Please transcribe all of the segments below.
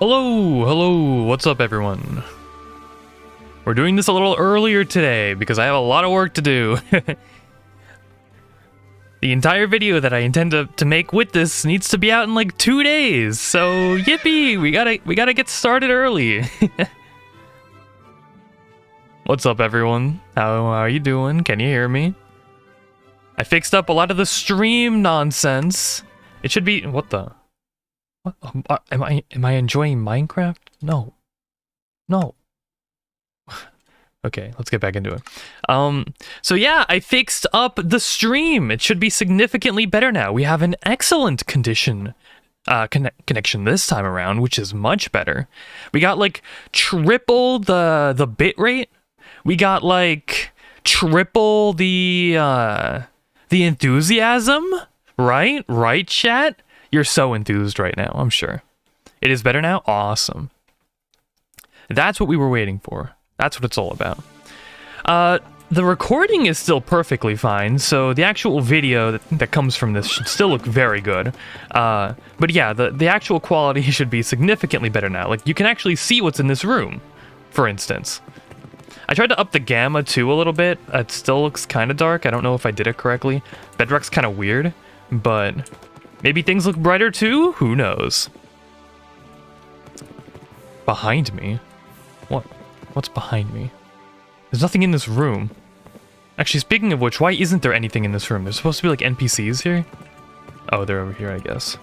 Hello, what's up everyone? We're doing this a little earlier today because I have a lot of work to do. The entire video that I intend to make with this needs to be out in like 2 days, so yippee, we gotta get started early. What's up everyone? How are you doing? Can you hear me? I fixed up a lot of the stream nonsense. It should be, what the? What? Am I enjoying Minecraft? No. Okay, let's get back into it. So yeah, I fixed up the stream. It should be significantly better now. We have an excellent connection this time around, which is much better. We got like triple the bit rate. We got like triple the enthusiasm. Right, chat? You're so enthused right now, I'm sure. It is better now? Awesome. That's what we were waiting for. That's what it's all about. The recording is still perfectly fine, so the actual video that comes from this should still look very good. But yeah, the actual quality should be significantly better now. Like, you can actually see what's in this room, for instance. I tried to up the gamma too a little bit. It still looks kind of dark. I don't know if I did it correctly. Bedrock's kind of weird, but maybe things look brighter too? Who knows? Behind me? What? What's behind me? There's nothing in this room. Actually, speaking of which, why isn't there anything in this room? There's supposed to be like NPCs here? Oh, they're over here, I guess.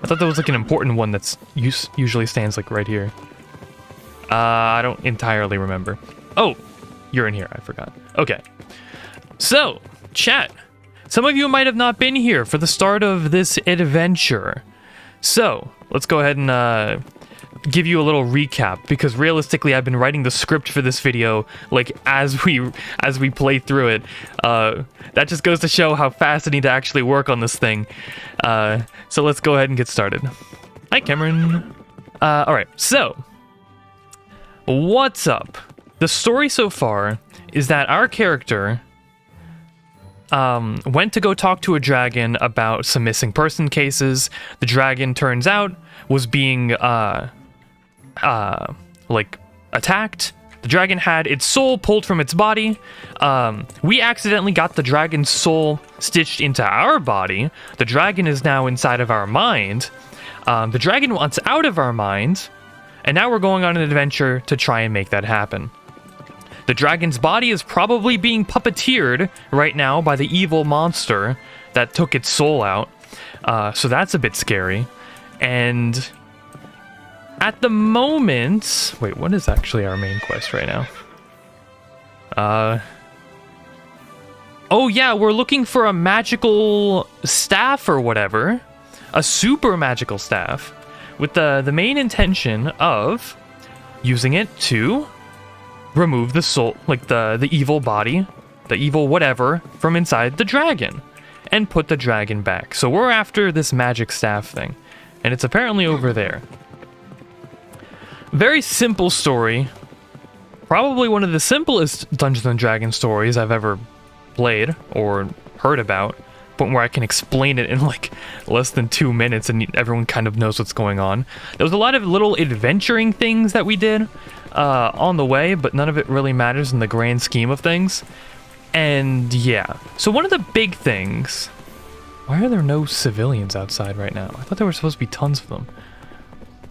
I thought there was like an important one that's usually stands like right here. I don't entirely remember. Oh, you're in here, I forgot. Okay. So, chat. Some of you might have not been here for the start of this adventure. So, let's go ahead and give you a little recap, because realistically I've been writing the script for this video like as we play through it. That just goes to show how fast I need to actually work on this thing. So let's go ahead and get started. Hi Cameron. Alright, so what's up? The story so far is that our character went to go talk to a dragon about some missing person cases. The dragon, turns out, was being like attacked. The dragon had its soul pulled from its body. We accidentally got the dragon's soul stitched into our body. The dragon is now inside of our mind. The dragon wants out of our mind, and now we're going on an adventure to try and make that happen. The dragon's body is probably being puppeteered right now by the evil monster that took its soul out. So that's a bit scary. And at the moment... Wait, what is actually our main quest right now? Oh yeah, we're looking for a magical staff or whatever. A super magical staff. With the main intention of using it to remove the soul, like the evil body, the evil whatever, from inside the dragon. And put the dragon back. So we're after this magic staff thing. And it's apparently over there. Very simple story. Probably one of the simplest Dungeons & Dragons stories I've ever played or heard about. Point where I can explain it in like less than 2 minutes and everyone kind of knows what's going on. There was a lot of little adventuring things that we did on the way, but none of it really matters in the grand scheme of things. And yeah, so one of the big things... Why are there no civilians outside right now? I thought there were supposed to be tons of them.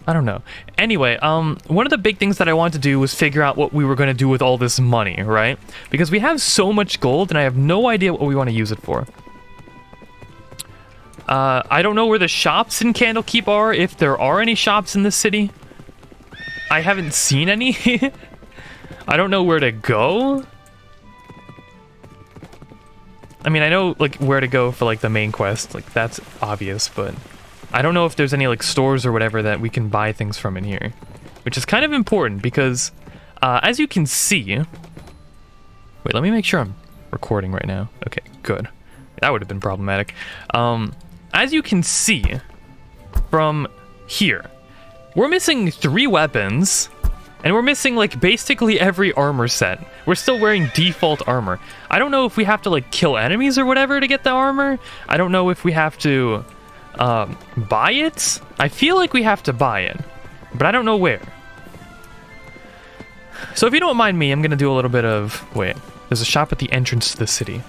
I don't know. Anyway, one of the big things that I wanted to do was figure out what we were going to do with all this money, right? Because we have so much gold and I have no idea what we want to use it for. I don't know where the shops in Candlekeep are, if there are any shops in this city. I haven't seen any. I don't know where to go. I mean, I know like where to go for like the main quest, like that's obvious, but I don't know if there's any like stores or whatever that we can buy things from in here, which is kind of important because as you can see, wait, let me make sure I'm recording right now. Okay, good. That would have been problematic. As you can see from here, we're missing 3 weapons, and we're missing like basically every armor set. We're still wearing default armor. I don't know if we have to like kill enemies or whatever to get the armor. I don't know if we have to buy it. I feel like we have to buy it. But I don't know where. So if you don't mind me, I'm gonna do a little bit of... Wait, there's a shop at the entrance to the city.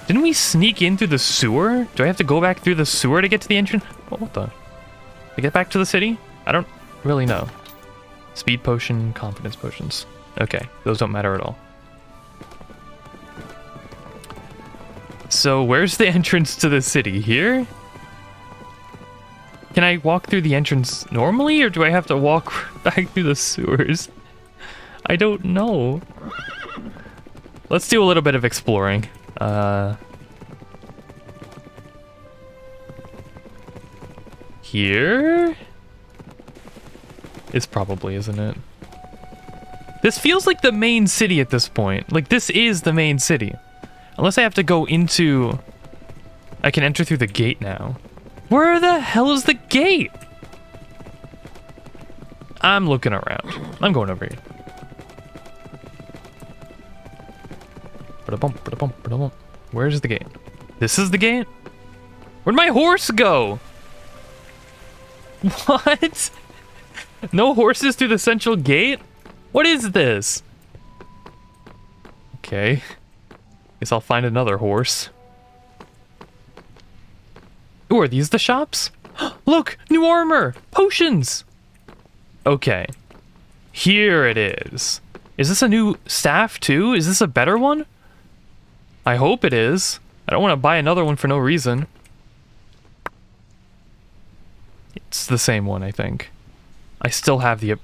Didn't we sneak in through the sewer? Do I have to go back through the sewer to get to the entrance? Oh, what the? To get back to the city? I don't really know. Speed potion, confidence potions. Okay, those don't matter at all. So where's the entrance to the city? Here? Can I walk through the entrance normally, or do I have to walk back through the sewers? I don't know. Let's do a little bit of exploring. Here? It's probably, isn't it? This feels like the main city at this point. Like, this is the main city. Unless I have to go into... I can enter through the gate now. Where the hell is the gate? I'm looking around. I'm going over here. Where's the gate? This is the gate? Where'd my horse go? What? No horses through the central gate? What is this? Okay. Guess I'll find another horse. Ooh, are these the shops? Look! New armor! Potions! Okay. Here it is. Is this a new staff too? Is this a better one? I hope it is. I don't want to buy another one for no reason. It's the same one, I think. I still have the...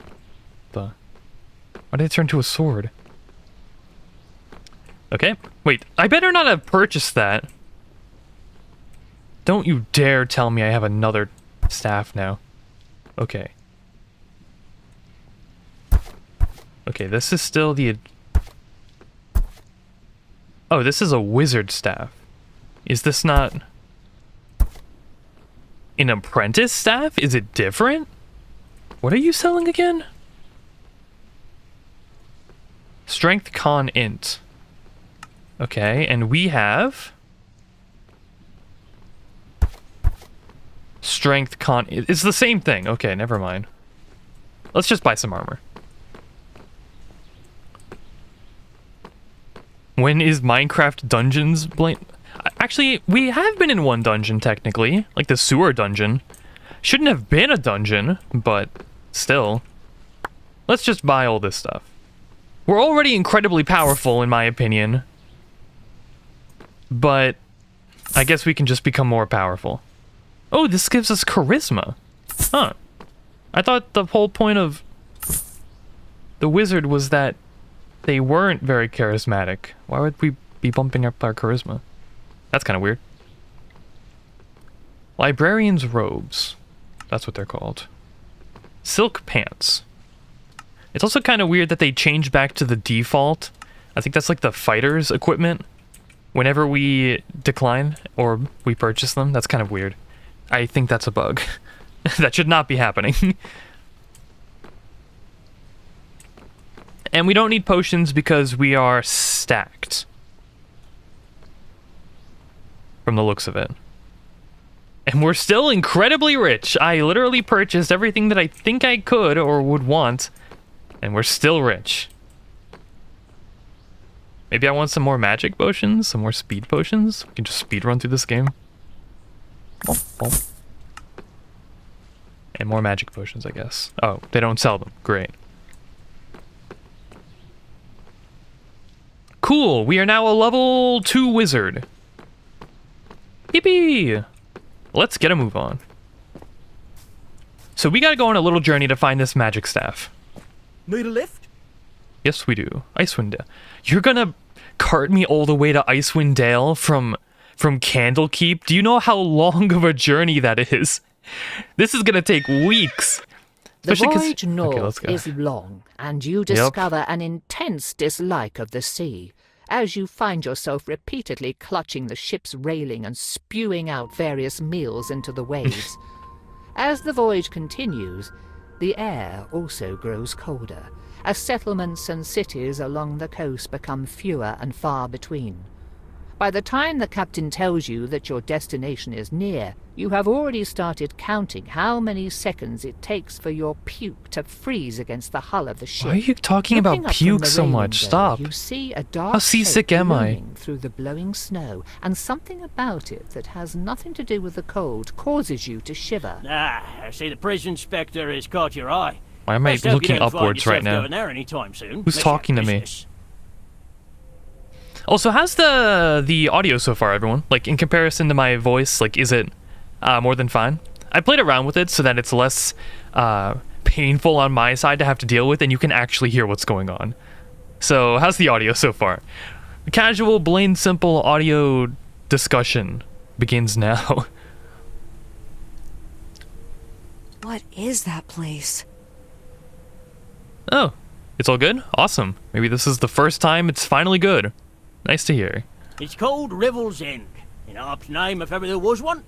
Why did it turn to a sword? Okay. Wait, I better not have purchased that. Don't you dare tell me I have another staff now. Okay. Okay, this is still the... Oh, this is a wizard staff. Is this not... an apprentice staff? Is it different? What are you selling again? Strength con int. Okay, and we have... Strength con... It's the same thing. Okay, never mind. Let's just buy some armor. When is Minecraft Dungeons Actually, we have been in one dungeon, technically. Like the sewer dungeon. Shouldn't have been a dungeon, but still. Let's just buy all this stuff. We're already incredibly powerful, in my opinion. But I guess we can just become more powerful. Oh, this gives us charisma. Huh. I thought the whole point of the wizard was that they weren't very charismatic. Why would we be bumping up our charisma? That's kind of weird. Librarian's robes. That's what they're called. Silk pants. It's also kind of weird that they changed back to the default. I think that's like the fighter's equipment. Whenever we decline or we purchase them, that's kind of weird. I think that's a bug. That should not be happening. And we don't need potions because we are stacked. From the looks of it. And we're still incredibly rich. I literally purchased everything that I think I could or would want. And we're still rich. Maybe I want some more magic potions, some more speed potions. We can just speed run through this game. And more magic potions, I guess. Oh, they don't sell them. Great. Cool, we are now a level 2 wizard. Yippee! Let's get a move on. So we gotta go on a little journey to find this magic staff. Need a lift? Yes, we do. Icewind Dale. You're gonna cart me all the way to Icewind Dale from Candlekeep? Do you know how long of a journey that is? This is gonna take weeks. The voyage north is long, and you discover Yep. an intense dislike of the sea, as you find yourself repeatedly clutching the ship's railing and spewing out various meals into the waves. As the voyage continues, the air also grows colder, as settlements and cities along the coast become fewer and far between. By the time the captain tells you that your destination is near, You have already started counting how many seconds it takes for your puke to freeze against the hull of the ship. Why are you talking Looking about up from puke the so railing much? there, Stop. You see a dark How seasick shape am I? looming through the blowing snow, and something about it that has nothing to do with the cold causes you to shiver. I see the prison inspector has caught your eye. Why am I Best hope you looking don't find upwards right yourself now? going there anytime soon. Who's Unless you talking have to me? business. Also, how's the audio so far, everyone? Like, in comparison to my voice, like, is it more than fine? I played around with it so that it's less painful on my side to have to deal with, and you can actually hear what's going on. So, how's the audio so far? Casual, plain, simple audio discussion begins now. What is that place? Oh, it's all good? Awesome. Maybe this is the first time it's finally good. Nice to hear. It's called Revel's End, in Harp's name if ever there was one,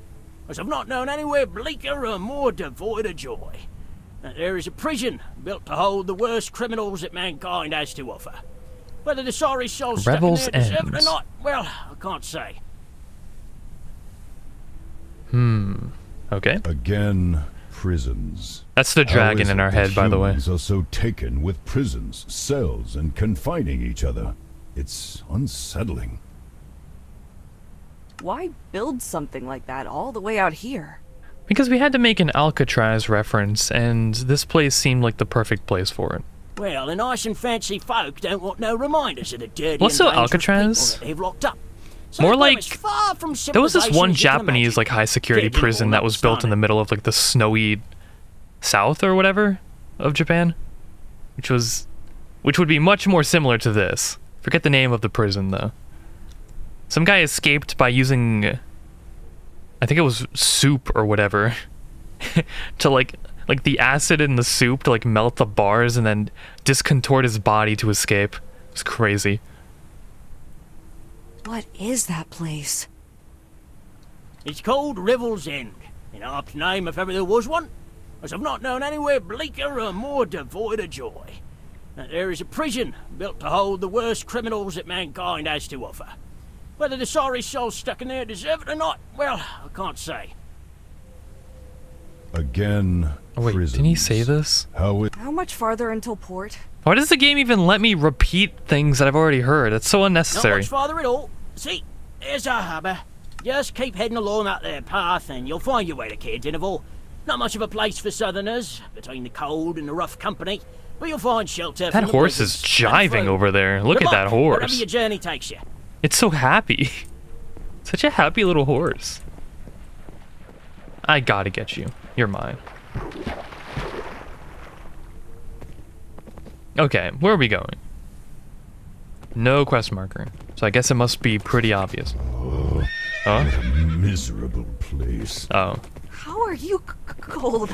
as I've not known anywhere bleaker or more devoid of joy. There is a prison built to hold the worst criminals that mankind has to offer. Whether the sorry souls stuck in Revel's there deserve it or End. not, well, I can't say. Okay. Again, prisons. That's the How dragon is in it our that head, by the way. humans are so taken with prisons, cells, and confining each other. It's unsettling. Why build something like that all the way out here? Because we had to make an Alcatraz reference, and this place seemed like the perfect place for it. Well, the nice and fancy folk don't want no reminders of the dirty What's and so dangerous Alcatraz? people that they've locked up. So More they're like- as far from There was this civilization one as you can Japanese, imagine. like, high security Dead prison that was built in the middle of, like, the snowy south or whatever of Japan, which would be much more similar to this. Forget the name of the prison, though. Some guy escaped by using, I think it was soup or whatever, to, like the acid in the soup to, like, melt the bars and then discontort his body to escape. It was crazy. What is that place? It's called Revel's End, in Harp's name if ever there was one, as I've not known anywhere bleaker or more devoid of joy. There is a prison built to hold the worst criminals that mankind has to offer. Whether the sorry souls stuck in there deserve it or not, well, I can't say. Again, Oh, wait, prisons. didn't he say this? How much farther until port? Why does the game even let me repeat things that I've already heard? It's so Not unnecessary. much farther at all. See, there's our harbour. Just keep heading along that there path and you'll find your way to Cairn Dineval. Not much of a place for southerners, between the cold and the rough company, but you'll find shelter from That the horse is blizzards and jiving food. over there. Look Good at that luck, wherever horse. your journey takes you. It's so happy. Such a happy little horse. I gotta get you. You're mine. Okay, where are we going? No quest marker. So I guess it must be pretty obvious. Oh? Miserable place. Oh. How are you cold?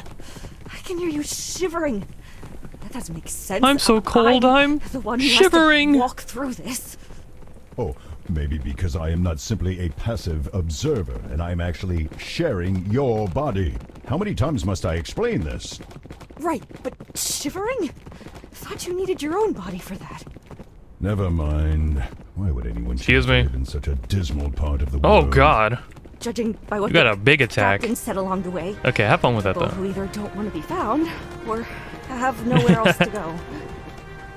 I can hear you shivering. That doesn't make sense. I'm so cold, I'm the one who shivering. Has to walk through this. Oh, maybe because I am not simply a passive observer, and I am actually sharing your body. How many times must I explain this? Right, but shivering? Thought you needed your own body for that. Never mind. Why would anyone Excuse choose to me? live in such a dismal part of the Oh world? god. Judging by what You got the a big attack. captain said along the way, Okay, have fun with that people though. who either don't want to be found or have nowhere else to go.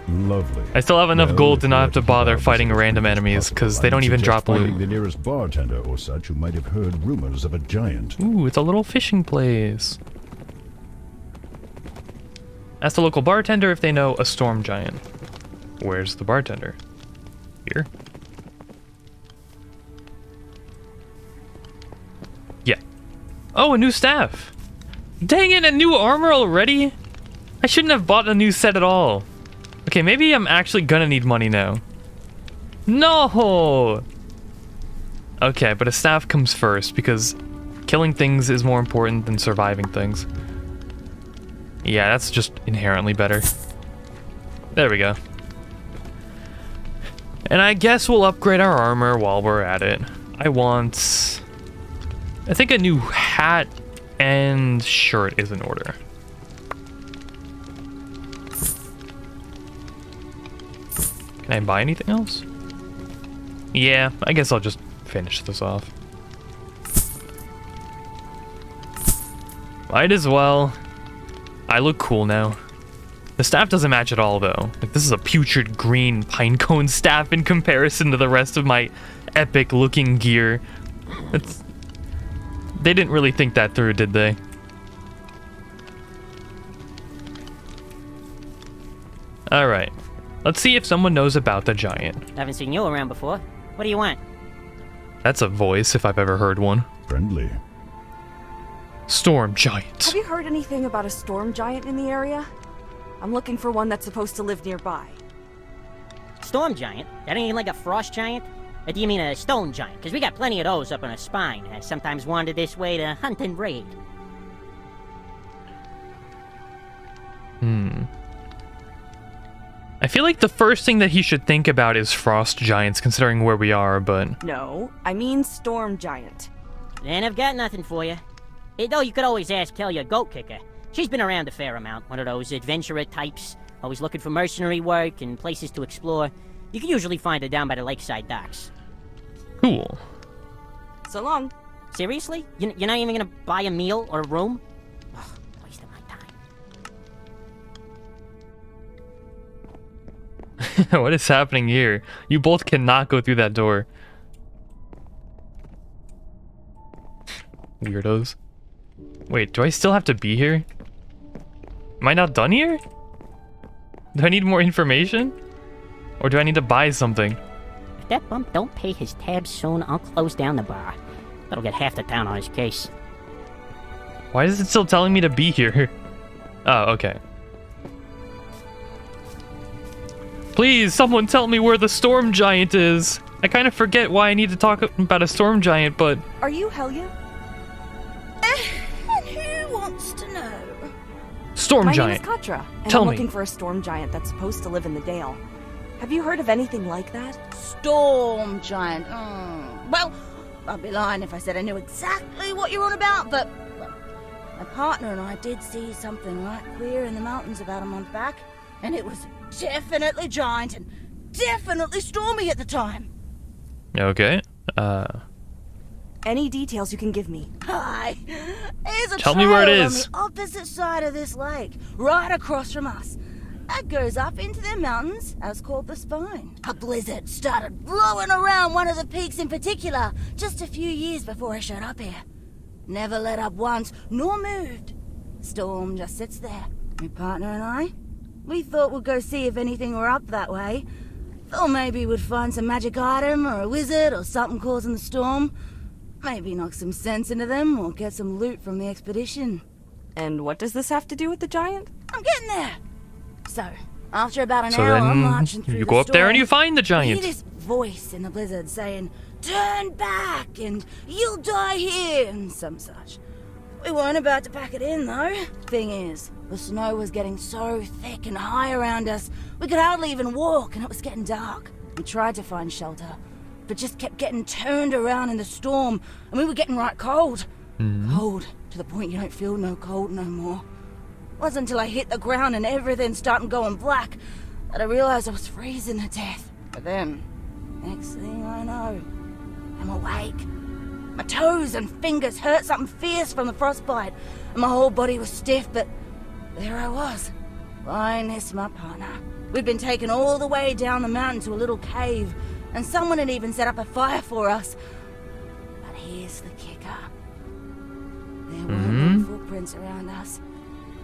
Lovely. I still have enough Well, gold if to you not are have to to bother provide fighting this as random quickly as enemies, possible, because they I don't would even suggest drop finding loot. the nearest bartender or such who might have heard rumors of a giant. Ooh, it's a little fishing place. Ask the local bartender if they know a storm giant. Where's the bartender? Here? Yeah. Oh, a new staff! Dang it, a new armor already? I shouldn't have bought a new set at all. Okay, maybe I'm actually gonna need money now. No! Okay, but a staff comes first because killing things is more important than surviving things. Yeah, that's just inherently better. There we go. And I guess we'll upgrade our armor while we're at it. I think a new hat and shirt is in order. Can I buy anything else? Yeah, I guess I'll just finish this off. Might as well. I look cool now. The staff doesn't match at all, though. Like, this is a putrid green pinecone staff in comparison to the rest of my epic-looking gear. They didn't really think that through, did they? Alright. Let's see if someone knows about the giant. Haven't seen you around before. What do you want? That's a voice, if I've ever heard one. Friendly. Storm giant. Have you heard anything about a storm giant in the area? I'm looking for one that's supposed to live nearby. Storm giant? That ain't like a frost giant? Or do you mean a stone giant? Because we got plenty of those up on our spine. I sometimes wander this way to hunt and raid. I feel like the first thing that he should think about is frost giants, considering where we are, but... No, I mean storm giant. Then I've got nothing for you. Though you could always ask Kelly, a goat kicker. She's been around a fair amount, one of those adventurer types, always looking for mercenary work and places to explore. You can usually find her down by the lakeside docks. Cool. So long. Seriously? You're not even gonna buy a meal or a room? Ugh, wasting my time. What is happening here? You both cannot go through that door. Weirdos. Wait, do I still have to be here? Am I not done here? Do I need more information? Or do I need to buy something? If that bump don't pay his tab soon, I'll close down the bar. That'll get half the town on his case. Why is it still telling me to be here? Oh, okay. Please, someone tell me where the storm giant is. I kind of forget why I need to talk about a storm giant, but... Are you Helya? And who wants to know? Storm My giant. name is Katra, and Tell I'm me. looking for a storm giant that's supposed to live in the Dale. Have you heard of anything like that? Storm giant. Well, I'd be lying if I said I knew exactly what you're on about, but well, my partner and I did see something right queer in the mountains about a month back, and it was definitely giant and definitely stormy at the time. Okay. Any details you can give me? Hi. Here's a Tell me where it trail is. on the opposite side of this lake, right across from us. That goes up into the mountains, as called the Spine. A blizzard started blowing around one of the peaks in particular, just a few years before I showed up here. Never let up once, nor moved. Storm just sits there. My partner and I, we thought we'd go see if anything were up that way. Thought maybe we'd find some magic item or a wizard or something causing the storm. Maybe knock some sense into them or get some loot from the expedition. And what does this have to do with the giant? I'm getting there. So, after about an So hour then marching through you the go up there and storm, you find the we hear giant. this voice in the blizzard saying, "Turn back and you'll die here," and some such. We weren't about to pack it in, though. Thing is, the snow was getting so thick and high around us, we could hardly even walk, and it was getting dark. We tried to find shelter, but just kept getting turned around in the storm, and we were getting right cold. Cold, to the point you don't feel no cold no more. Wasn't until I hit the ground and everything started going black that I realized I was freezing to death. But then, next thing I know, I'm awake. My toes and fingers hurt something fierce from the frostbite, and my whole body was stiff, but there I was, lying next to my partner. We'd been taken all the way down the mountain to a little cave, and someone had even set up a fire for us. But here's the kicker. There weren't no footprints around us.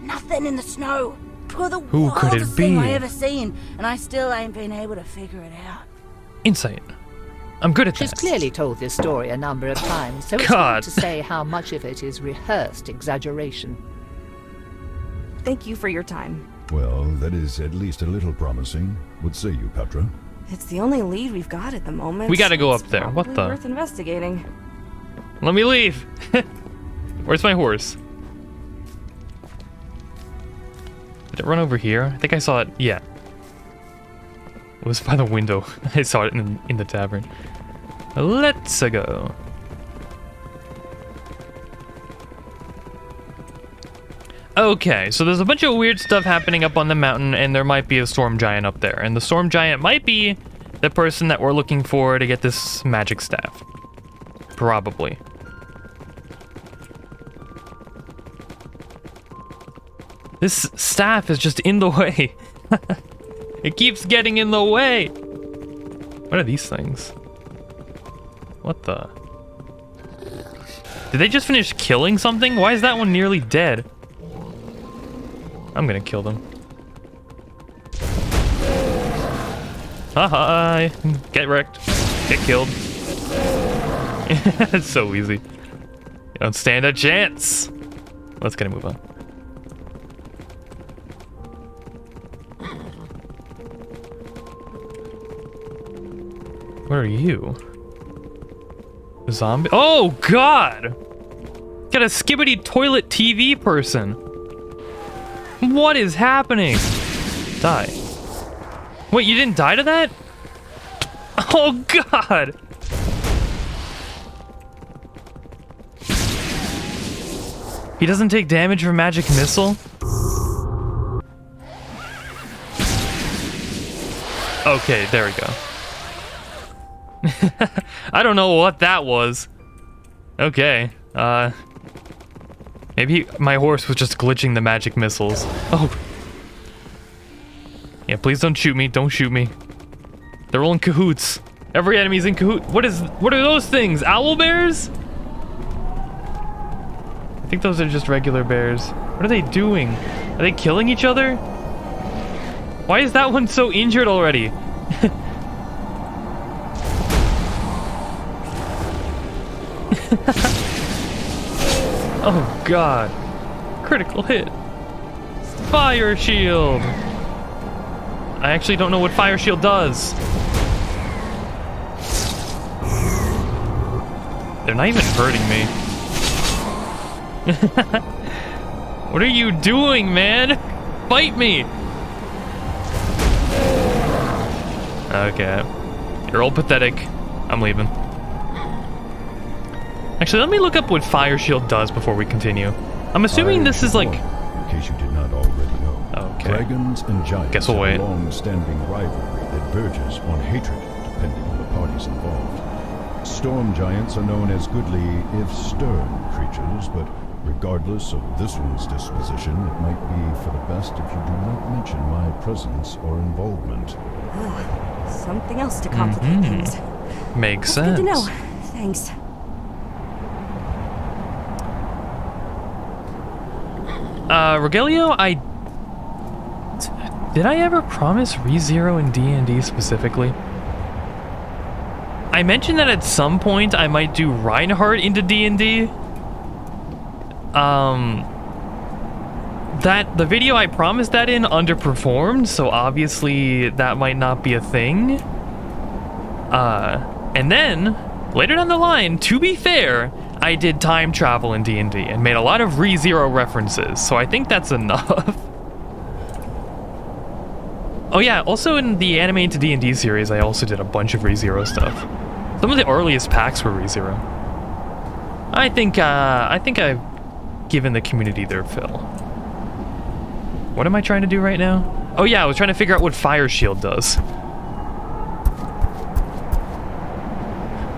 Nothing in the snow. You're the Who could it wildest thing I be? ever seen, and I still ain't been able to figure it out. Insight. I'm good at She's that. clearly told this story a number of times, so it's God. hard to say how much of it is rehearsed exaggeration. Thank you for your time. Well, that is at least a little promising. What say you, Katra? It's the only lead we've got at the moment. We gotta go It's up there. What probably the? worth investigating. Let me leave. Where's my horse? Did it run over here? I think I saw it. Yeah. It was by the window. I saw it in the tavern. Let's go. Okay, so there's a bunch of weird stuff happening up on the mountain, and there might be a storm giant up there. And the storm giant might be the person that we're looking for to get this magic staff. Probably. This staff is just in the way. It keeps getting in the way. What are these things? What the? Did they just finish killing something? Why is that one nearly dead? I'm gonna kill them. Haha, get wrecked. Get killed. It's so easy. You don't stand a chance. Let's get a move on. Where are you? Zombie? Oh God! Got a skibbity toilet TV person. What is happening? Die. Wait, you didn't die to that? Oh God! He doesn't take damage from magic missile? Okay, there we go. I don't know what that was. Okay, maybe my horse was just glitching the magic missiles. Oh. Yeah, please don't shoot me, don't shoot me. They're all in cahoots. Every enemy's in cahoots. What are those things? Owl bears? I think those are just regular bears. What are they doing? Are they killing each other? Why is that one so injured already? Oh God. Critical hit. Fire shield. I actually don't know what fire shield does. They're not even hurting me. What are you doing, man? Fight me. Okay. You're all pathetic. I'm leaving. Actually, let me look up what fire shield does before we continue. I'm assuming this is like... In case you did not already know. Okay. Dragons and giants Guess we'll have wait. a long-standing rivalry that verges on hatred, depending on the parties involved. Storm giants are known as goodly, if stern, creatures, but regardless of this one's disposition, it might be for the best if you do not mention my presence or involvement. Something else to complicate things. Makes That's sense. good to know. Thanks. Rogelio, did I ever promise ReZero in D&D specifically? I mentioned that at some point I might do Reinhardt into D&D. That the video I promised that in underperformed, so obviously that might not be a thing. And then later down the line, to be fair, I did time travel in D&D and made a lot of ReZero references, so I think that's enough. Oh yeah, also in the Anime into D&D series, I also did a bunch of ReZero stuff. Some of the earliest packs were ReZero. I think I've given the community their fill. What am I trying to do right now? Oh yeah, I was trying to figure out what Fire Shield does.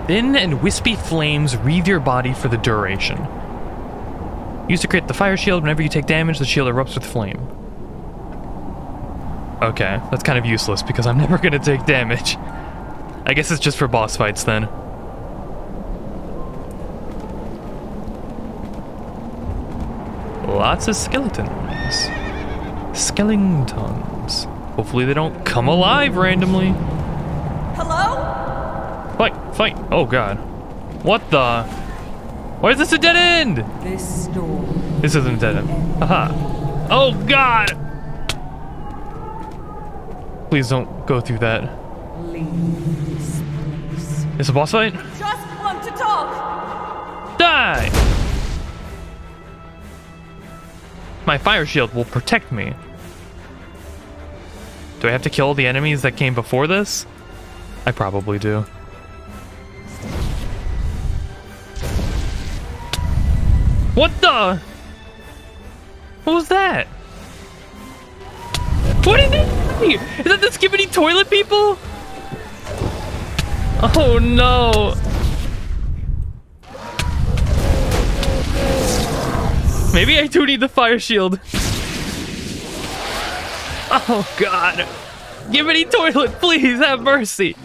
Thin and wispy flames wreathe your body for the duration. Used to create the Fire Shield. Whenever you take damage, the shield erupts with flame. Okay, that's kind of useless because I'm never gonna take damage. I guess it's just for boss fights then. Lots of skeletons. Skeletons. Hopefully they don't come alive randomly. Hello? Fight. Oh god. What the? Why is this a dead end? This storm. This isn't a dead end. Haha. Oh god! Please don't go through that. Leave this place. It's a boss fight? Just want to talk. Die! My fire shield will protect me. Do I have to kill the enemies that came before this? I probably do. What the? What was that? What is it? Is that the skibbity toilet people? Oh no. Maybe I do need the fire shield. Oh god. Give me toilet, please, have mercy.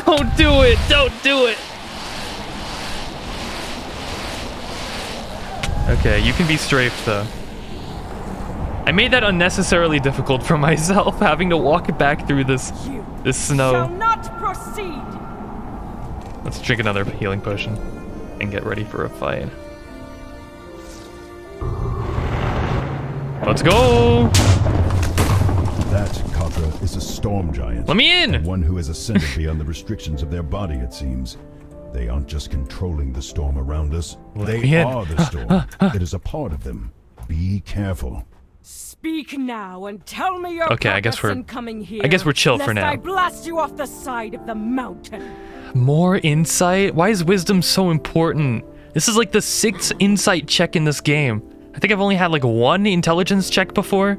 Don't do it, don't do it. Okay, you can be strafed though. I made that unnecessarily difficult for myself, having to walk back through this snow. Shall not proceed. Let's drink another healing potion and get ready for a fight. Let's go! That, Katra, is a storm giant. Let me in! And one who has ascended beyond the restrictions of their body, it seems. They aren't just controlling the storm around us. They are the storm. It is a part of them. Be careful. Speak now and tell me your Okay, I guess purpose we're- in coming here. I guess we're chill for lest now. I blast you off the side of the mountain. More insight? Why is wisdom so important? This is like the 6th insight check in this game. I think I've only had like 1 intelligence check before.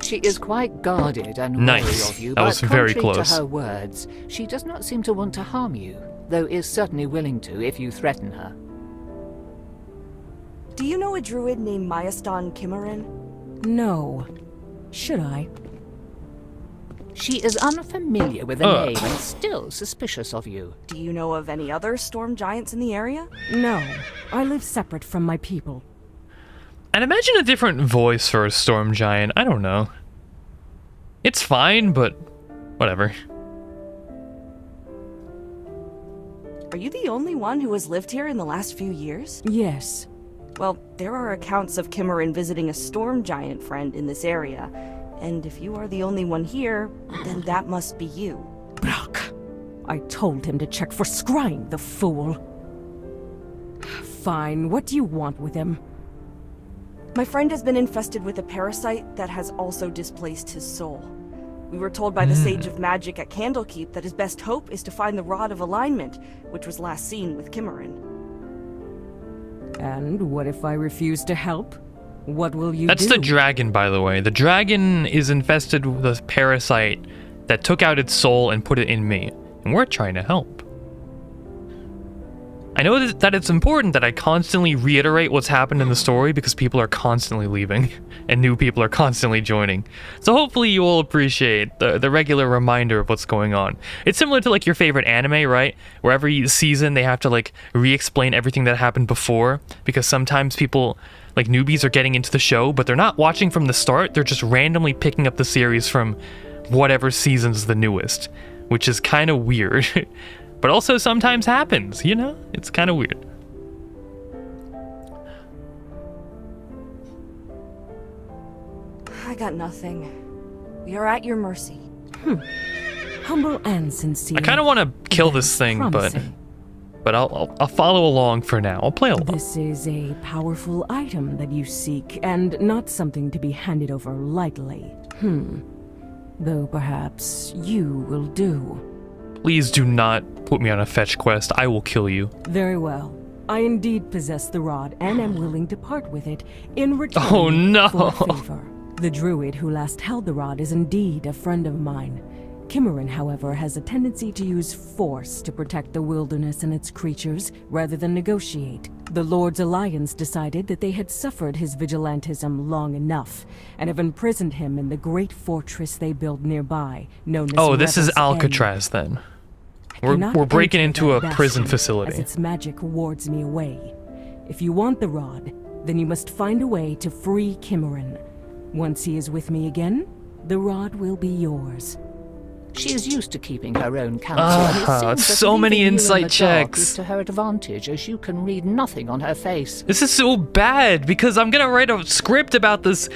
She is quite guarded and Nice. wary of you, That but was very contrary close. to her words, she does not seem to want to harm you, though is certainly willing to if you threaten her. Do you know a druid named Myaston Kimmerin? No. Should I? She is unfamiliar with the name and still suspicious of you. Do you know of any other storm giants in the area? No. I live separate from my people. And imagine a different voice for a storm giant. I don't know. It's fine, but whatever. Are you the only one who has lived here in the last few years? Yes. Well, there are accounts of Kimmerin visiting a storm giant friend in this area. And if you are the only one here, then that must be you. Brock. I told him to check for scrying, the fool. Fine, what do you want with him? My friend has been infested with a parasite that has also displaced his soul. We were told by the Sage of Magic at Candlekeep that his best hope is to find the Rod of Alignment, which was last seen with Kimmerin. And what if I refuse to help? What will you That's do? the dragon, by the way. The dragon is infested with a parasite that took out its soul and put it in me. And we're trying to help. I know that it's important that I constantly reiterate what's happened in the story because people are constantly leaving and new people are constantly joining. So hopefully you will appreciate the regular reminder of what's going on. It's similar to like your favorite anime, right? Where every season they have to like re-explain everything that happened before because sometimes people, like newbies, are getting into the show, but they're not watching from the start. They're just randomly picking up the series from whatever season's the newest, which is kind of weird. But also sometimes happens, you know? It's kind of weird. I got nothing. We are at your mercy. Humble and sincere. I kind of want to kill this That's thing, promising. but I'll follow along for now. I'll play along. This is a powerful item that you seek, and not something to be handed over lightly. Though perhaps you will do. Please do not put me on a fetch quest. I will kill you. Very well. I indeed possess the rod, and am willing to part with it in return Oh, no. for a favor. The druid who last held the rod is indeed a friend of mine. Kimmerin, however, has a tendency to use force to protect the wilderness and its creatures, rather than negotiate. The Lord's Alliance decided that they had suffered his vigilantism long enough, and have imprisoned him in the great fortress they built nearby, known as Oh, this is Rebel's End. Alcatraz then. Cannot We're breaking enter into that a prison bastion, facility. as its magic wards me away. If you want the rod, then you must find a way to free Kimmerin. Once he is with me again, the rod will be yours. She is used to keeping her own counsel, and it seems that so many leaving you in insight the dark checks. is to her advantage, as you can read nothing on her face. This is so bad because I'm gonna write a script about this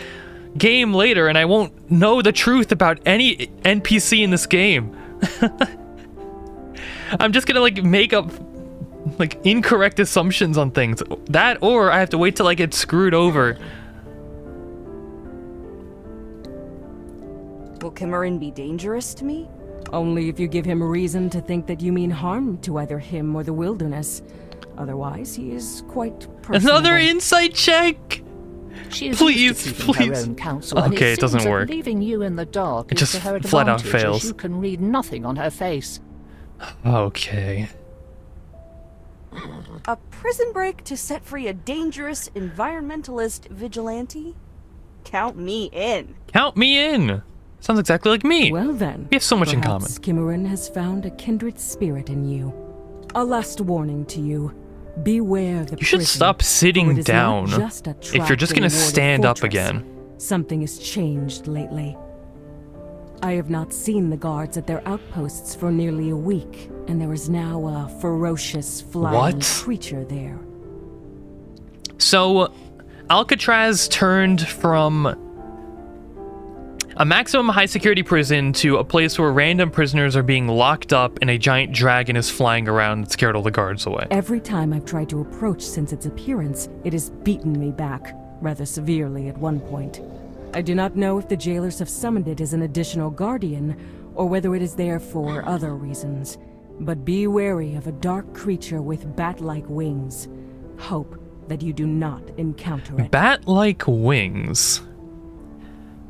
game later and I won't know the truth about any NPC in this game. I'm just gonna like make up like incorrect assumptions on things. That, or I have to wait till I get screwed over. Will Kimmerin be dangerous to me? Only if you give him a reason to think that you mean harm to either him or the wilderness. Otherwise, he is quite personable. Another insight check? She is Please, used to keeping please. her own counsel, and Okay, it it doesn't seems that work. leaving you in the dark It is just to her flat out advantage, fails. as you can read nothing on her face. Okay. A prison break to set free a dangerous environmentalist vigilante? Count me in. Count me in. Sounds exactly like me. Well then, We have so much in common. perhaps Kimmerin has found a kindred spirit in you. A last warning to you. Beware the You should prison, stop sitting for it is not down just a if you're just trapped gonna and warded stand up fortress. again. Something has changed lately. I have not seen the guards at their outposts for nearly a week, and there is now a ferocious flying What? creature there. So, Alcatraz turned from a maximum high security prison to a place where random prisoners are being locked up and a giant dragon is flying around and scared all the guards away. Every time I've tried to approach since its appearance, it has beaten me back, rather severely at one point. I do not know if the jailers have summoned it as an additional guardian, or whether it is there for other reasons. But be wary of a dark creature with bat-like wings. Hope that you do not encounter it. Bat-like wings.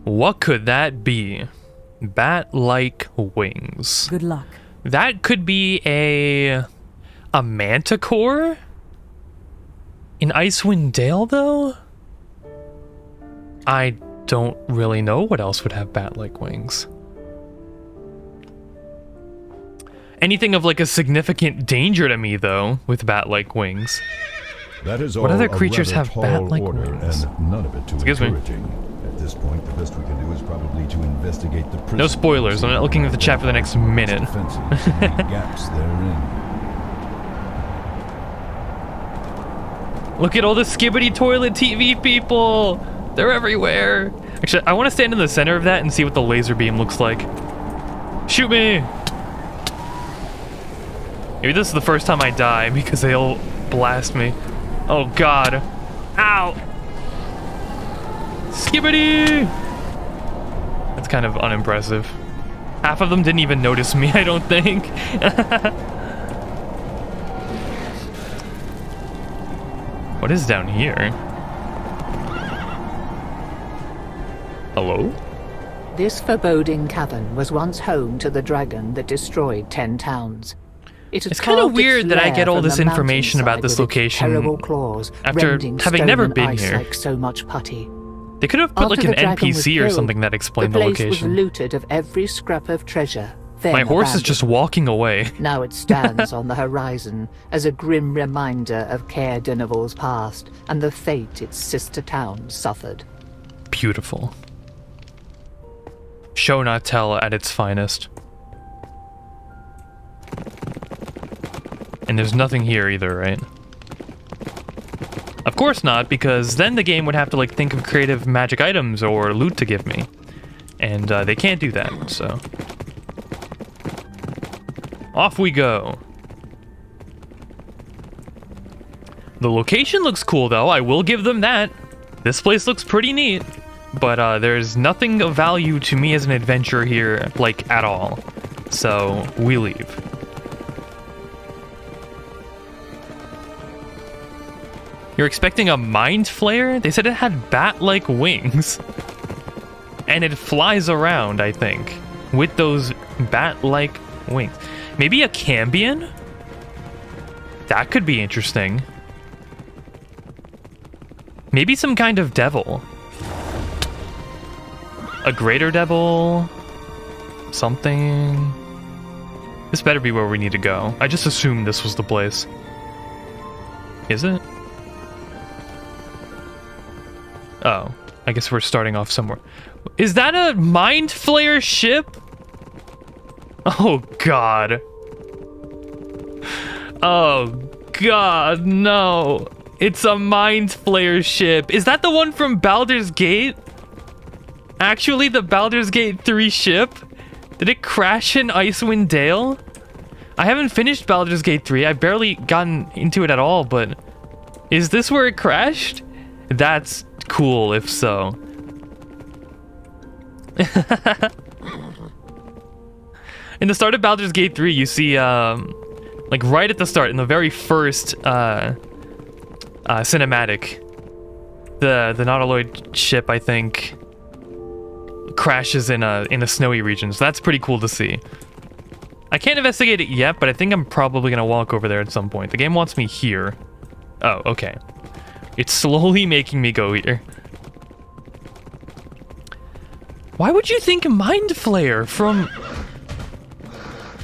What could that be? Bat-like wings. Good luck. That could be a manticore? In Icewind Dale, though? I don't really know what else would have bat-like wings. Anything of like a significant danger to me, though, with bat-like wings. That is What all other a creatures rather have tall bat-like order, wings? and none of it too Excuse me. encouraging. At this point, the best we can do is probably to investigate the prison. No spoilers, I'm not looking at the chat for the next minute. Defenses and the gaps therein. Look at all the skibbity toilet TV people! They're everywhere! Actually, I want to stand in the center of that and see what the laser beam looks like. Shoot me! Maybe this is the first time I die because they'll blast me. Oh god. Ow! Skibbity! That's kind of unimpressive. Half of them didn't even notice me, I don't think. What is down here? Hello? This foreboding cavern was once home to the dragon that destroyed 10 towns. It had It's kinda carved its weird that I lair get all from this the information about mountainside this with its location terrible claws, after rending having stone never and been ice here. like so much putty. They could have put like After an the dragon was NPC or killed, something that explained the the place location. was looted of every scrap of treasure. then My horse is abandoned. just walking away. Now it stands on the horizon as a grim reminder of Caer Dineval's past and the fate its sister town suffered. Beautiful. Show not tell at its finest. And there's nothing here either, right? Of course not, because then the game would have to like think of creative magic items or loot to give me. And they can't do that, so. Off we go. The location looks cool though, I will give them that. This place looks pretty neat. But there's nothing of value to me as an adventurer here, like, at all. So, we leave. You're expecting a mind flayer? They said it had bat-like wings. And it flies around, I think, with those bat-like wings. Maybe a Cambion? That could be interesting. Maybe some kind of devil. A greater devil? Something? This better be where we need to go. I just assumed this was the place. Is it? Oh, I guess we're starting off somewhere. Is that a Mind Flayer ship? Oh, God. Oh, God, no. It's a Mind Flayer ship. Is that the one from Baldur's Gate? Actually, the Baldur's Gate 3 ship? Did it crash in Icewind Dale? I haven't finished Baldur's Gate 3. I've barely gotten into it at all, but... Is this where it crashed? That's cool, if so. In the start of Baldur's Gate 3, you see, like right at the start, in the very first cinematic, the Nautiloid ship, I think, crashes in a snowy region, so that's pretty cool to see. I can't investigate it yet, but I think I'm probably gonna walk over there at some point. The game wants me here. Oh, okay. It's slowly making me go here. Why would you think Mind Flayer from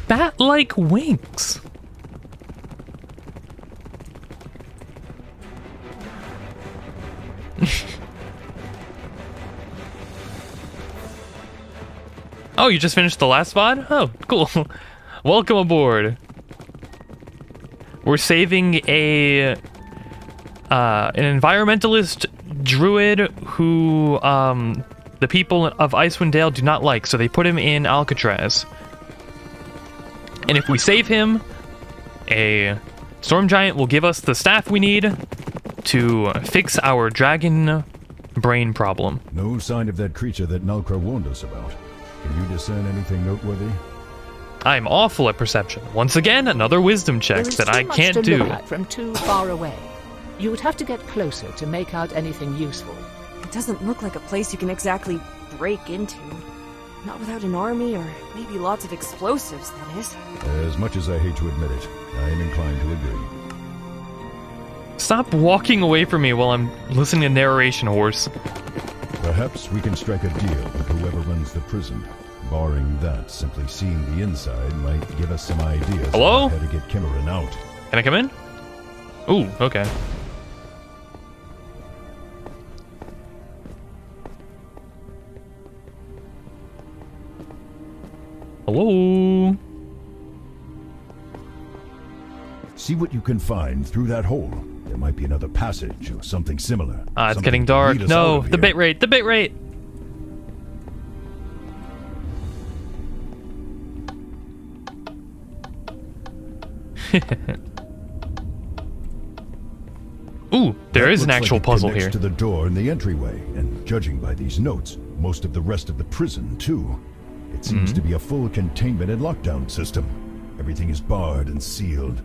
bat-like wings? Oh, you just finished the last spot? Oh, cool. Welcome aboard. We're saving an environmentalist druid who the people of Icewind Dale do not like, so they put him in Alcatraz. And if we save him, a storm giant will give us the staff we need to fix our dragon brain problem. No sign of that creature that Nalkra warned us about. Can you discern anything noteworthy? I'm awful at perception. Once again, another wisdom check that I can't There is too much to do. look at from too far away. You would have to get closer to make out anything useful. It doesn't look like a place you can exactly break into. Not without an army, or maybe lots of explosives, that is. As much as I hate to admit it, I am inclined to agree. Stop walking away from me while I'm listening to narration, horse. Perhaps we can strike a deal with whoever runs the prison. Barring that, simply seeing the inside might give us some ideas Hello? about how to get Kimmerin out. Can I come in? Ooh, okay. Hello? See what you can find through that hole. There might be another passage or something similar. Ah, it's Something getting to dark. lead us No, out of the here. bitrate, the bitrate! Ooh, there That is an looks like actual it puzzle connects here. to the door in the entryway, and judging by these notes, most of the rest of the prison too. It seems Mm-hmm. to be a full containment and lockdown system. Everything is barred and sealed.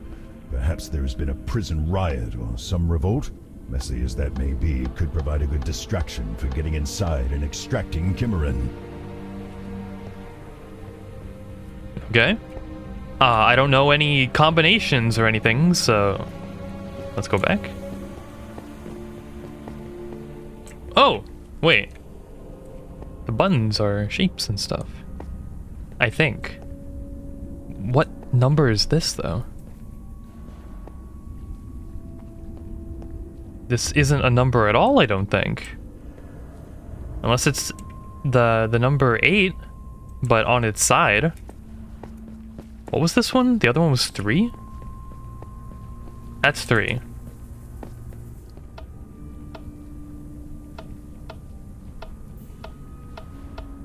Perhaps there has been a prison riot or some revolt. Messy as that may be, it could provide a good distraction for getting inside and extracting Kimmerin. Okay. I don't know any combinations or anything, so let's go back. Oh, wait. The buttons are shapes and stuff. I think. What number is this, though? This isn't a number at all, I don't think. Unless it's the number 8, but on its side. What was this one? The other one was 3? That's 3.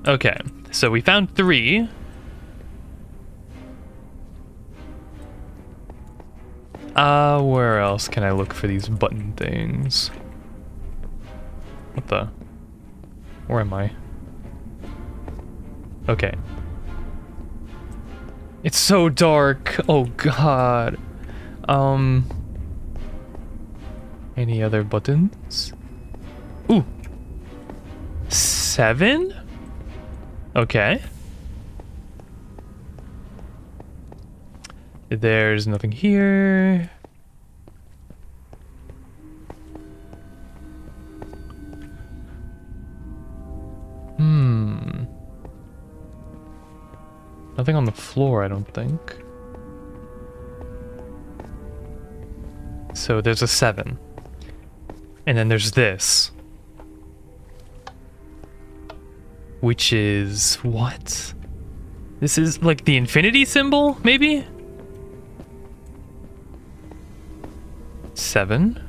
Okay, so we found 3. Where else can I look for these button things? What the? Where am I? Okay. It's so dark. Oh god. Any other buttons? Ooh. 7? Okay. There's nothing here. Nothing on the floor, I don't think. So there's a 7. And then there's this. Which is... what? This is like the infinity symbol, maybe? 7?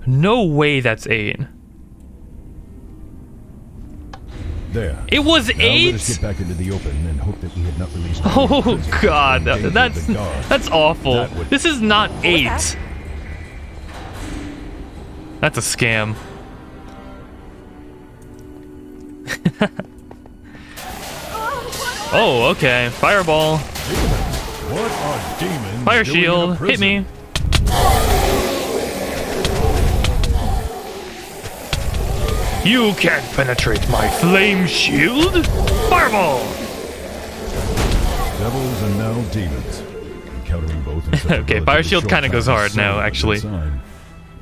No way that's 8. There. It was Now let us 8? get back into the open and hope that we had not released. Oh god, that's that's awful. That would- This is not 8. That's a scam. Oh, okay. Fireball. What are demons? Fire doing in a shield. Hit prison? me. You can't penetrate my flame shield. Fireball. Devils and now demons. Encountering both in such a Okay, relatively fire shield short kinda time goes is hard now, seldom a good actually. sign.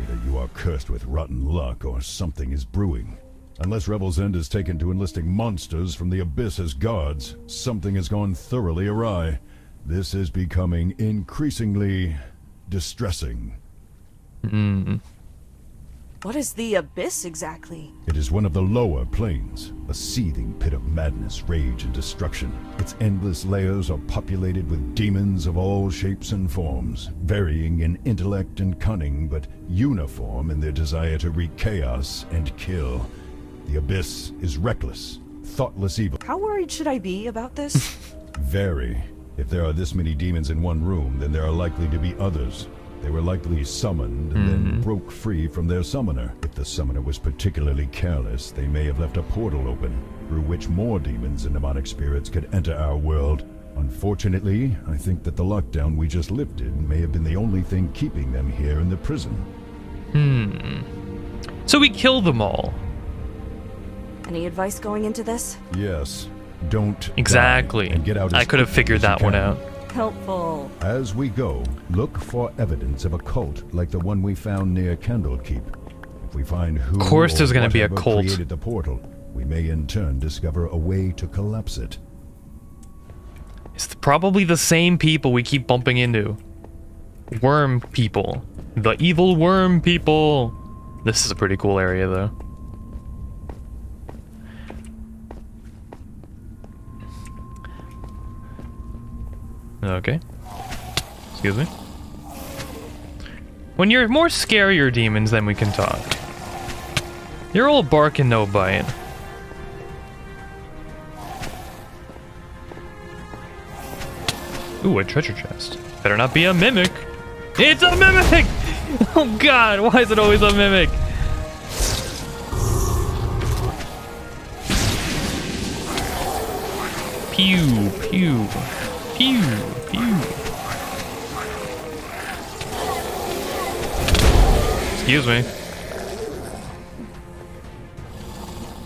Either you are cursed with rotten luck or something is brewing. Unless Revel's End is taken to enlisting monsters from the Abyss as guards, something has gone thoroughly awry. This is becoming increasingly distressing. What is the Abyss exactly? It is one of the lower planes, a seething pit of madness, rage, and destruction. Its endless layers are populated with demons of all shapes and forms, varying in intellect and cunning, but uniform in their desire to wreak chaos and kill. The Abyss is reckless, thoughtless evil. How worried should I be about this? Very. If there are this many demons in one room, then there are likely to be others. They were likely summoned and then broke free from their summoner. If the summoner was particularly careless, they may have left a portal open, through which more demons and demonic spirits could enter our world. Unfortunately, I think that the lockdown we just lifted may have been the only thing keeping them here in the prison. So we kill them all. Any advice going into this? Yes. Don't Exactly. die and get out as I could have quickly figured as you that one can. out. Helpful. As we go, look for evidence of a cult like the one we found near Candlekeep. If we find who Of course there's or gonna be a whatever cult. created the portal, we may in turn discover a way to collapse it. It's probably the same people we keep bumping into. Worm people. The evil worm people. This is a pretty cool area, though. Okay. Excuse me. When you're more scarier demons, then we can talk. You're all bark and no bite. Ooh, a treasure chest. Better not be a mimic. It's a mimic! Oh god, why is it always a mimic? Pew, pew, pew, pew. Excuse me.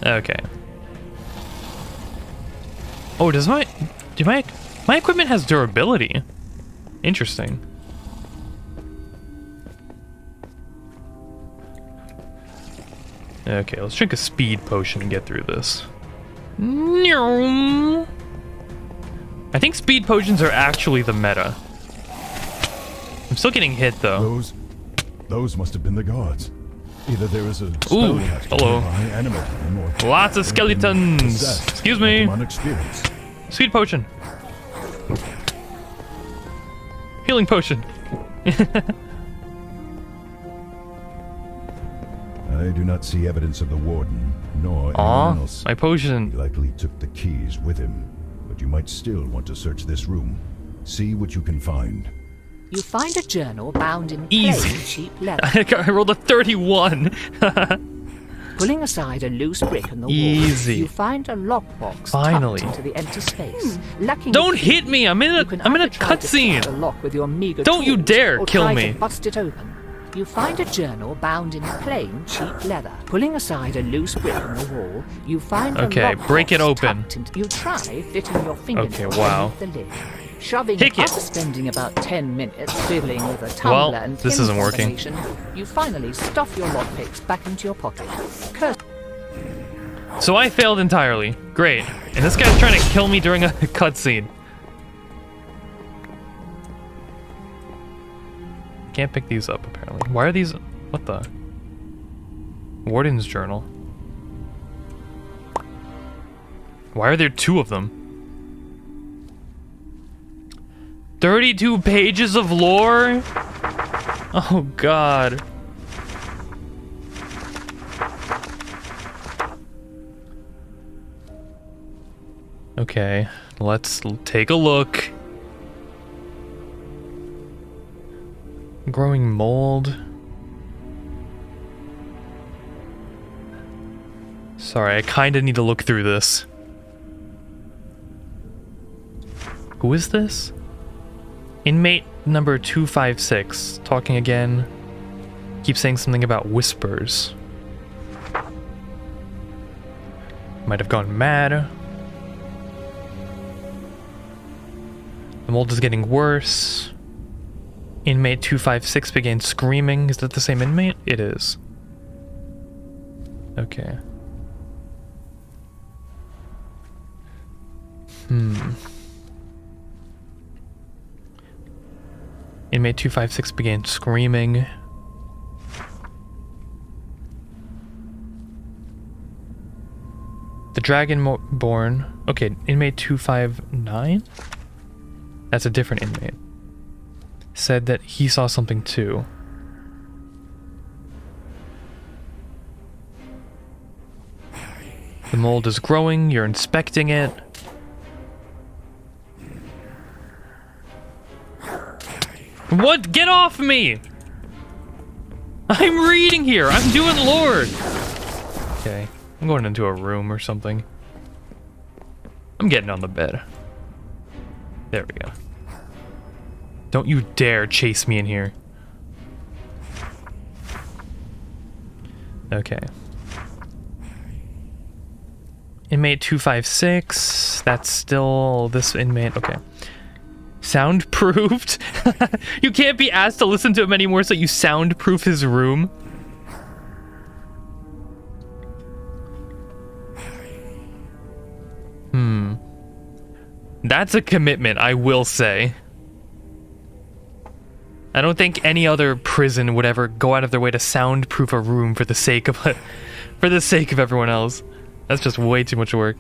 Okay. Oh, does my equipment has durability? Interesting. Okay, let's drink a speed potion and get through this. I think speed potions are actually the meta. I'm still getting hit though. Those must have been the guards. Either there is a Ooh, spellcaster hello. nearby, animal time, or Lots of skeletons. possessed Excuse by me. demonic spirits. Speed potion. Healing potion. I do not see evidence of the warden, nor Aw, anyone else. my potion. He likely took the keys with him, but you might still want to search this room. See what you can find. You find a journal bound in Easy. plain, cheap leather. I rolled a 31. Pulling aside a loose brick in the Easy. wall, you find a lockbox Finally. tucked into the empty space. Lacking Don't a key, hit me! I'm in you a can I'm in a either try to cutscene. test the lock with your meager Don't you tools, dare or kill try me. To bust it open. You find a journal bound in plain, cheap leather. Pulling aside a loose brick in the wall, you find Okay, a lockbox break it open. tucked into. You try fitting your fingernails Okay, wow. beneath the lid. Shoving Hick it it. after spending about 10 minutes fiddling with a tumbler Well, and this pin isn't working. combination, you finally stuff your lockpicks back into your pocket. So I failed entirely. Great. And this guy's trying to kill me during a cutscene. Can't pick these up apparently. Why are these? What the? Warden's journal. Why are there two of them? 32 pages of lore? Oh god. Okay, let's take a look. Growing mold. Sorry, I kinda need to look through this. Who is this? Inmate number 256. Talking again. Keep saying something about whispers. Might have gone mad. The mold is getting worse. Inmate 256 began screaming. Is that the same inmate? It is. Okay. Inmate 256 began screaming. The Dragonborn... Okay, inmate 259? That's a different inmate. Said that he saw something too. The mold is growing, you're inspecting it. What? Get off me! I'm reading here, I'm doing lore! Okay, I'm going into a room or something. I'm getting on the bed. There we go. Don't you dare chase me in here. Okay. Inmate 256. That's still this inmate. Okay. Soundproofed? You can't be asked to listen to him anymore, so you soundproof his room? That's a commitment, I will say. I don't think any other prison would ever go out of their way to soundproof a room for the sake of everyone else. That's just way too much work.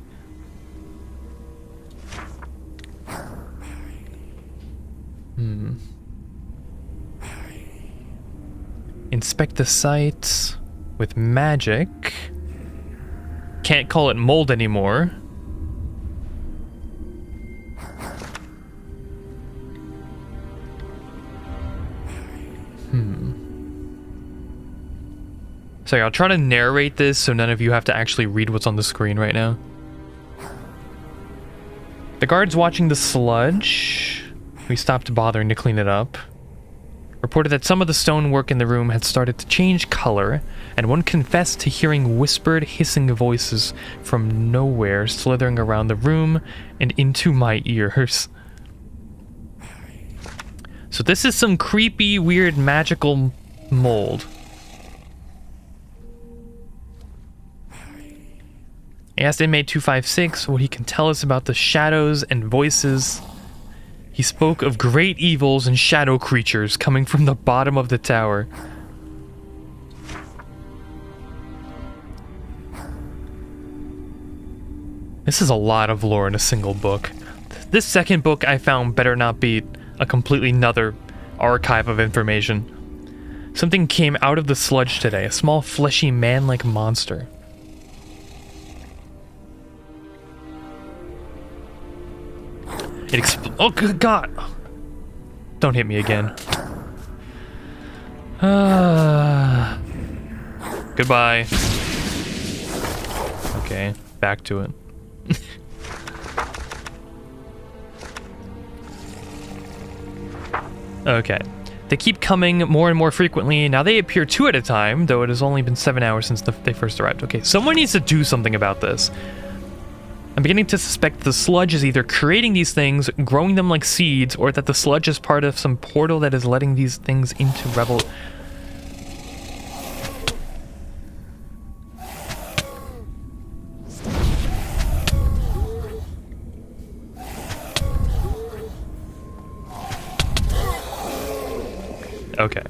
Inspect the site with magic. Can't call it mold anymore. Sorry, I'll try to narrate this so none of you have to actually read what's on the screen right now. The guards watching the sludge, we stopped bothering to clean it up, reported that some of the stonework in the room had started to change color, and one confessed to hearing whispered, hissing voices from nowhere slithering around the room and into my ears. So this is some creepy, weird, magical mold. I asked inmate 256 what he can tell us about the shadows and voices. He spoke of great evils and shadow creatures coming from the bottom of the tower. This is a lot of lore in a single book. This second book I found better not be a completely another archive of information. Something came out of the sludge today, a small fleshy man-like monster. Oh, good God! Don't hit me again. Goodbye. Okay, back to it. Okay. They keep coming more and more frequently. Now they appear 2 at a time, though it has only been 7 hours since they first arrived. Okay, someone needs to do something about this. I'm beginning to suspect the sludge is either creating these things, growing them like seeds, or that the sludge is part of some portal that is letting these things into Revel. Okay.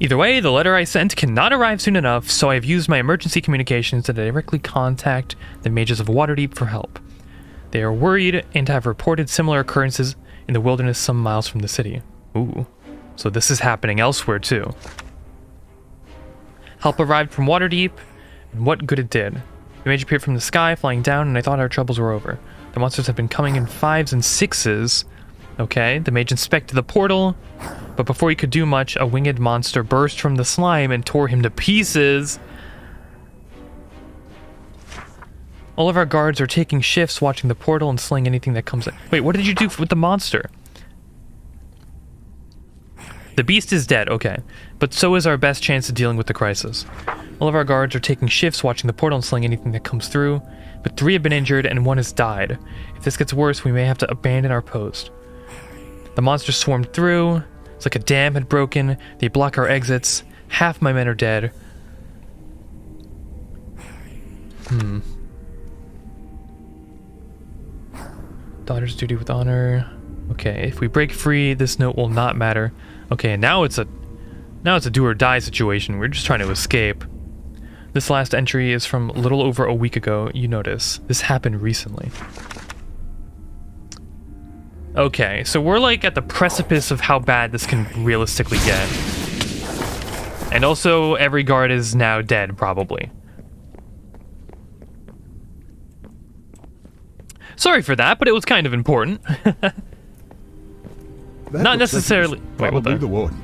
Either way, the letter I sent cannot arrive soon enough, so I have used my emergency communications to directly contact the mages of Waterdeep for help. They are worried and have reported similar occurrences in the wilderness some miles from the city. Ooh, so this is happening elsewhere too. Help arrived from Waterdeep, and what good it did. The mage appeared from the sky, flying down, and I thought our troubles were over. The monsters have been coming in 5s and 6s. Okay, the mage inspected the portal, but before he could do much, a winged monster burst from the slime and tore him to pieces. All of our guards are taking shifts watching the portal and slaying anything that comes in. Wait, what did you do with the monster? The beast is dead, okay, but so is our best chance of dealing with the crisis. All of our guards are taking shifts watching the portal and slaying anything that comes through, but 3 have been injured and 1 has died. If this gets worse, we may have to abandon our post. The monster swarmed through. It's like a dam had broken. They block our exits. Half my men are dead. Daughter's duty with honor. Okay, if we break free, this note will not matter. Okay, now it's a do or die situation. We're just trying to escape. This last entry is from a little over a week ago. You notice this happened recently. Okay, so we're like at the precipice of how bad this can realistically get. And also, every guard is now dead, probably. Sorry for that, but it was kind of important. Not necessarily. Wait, what Probably the warden.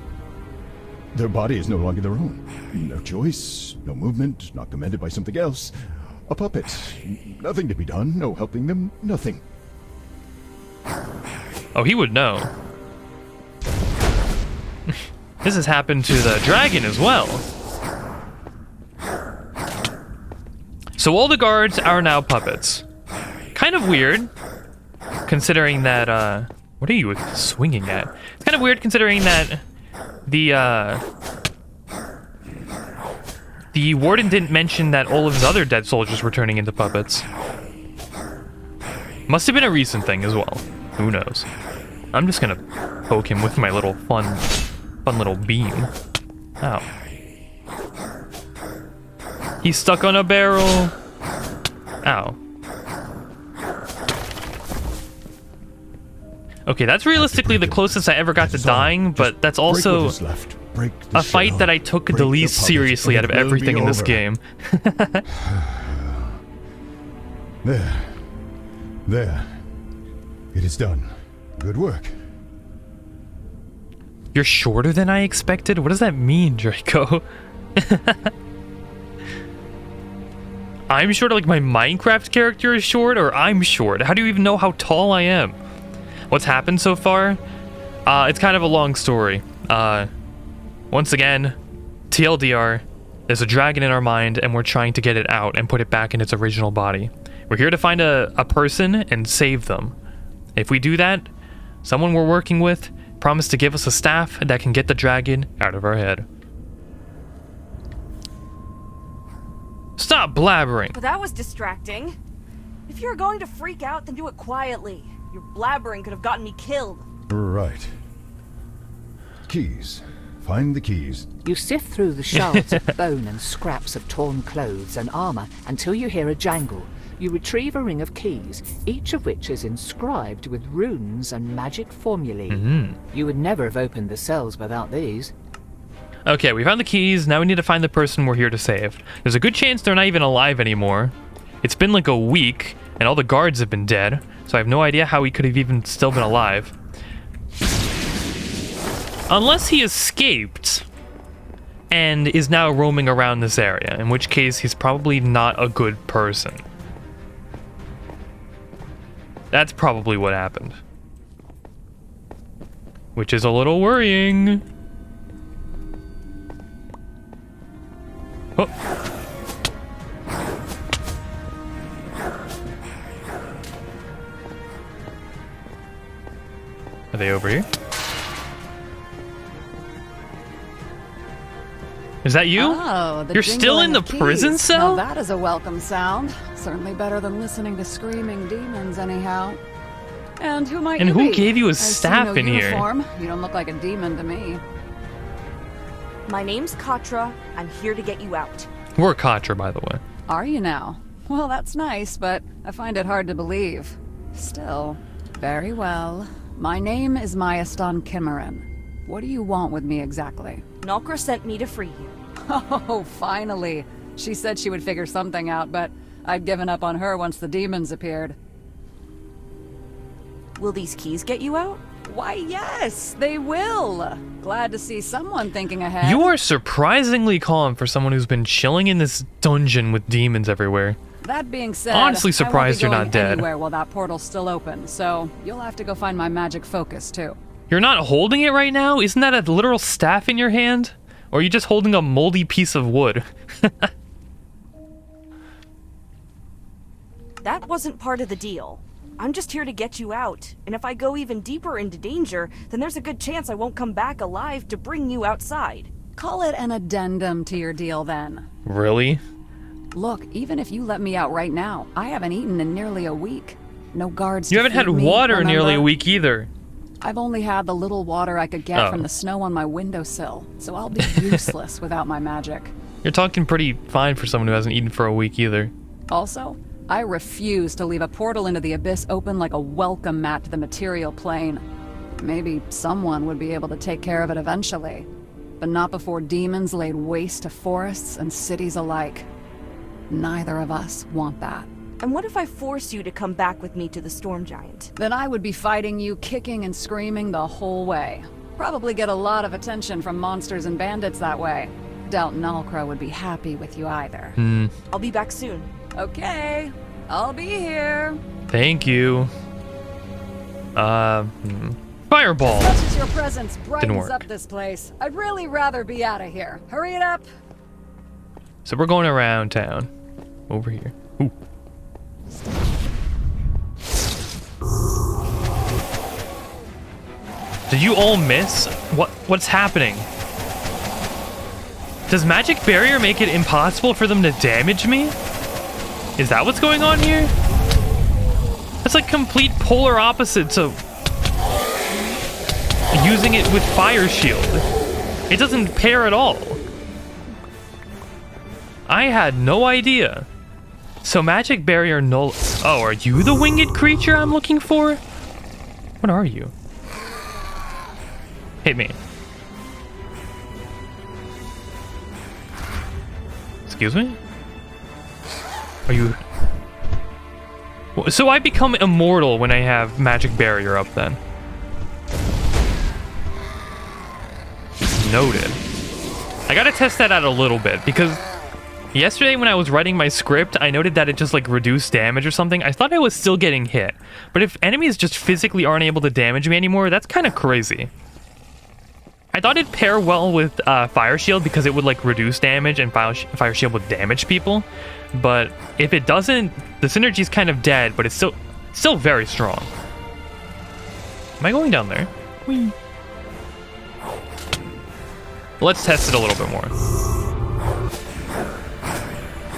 Their body is no longer their own. No choice, no movement, not commanded by something else. A puppet. Nothing to be done, no helping them, nothing. Oh, he would know. This has happened to the dragon as well. So all the guards are now puppets. Kind of weird, considering that, what are you swinging at? It's kind of weird considering that the warden didn't mention that all of his other dead soldiers were turning into puppets. Must have been a recent thing as well. Who knows? I'm just gonna poke him with my little fun little beam. Ow. He's stuck on a barrel. Ow. Okay, that's realistically the closest I ever got to dying, but that's also a fight that I took the least seriously out of everything in this game. There. It is done. Good work. You're shorter than I expected? What does that mean, Draco? I'm short, like my Minecraft character is short, or I'm short? How do you even know how tall I am? What's happened so far? It's kind of a long story. Once again, TLDR, there's a dragon in our mind and we're trying to get it out and put it back in its original body. We're here to find a person and save them. If we do that, someone we're working with promised to give us a staff that can get the dragon out of our head. Stop blabbering! But that was distracting. If you're going to freak out, then do it quietly. Your blabbering could have gotten me killed. Right. Keys. Find the keys. You sift through the shards of bone and scraps of torn clothes and armor until you hear a jangle. You retrieve a ring of keys, each of which is inscribed with runes and magic formulae. You would never have opened the cells without these. Okay, we found the keys. Now we need to find the person we're here to save. There's a good chance they're not even alive anymore. It's been like a week, and all the guards have been dead, so I have no idea how he could have even still been alive. Unless he escaped and is now roaming around this area, in which case he's probably not a good person. That's probably what happened. Which is a little worrying. Oh. Are they over here? Is that you? Oh, the You're still in the jingling of prison keys. cell? Now that is a welcome sound. Certainly better than listening to screaming demons, anyhow. And who might And you who be? gave you a I see staff no in here? uniform. You don't look like a demon to me. My name's Katra. I'm here to get you out. We're Katra, by the way. Are you now? Well, that's nice, but I find it hard to believe. Still, very well. My name is Mayastan Kimmerin. What do you want with me exactly? Nalkra sent me to free you. Oh, finally. She said she would figure something out, but I'd given up on her once the demons appeared. Will these keys get you out? Why, yes, they will. Glad to see someone thinking ahead. You are surprisingly calm for someone who's been chilling in this dungeon with demons everywhere. That being said, Honestly surprised I you're won't not be going dead. anywhere while that portal's still open, so you'll have to go find my magic focus too. You're not holding it right now? Isn't that a literal staff in your hand? Or are you just holding a moldy piece of wood? That wasn't part of the deal. I'm just here to get you out, and if I go even deeper into danger, then there's a good chance I won't come back alive to bring you outside. Call it an addendum to your deal then. Really? Look, even if you let me out right now, I haven't eaten in nearly a week. No guards You to haven't had feed me, water in nearly a remember? week either. I've only had the little water I could get Oh. from the snow on my windowsill, so I'll be useless without my magic. You're talking pretty fine for someone who hasn't eaten for a week either. Also, I refuse to leave a portal into the abyss open like a welcome mat to the material plane. Maybe someone would be able to take care of it eventually, but not before demons laid waste to forests and cities alike. Neither of us want that. And what if I force you to come back with me to the Storm Giant? Then I would be fighting you, kicking and screaming the whole way. Probably get a lot of attention from monsters and bandits that way. Doubt Nalcra would be happy with you either. I'll be back soon. Okay, I'll be here. Thank you. Fireball. As much as your presence Didn't brightens work. up this place, I'd really rather be out of here. Hurry it up. So we're going around town. Over here. Ooh. Did you all miss? What's happening? Does magic barrier make it impossible for them to damage me? Is that what's going on here? That's like complete polar opposite to using it with fire shield. It doesn't pair at all. I had no idea. So magic barrier null. Oh, are you the winged creature I'm looking for? What are you? Hit me. Excuse me? Are you... So I become immortal when I have magic barrier up then. Noted. I gotta test that out a little bit because yesterday when I was writing my script, I noted that it just like reduced damage or something. I thought I was still getting hit. But if enemies just physically aren't able to damage me anymore, that's kind of crazy. I thought it'd pair well with Fire Shield because it would like reduce damage and Fire Shield would damage people. But if it doesn't, the synergy's kind of dead, but it's still very strong. Am I going down there? Whee. Let's test it a little bit more.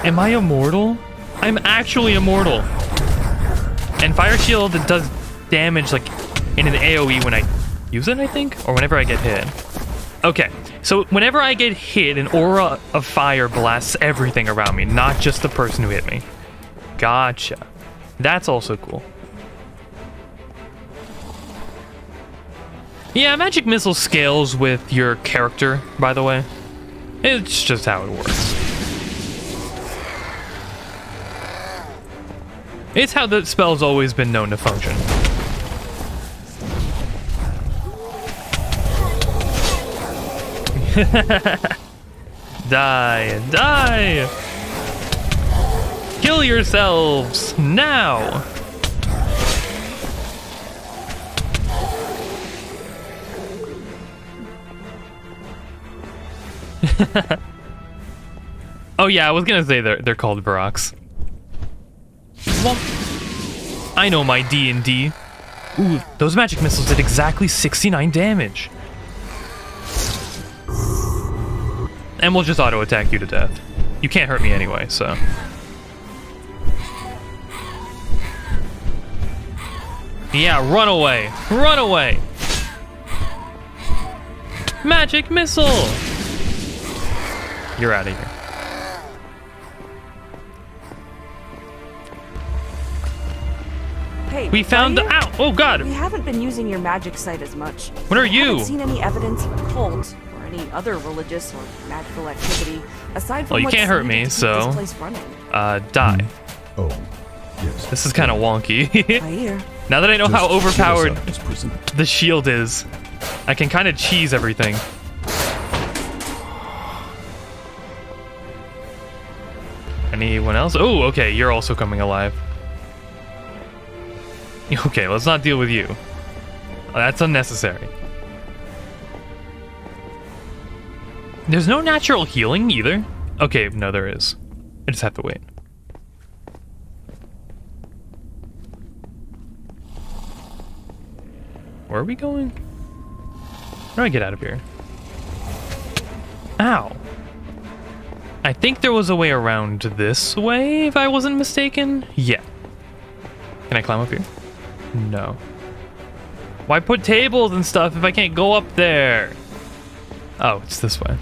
Am I immortal? I'm actually immortal. And Fire Shield does damage like in an AoE when I use it, I think? Or whenever I get hit. Okay, so whenever I get hit, an aura of fire blasts everything around me, not just the person who hit me. Gotcha. That's also cool. Yeah, magic missile scales with your character, by the way. It's just how it works. It's how the spell's always been known to function. Die, die! Kill yourselves, now! Oh yeah, I was gonna say they're called Varoks. Well, I know my D&D. Ooh, those magic missiles did exactly 69 damage. And we'll just auto-attack you to death. You can't hurt me anyway, so... Yeah, run away! Run away! Magic missile! You're out of here. Hey, We found the... are you? Ow! Oh god! We haven't been using your magic site as much. What are I you? haven't seen any evidence of a cult or any other religious or magical activity aside from Well, you what's can't hurt needed me, to keep so... this place running. Die. Oh, yes. This is kind of wonky. I hear. Now that I know how Just get us out overpowered of this prison. the shield is, I can kind of cheese everything. Anyone else? Oh, okay, you're also coming alive. Okay, let's not deal with you. That's unnecessary. There's no natural healing either? Okay, no, there is. I just have to wait. Where are we going? How do I get out of here? Ow. I think there was a way around this way, if I wasn't mistaken. Yeah. Can I climb up here? No. Why put tables and stuff if I can't go up there? Oh, it's this way.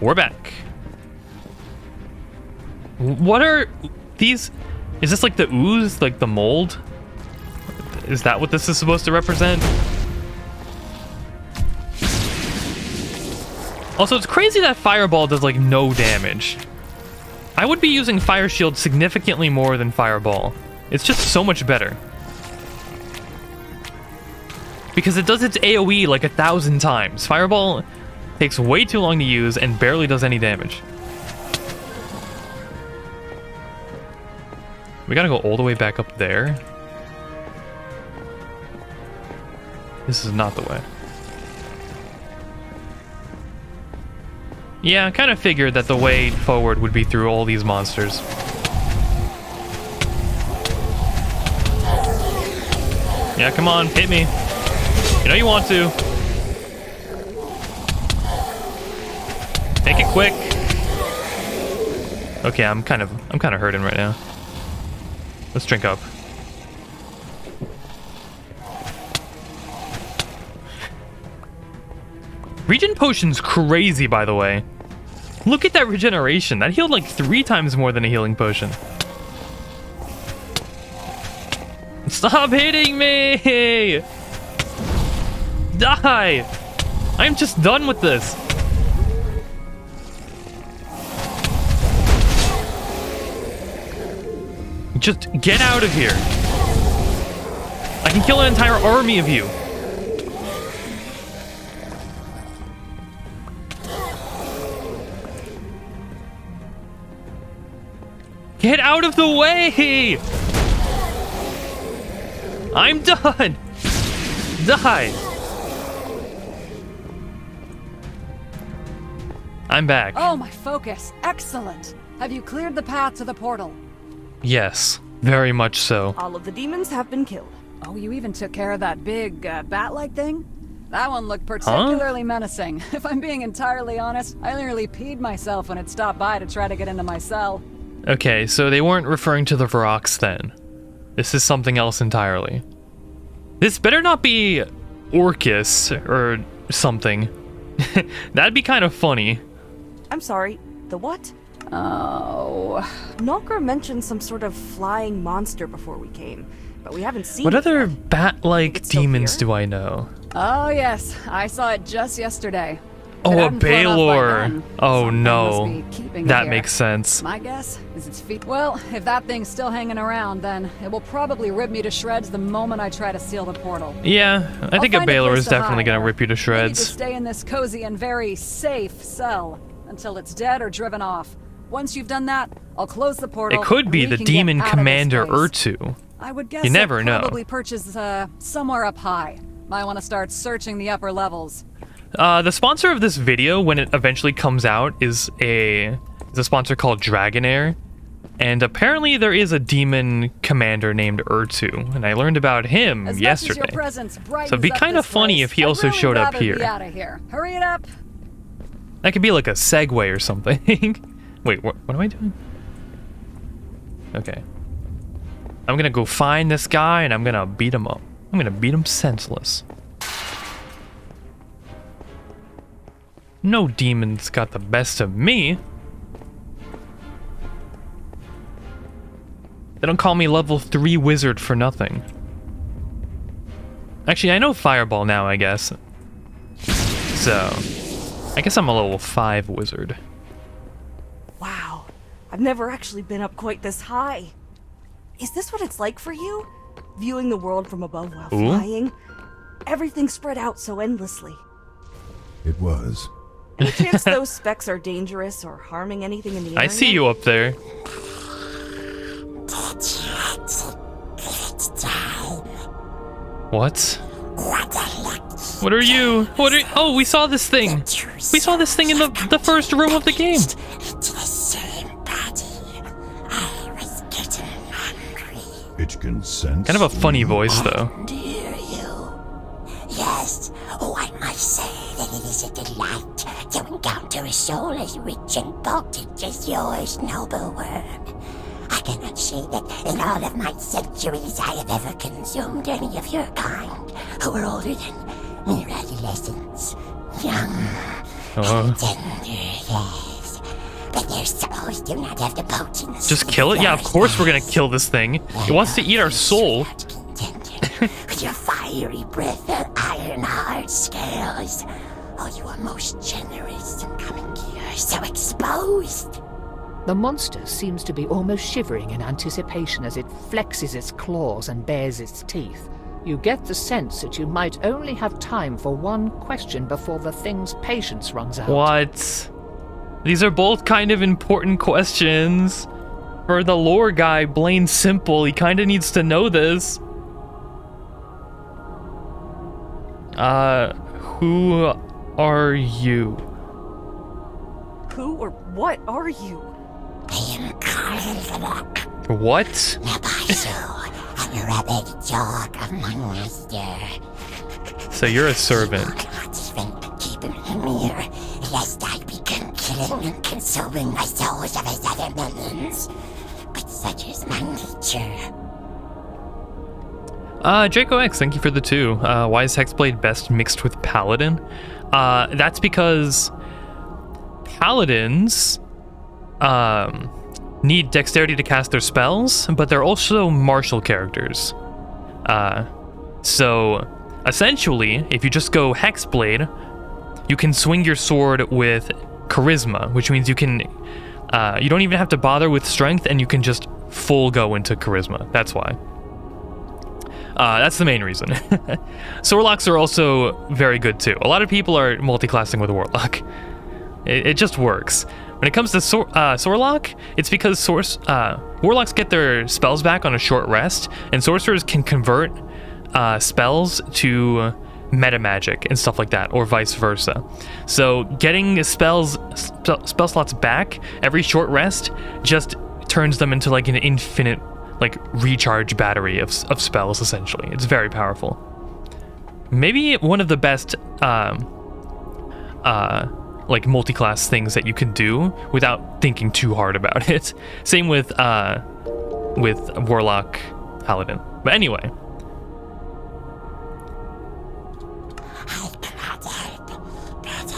We're back. What are these? Is this like the ooze, like the mold? Is that what this is supposed to represent? Also, it's crazy that Fireball does like no damage. I would be using Fire Shield significantly more than Fireball. It's just so much better. Because it does its AoE like 1,000 times. Fireball takes way too long to use and barely does any damage. We gotta go all the way back up there. This is not the way. Yeah, I kind of figured that the way forward would be through all these monsters. Yeah, come on, hit me. You know you want to. Make it quick. Okay, I'm kind of hurting right now. Let's drink up. Regen potion's crazy, by the way. Look at that regeneration. That healed like 3 times more than a healing potion. Stop hitting me! Die! I'm just done with this. Just get out of here. I can kill an entire army of you. Get out of the way! I'm done! Die! I'm back. Oh, my focus. Excellent. Have you cleared the path to the portal? Yes, very much so. All of the demons have been killed. Oh, you even took care of that big, bat-like thing? That one looked particularly menacing. If I'm being entirely honest, I nearly peed myself when it stopped by to try to get into my cell. Okay, so they weren't referring to the rocks then. This is something else entirely. This better not be Orcus or something. That'd be kind of funny. I'm sorry, the what? Oh. Nolkra mentioned some sort of flying monster before we came, but we haven't seen What it other yet. bat-like It's still demons here? do I know? Oh, yes. I saw it just yesterday. Oh, If it a hadn't flown off by Baylor. then, Oh something no. must be keeping it That here. makes sense. My guess is its feet. Well, if that thing's still hanging around, then it will probably rip me to shreds the moment I try to seal the portal. Yeah, I think a I'll find Baylor place is to definitely hide, gonna or rip you to maybe shreds. just stay in this cozy and very safe cell until it's dead or driven off. Once you've done that, I'll close the portal. It could and be we the can get demon out of this commander place. Urtu. I would guess You never it know. probably perches somewhere up high. Might want to start searching the upper levels. The sponsor of this video, when it eventually comes out, is a sponsor called Dragonair. And apparently there is a demon commander named Urtu, and I learned about him As much as yesterday. your presence brightens So it'd be up kinda this funny place, if he I'd also really showed up rather be here. out of here. Hurry it up. That could be like a segue or something. Wait, what am I doing? Okay. I'm gonna go find this guy and I'm gonna beat him up. I'm gonna beat him senseless. No demons got the best of me. They don't call me level 3 wizard for nothing. Actually, I know Fireball now, I guess. So, I guess I'm a level 5 wizard. Wow, I've never actually been up quite this high. Is this what it's like for you? Viewing the world from above while Ooh. flying? Everything spread out so endlessly. It was. Any chance those specks are dangerous or harming anything in the area? I see you up there. What? What are you? What are? Oh, we saw this thing. We saw this thing in the first room of the game. Its much consent. Kind of a funny voice, though. Dear you. Yes, I must say that it is a delight to encounter a soul as rich and potent as yours, noble worm. I cannot say that in all of my centuries I have ever consumed any of your kind who are older than mere adolescents. Young and tender, yes. But their souls do not have the potency. Just kill it? Yeah, of course we're gonna kill this thing. It wants to eat our soul. With your fiery breath and iron-hard scales. Oh, you are most generous in coming here, so exposed. The monster seems to be almost shivering in anticipation as it flexes its claws and bares its teeth. You get the sense that you might only have time for one question before the thing's patience runs out. What? These are both kind of important questions. For the lore guy, Blaine Simple, he kind of needs to know this. Who are you? Who or what are you? I am Carl. What? Nabasu, a rabid dog of my master. So you're a servant. I cannot even keep him near, lest I begin killing and consuming the souls of his other minions. But such is my nature. Draco X, thank you for the 2. Why is Hexblade best mixed with Paladin? That's because Paladins need dexterity to cast their spells, but they're also martial characters. So essentially, if you just go Hexblade, you can swing your sword with charisma, which means you can you don't even have to bother with strength, and you can just full go into charisma. That's why. That's the main reason. Sorlocks are also very good too. A lot of people are multi-classing with Warlock. It just works. When it comes to Sorlock, it's because Warlocks get their spells back on a short rest, and Sorcerers can convert spells to meta magic and stuff like that, or vice versa. So getting spell slots back every short rest just turns them into like an infinite recharge battery of spells, essentially. It's very powerful. Maybe one of the best multi-class things that you can do without thinking too hard about it. Same with Warlock Paladin. But anyway. I cannot help but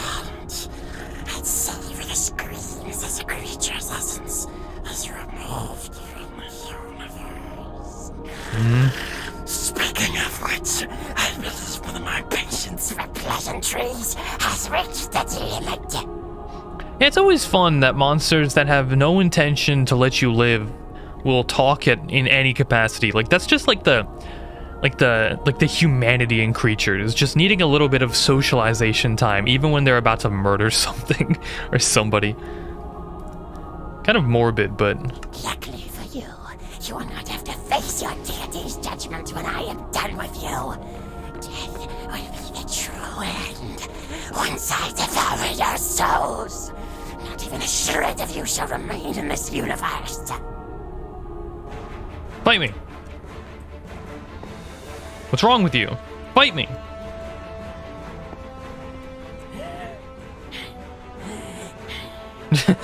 I'd savor the screams as a creature's essence is removed from the universe. Speaking of which, I believe one of my patience for pleasantries has reached its limit. Yeah, it's always fun that monsters that have no intention to let you live will talk in any capacity. Like that's just like the humanity in creatures, just needing a little bit of socialization time, even when they're about to murder something or somebody. Kind of morbid, but luckily for you, you will not have to face your deity's judgment when I am done with you. Death will be the true end. Once I devour your souls, not even a shred of you shall remain in this universe. Fight me. What's wrong with you? Fight me.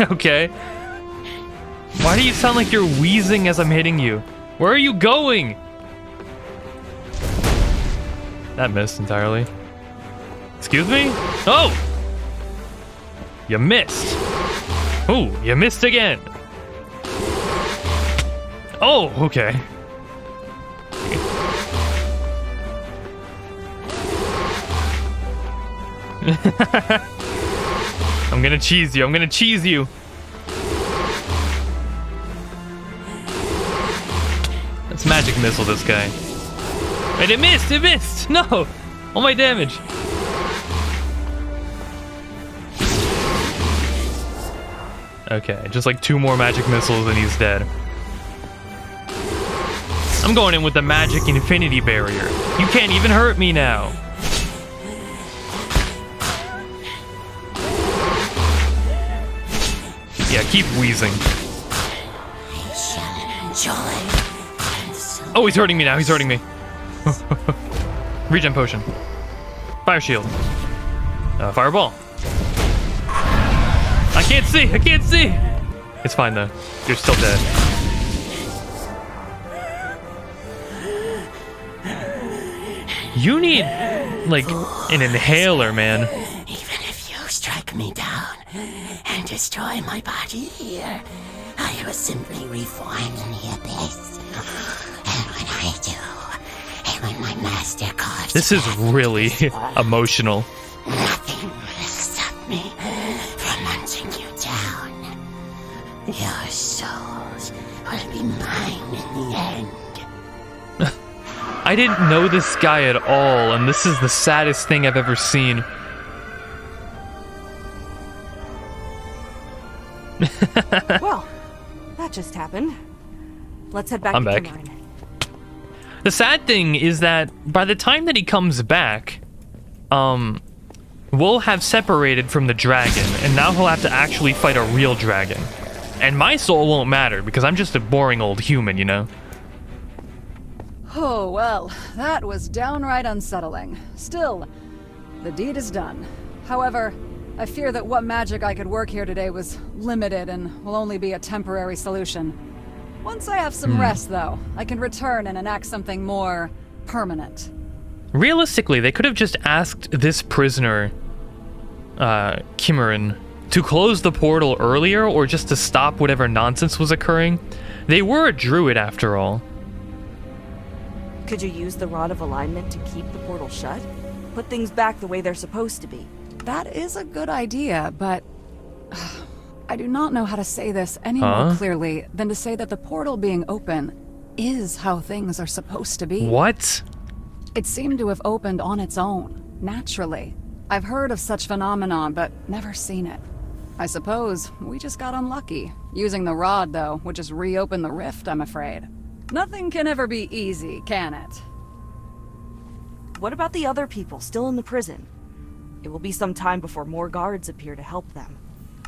Okay. Why do you sound like you're wheezing as I'm hitting you? Where are you going? That missed entirely. Excuse me? Oh! You missed. Oh, you missed again. Oh, okay. I'm gonna cheese you. I'm gonna cheese you. Let's magic missile this guy. And it missed! It missed! No! All my damage. Okay, just like 2 more magic missiles and he's dead. I'm going in with the magic infinity barrier. You can't even hurt me now. Yeah, keep wheezing. I shall enjoy and Oh, he's hurting me now. He's hurting me. Regen potion. Fire shield. Fireball. I can't see. I can't see. It's fine though. You're still dead. You need like an inhaler, man. Even if you strike me down and destroy my body here, I will simply reform in the abyss. And when I do, and when my master carves This is really emotional. nothing will stop me from hunting you down. Your souls will be mine in the end. I didn't know this guy at all, and this is the saddest thing I've ever seen. Well, that just happened. Let's head back I'm to back. Cameron. The sad thing is that by the time that he comes back, we'll have separated from the dragon, and now he'll have to actually fight a real dragon. And my soul won't matter, because I'm just a boring old human, you know? Oh, well, that was downright unsettling. Still, the deed is done. However, I fear that what magic I could work here today was limited and will only be a temporary solution. Once I have some rest, though, I can return and enact something more permanent. Realistically, they could have just asked this prisoner, Kimmeren, to close the portal earlier or just to stop whatever nonsense was occurring. They were a druid after all. Could you use the Rod of Alignment to keep the portal shut? Put things back the way they're supposed to be. That is a good idea, but I do not know how to say this any more clearly than to say that the portal being open is how things are supposed to be. What? It seemed to have opened on its own, naturally. I've heard of such phenomenon, but never seen it. I suppose we just got unlucky. Using the rod, though, would just reopen the rift, I'm afraid. Nothing can ever be easy, can it? What about the other people still in the prison? It will be some time before more guards appear to help them.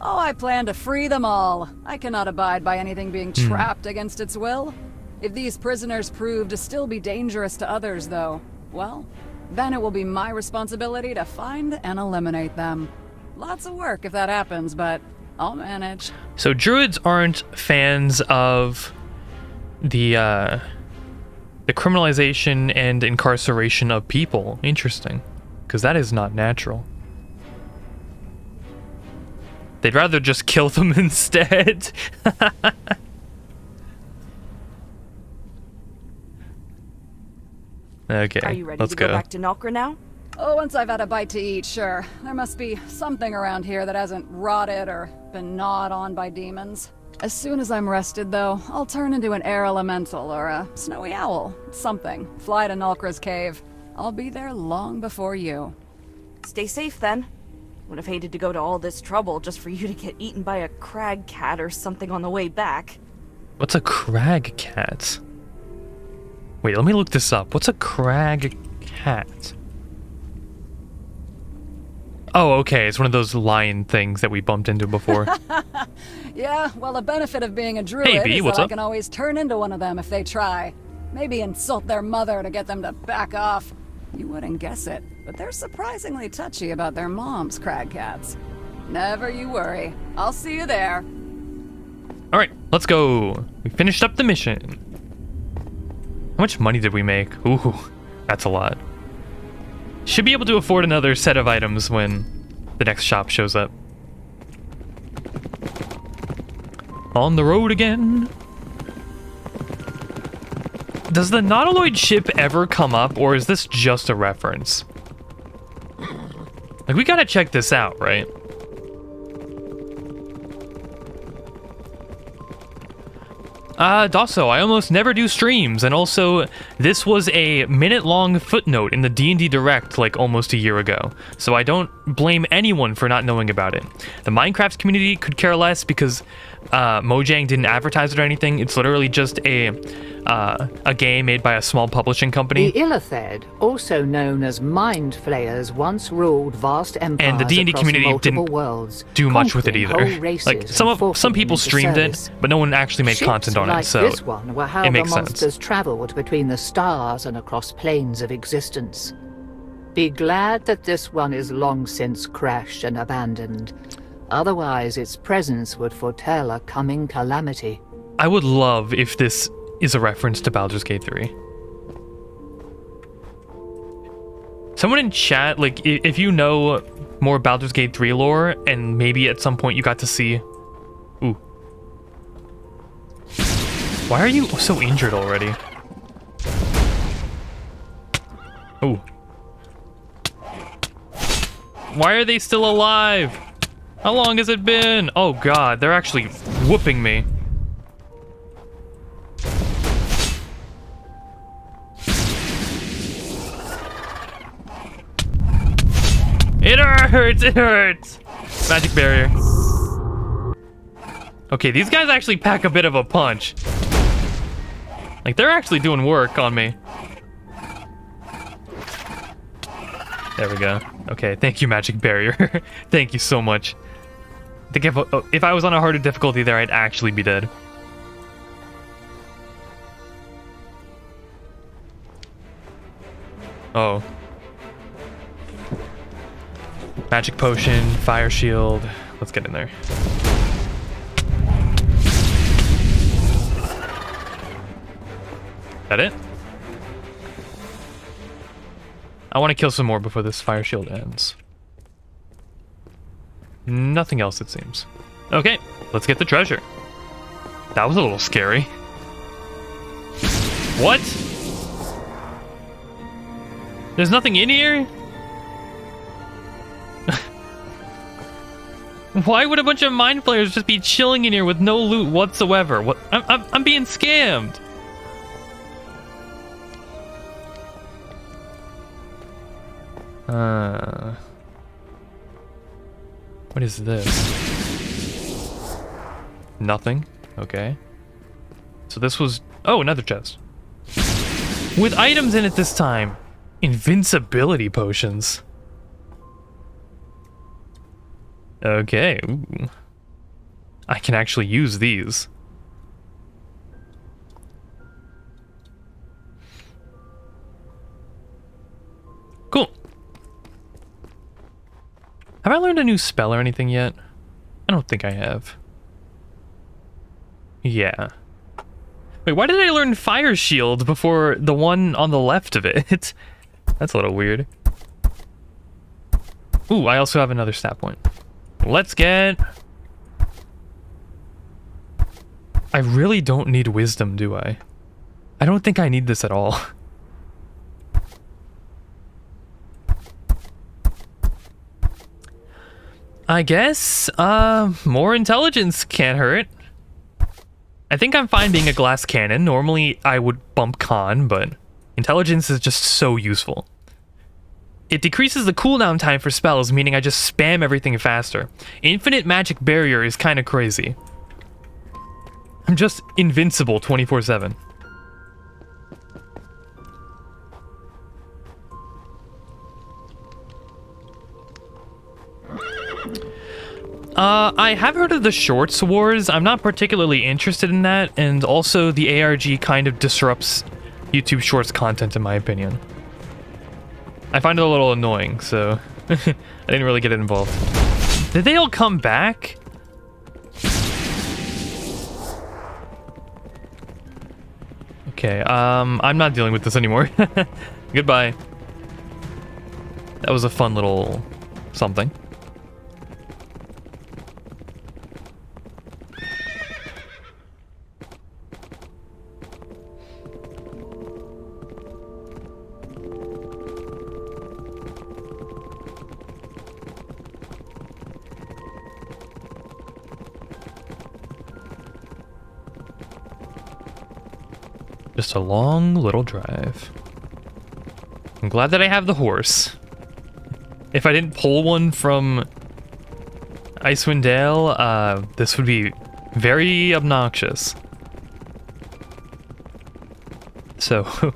Oh, I plan to free them all. I cannot abide by anything being trapped against its will. If these prisoners prove to still be dangerous to others, though, well, then it will be my responsibility to find and eliminate them. Lots of work if that happens, but I'll manage. So druids aren't fans of the criminalization and incarceration of people. Interesting, because that is not natural. They'd rather just kill them instead. Okay, Are you ready let's to go back to Nokra now? Oh, once I've had a bite to eat, sure. There must be something around here that hasn't rotted or been gnawed on by demons. As soon as I'm rested, though, I'll turn into an air elemental or a snowy owl. Something. Fly to Nulkra's cave. I'll be there long before you. Stay safe then. Would have hated to go to all this trouble just for you to get eaten by a crag cat or something on the way back. What's a crag cat? Wait, let me look this up. What's a crag cat? Oh, okay. It's one of those lion things that we bumped into before. Yeah, well, the benefit of being a druid Hey, B, is what's that up? I can always turn into one of them if they try. Maybe insult their mother to get them to back off. You wouldn't guess it, but they're surprisingly touchy about their moms, crag cats. Never you worry. I'll see you there. All right, let's go. We finished up the mission. How much money did we make? Ooh, that's a lot. Should be able to afford another set of items when the next shop shows up. On the road again. Does the Nautiloid ship ever come up, or is this just a reference? Like, we gotta check this out, right? Also, I almost never do streams, and also, this was a minute-long footnote in the D&D Direct, like, almost a year ago, so I don't blame anyone for not knowing about it. The Minecraft community could care less, because Mojang didn't advertise it or anything. It's literally just a game made by a small publishing company. The Illithid, also known as Mind Flayers, once ruled vast empires And the D&D across community multiple didn't worlds, do much with it conquering either. whole races Like some and forcing people them into streamed service. it, but no one actually made Ships content on like it, so this one were how it the makes monsters sense. traveled between the stars and across planes of existence. Be glad that this one is long since crashed and abandoned. Otherwise, its presence would foretell a coming calamity. I would love if this is a reference to Baldur's Gate 3. Someone in chat, like, if you know more Baldur's Gate 3 lore, and maybe at some point you got to see... Ooh. Why are you so injured already? Ooh. Why are they still alive? How long has it been? Oh god, they're actually whooping me. It hurts! It hurts! Magic barrier. Okay, these guys actually pack a bit of a punch. Like, they're actually doing work on me. There we go. Okay, thank you, magic barrier. Thank you so much. I think if I was on a harder difficulty there, I'd actually be dead. Oh. Magic potion, fire shield. Let's get in there. That it? I want to kill some more before this fire shield ends. Nothing else, it seems. Okay, let's get the treasure. That was a little scary. What? There's nothing in here? Why would a bunch of mind flayers just be chilling in here with no loot whatsoever? What? I'm being scammed. What is this? Nothing. Okay. So this was... Oh, another chest. With items in it this time. Invincibility potions. Okay. Ooh. I can actually use these. Cool. Have I learned a new spell or anything yet? I don't think I have. Yeah. Wait, why did I learn Fire Shield before the one on the left of it? That's a little weird. Ooh, I also have another stat point. Let's get... I really don't need wisdom, do I? I don't think I need this at all. I guess, more intelligence can't hurt. I think I'm fine being a glass cannon. Normally, I would bump con, but intelligence is just so useful. It decreases the cooldown time for spells, meaning I just spam everything faster. Infinite magic barrier is kind of crazy. I'm just invincible 24/7. I have heard of the Shorts Wars. I'm not particularly interested in that, and also the ARG kind of disrupts YouTube Shorts content in my opinion. I find it a little annoying, so I didn't really get involved. Did they all come back? Okay, I'm not dealing with this anymore. Goodbye. That was a fun little something. Just a long little drive. I'm glad that I have the horse. If I didn't pull one from Icewind Dale, this would be Very obnoxious. So,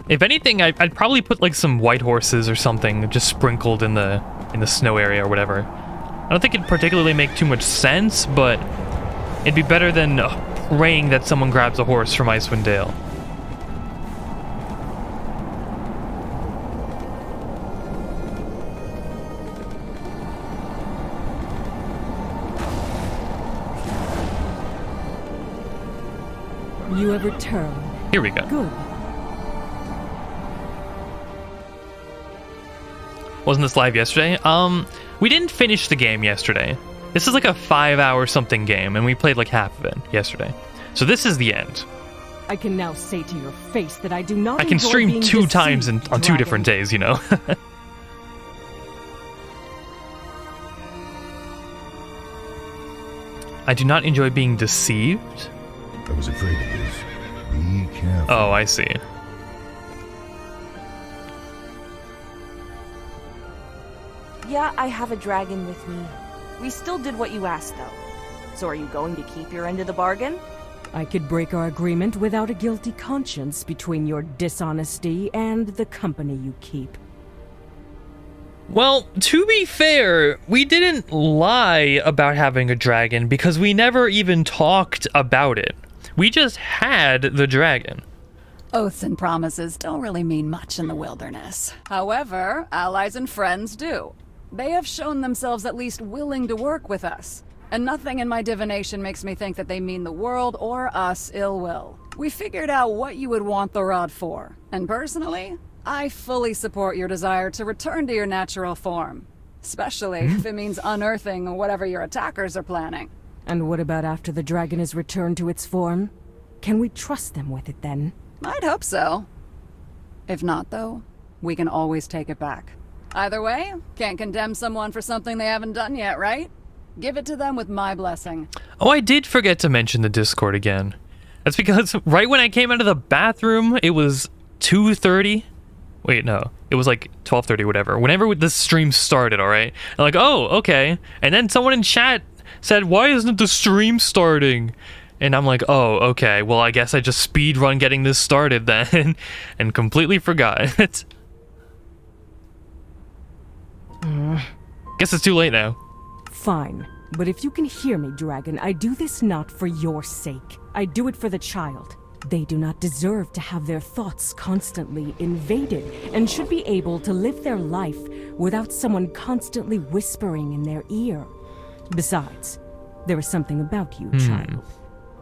if anything, I'd probably put like some white horses or something just sprinkled in the snow area or whatever. I don't think it'd particularly make too much sense, but it'd be better than praying that someone grabs a horse from Icewind Dale. You have returned. Here we go. Good. Wasn't this live yesterday? We didn't finish the game yesterday. This is like a 5-hour something game, and we played like half of it yesterday. So this is the end. I can now say to your face that I do not I can enjoy stream being 2 times deceived, on 2 different dragon. days, you know? I do not enjoy being deceived? I was afraid of this. Be careful. Oh, I see. Yeah, I have a dragon with me. We still did what you asked, though. So are you going to keep your end of the bargain? I could break our agreement without a guilty conscience between your dishonesty and the company you keep. Well, to be fair, we didn't lie about having a dragon because we never even talked about it. We just had the dragon. Oaths and promises don't really mean much in the wilderness. However, allies and friends do. They have shown themselves at least willing to work with us. And nothing in my divination makes me think that they mean the world or us ill will. We figured out what you would want the rod for. And personally, I fully support your desire to return to your natural form. Especially if it means unearthing whatever your attackers are planning. And what about after the dragon is returned to its form? Can we trust them with it then? I'd hope so. If not, though, we can always take it back. Either way, can't condemn someone for something they haven't done yet, right? Give it to them with my blessing. Oh, I did forget to mention the Discord again. That's because right when I came out of the bathroom, it was 2:30. Wait, no. It was like 12:30, whatever. Whenever the stream started, alright? I'm like, oh, okay. And then someone in chat said, why isn't the stream starting? And I'm like, oh, okay. Well, I guess I just speedrun getting this started then. And completely forgot. Guess it's too late now. Fine. But if you can hear me, dragon, I do this not for your sake. I do it for the child. They do not deserve to have their thoughts constantly invaded and should be able to live their life without someone constantly whispering in their ear. Besides, there is something about you, child.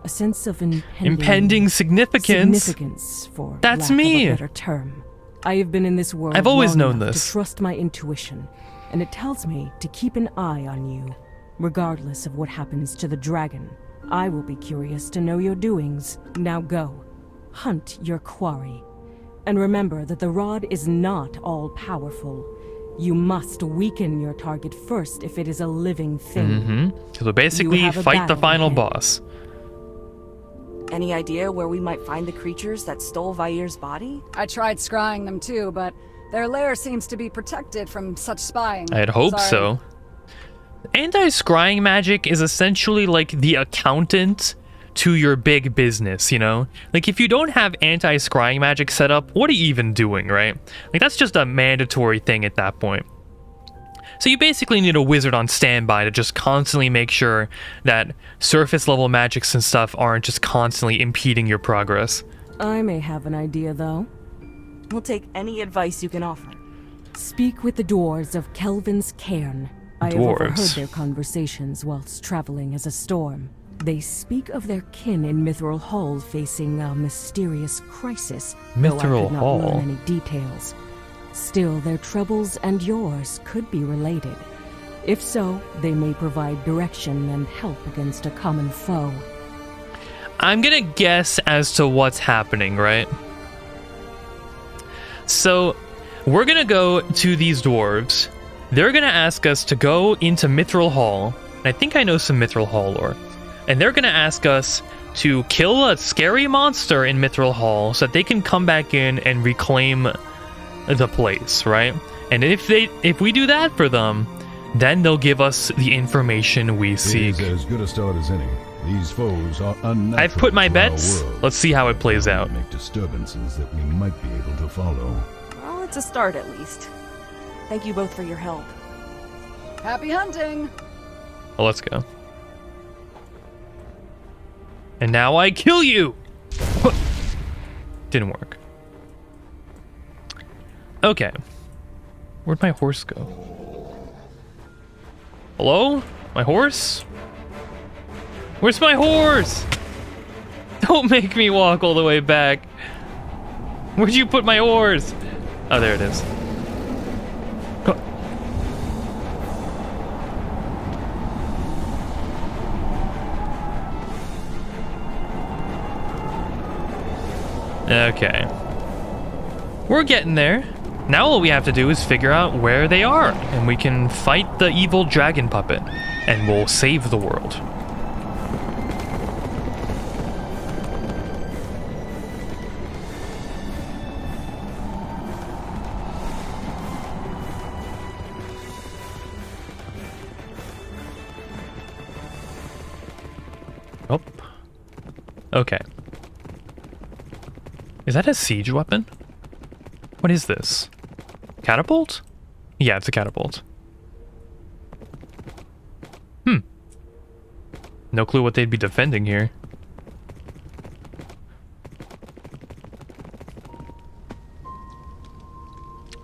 A sense of Impending significance. Significance, for That's lack me. of a better term. I have been in this world I've always long known enough this. to trust my intuition, and it tells me to keep an eye on you. Regardless of what happens to the dragon, I will be curious to know your doings. Now go. Hunt your quarry. And remember that the rod is not all-powerful. You must weaken your target first if it is a living thing. So basically, You have a fight the battle final ahead. boss. Any idea where we might find the creatures that stole Vair's body? I tried scrying them too, but their lair seems to be protected from such spying. I'd hope Sorry. so. Anti-scrying magic is essentially like the accountant to your big business, you know? Like, if you don't have anti-scrying magic set up, what are you even doing, right? Like, that's just a mandatory thing at that point. So you basically need a wizard on standby to just constantly make sure that surface level magics and stuff aren't just constantly impeding your progress. I may have an idea, though. We'll take any advice you can offer. Speak with the dwarves of Kelvin's Cairn. I have Dwarves. overheard their conversations whilst traveling as a storm. They speak of their kin in Mithril Hall facing a mysterious crisis, though I Mithril could not Hall? learn any details. Still, their troubles and yours could be related. If so, they may provide direction and help against a common foe. I'm gonna guess as to what's happening, right? So, we're gonna go to these dwarves. They're gonna ask us to go into Mithril Hall. And I think I know some Mithril Hall lore. And they're gonna ask us to kill a scary monster in Mithril Hall so that they can come back in and reclaim the place, right? And if we do that for them, then they'll give us the information we It seek. is as good a start as any. These foes are unnatural. I've put my to our bets. world. Let's see how it plays out. Make disturbances that we might be able to follow. Well, it's a start at least. Thank you both for your help. Happy hunting! Well, let's go. And now I kill you! Didn't work. Okay. Where'd my horse go? Hello? My horse? Where's my horse? Don't make me walk all the way back. Where'd you put my horse? Oh, there it is. Go. Okay. We're getting there. Now all we have to do is figure out where they are, and we can fight the evil dragon puppet, and we'll save the world. Oh. Okay. Is that a siege weapon? What is this? Catapult? Yeah, it's a catapult. No clue what they'd be defending here.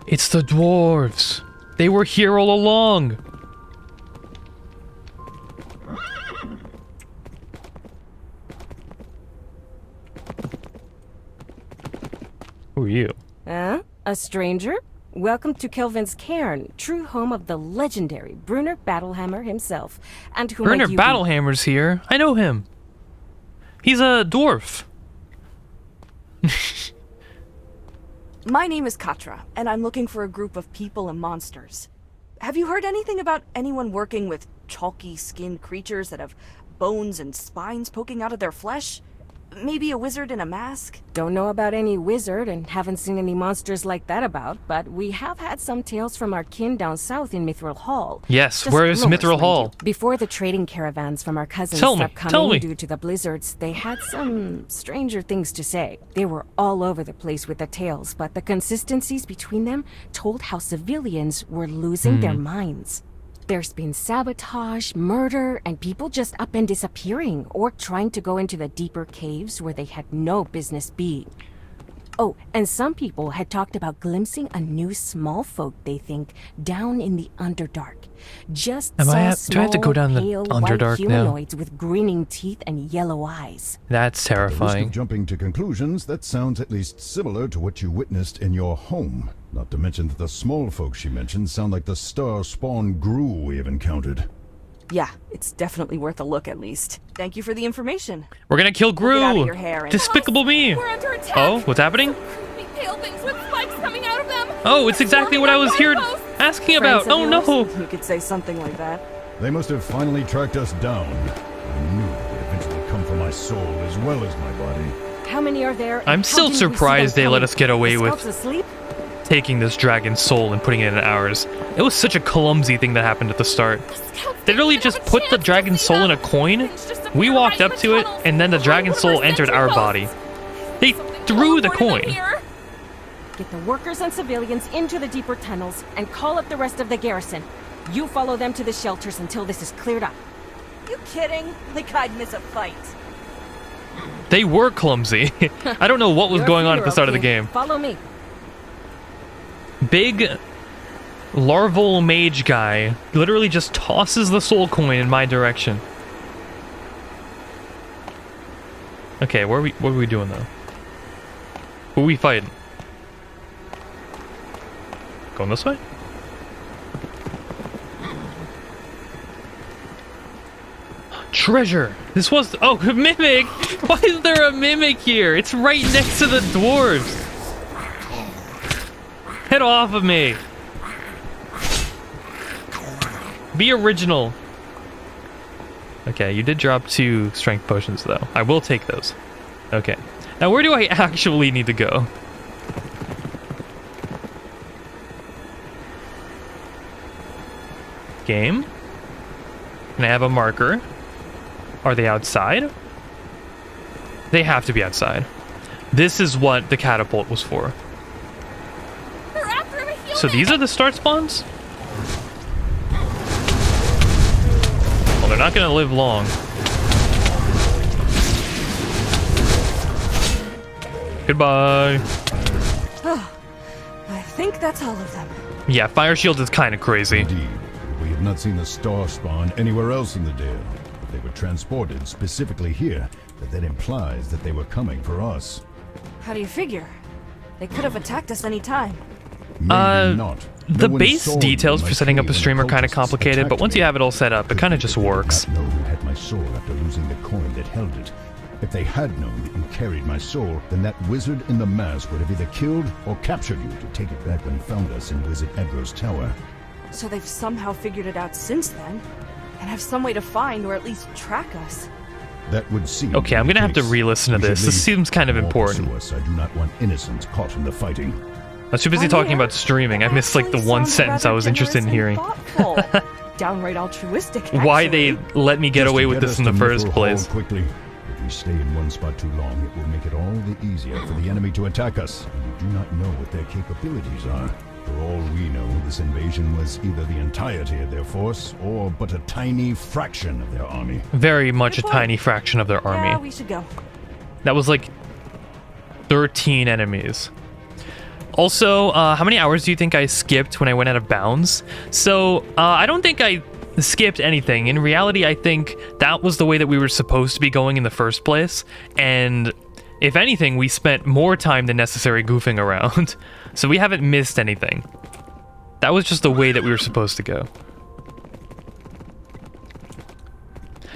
It's the dwarves! They were here all along! Who are you? A stranger? Welcome to Kelvin's Cairn, true home of the legendary Brunner Battlehammer himself. And who Brunner might you Battlehammer's here. I know him. He's a dwarf. My name is Katra, and I'm looking for a group of people and monsters. Have you heard anything about anyone working with chalky-skinned creatures that have bones and spines poking out of their flesh? Maybe a wizard in a mask? Don't know about any wizard and haven't seen any monsters like that about, but we have had some tales from our kin down south in Mithril Hall. Yes, Just where is rumors, Mithril mind Hall? you. Before the trading caravans from our cousins Tell stopped me. coming due to the blizzards, they had some stranger things to say. They were all over the place with the tales, but the consistencies between them told how civilians were losing their minds. There's been sabotage, murder, and people just up and disappearing, or trying to go into the deeper caves where they had no business being. Oh, and some people had talked about glimpsing a new small folk, they think, down in the Underdark. Just Do I have to small, go down the pale, Underdark white now? humanoids with grinning teeth and yellow eyes. That's At the risk terrifying. of jumping to conclusions, that sounds at least similar to what you witnessed in your home. Not to mention that the small folks she mentioned sound like the star-spawn Gru we have encountered. Yeah, it's definitely worth a look at least. Thank you for the information. We're gonna kill We'll get out of Gru! your hair and- Despicable Me! We're under attack. Oh, what's happening? Creepy pale things with spikes coming out of them. Oh, it's exactly what I was here asking about! Friends of Oh no! yours? You could say something like that. They must have finally tracked us down. I knew they would eventually come for my soul as well as my body. How many are there? and I'm how still didn't we see them surprised they let coming? us get away The with scouts asleep? taking this dragon's soul and putting it in ours. It was such a clumsy thing that happened at the start. They literally just put the dragon's soul in a coin, we walked up to it, and then the dragon's soul entered our body. They threw the coin. Get the workers and civilians into the deeper tunnels and call up the rest of the garrison. You follow them to the shelters until this is cleared up. You kidding? Like I'd miss a fight. They were clumsy. I don't know what was You're going a on at the hero, start of the kid. game. Follow me. Big larval mage guy literally just tosses the soul coin in my direction. Okay, what are we doing though? Who are we fighting? Going this way? Treasure! This was... Oh, a mimic! Why is there a mimic here? It's right next to the dwarves! Get off of me! Be original! Okay, you did drop 2 strength potions though. I will take those. Okay. Now where do I actually need to go? Game? Can I have a marker? Are they outside? They have to be outside. This is what the catapult was for. They're after a human! So these are the start spawns? Well, they're not gonna live long. Goodbye. I think that's all of them. Yeah, fire shield is kind of crazy. Indeed. We have not seen the star spawn anywhere else in the Dale. If they were transported specifically here, that implies that they were coming for us. How do you figure? They could have attacked us any time. Maybe not. The No one base saw me details in for my setting up a cave stream when are kind of cultists complicated, but attacked once me. you have it all set up, it kind of just works. They did not know who had my soul after losing the coin that held it. If they had known that you carried my soul, then that wizard in the mask would have either killed or captured you to take it back when he found us in Wizard Edro's tower. So they've somehow figured it out since then, and have some way to find or at least track us. That would seem Okay, I'm the gonna have to case. re-listen to We should this. This leave. seems kind of Or important. pursue us. I do not want innocents caught in the fighting. I was too busy talking about streaming. I missed like the one sentence I was interested in hearing. Downright altruistic. Why actually. they let me get Just away to with get this us in the to first Mithril place. Hall quickly. If we stay in one spot too long, it will make it all the easier for the enemy to attack us. And we do not know what their capabilities are. For all we know, this invasion was either the entirety of their force or but a tiny fraction of their army. Very much a Good point. tiny fraction of their Yeah, army. we should go. That was like 13 enemies. Also, how many hours do you think I skipped when I went out of bounds? So, I don't think I skipped anything. In reality, I think that was the way that we were supposed to be going in the first place. And if anything, we spent more time than necessary goofing around. So we haven't missed anything. That was just the way that we were supposed to go.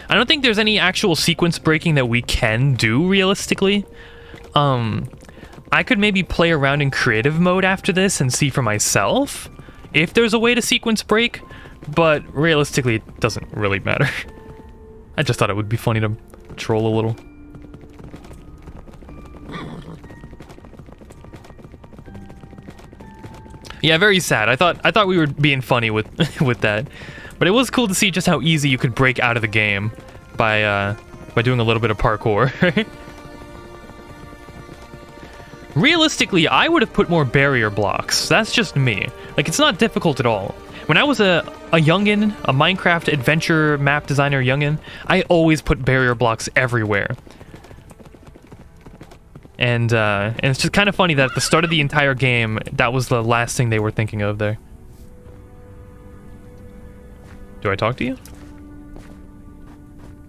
I don't think there's any actual sequence breaking that we can do realistically. I could maybe play around in creative mode after this and see for myself if there's a way to sequence break, but realistically it doesn't really matter. I just thought it would be funny to troll a little. Yeah, very sad. I thought we were being funny with with that. But it was cool to see just how easy you could break out of the game by doing a little bit of parkour. Realistically, I would have put more barrier blocks. That's just me. Like, it's not difficult at all. When I was a youngin, a Minecraft adventure map designer youngin, I always put barrier blocks everywhere. And it's just kind of funny that at the start of the entire game, that was the last thing they were thinking of there. Do I talk to you?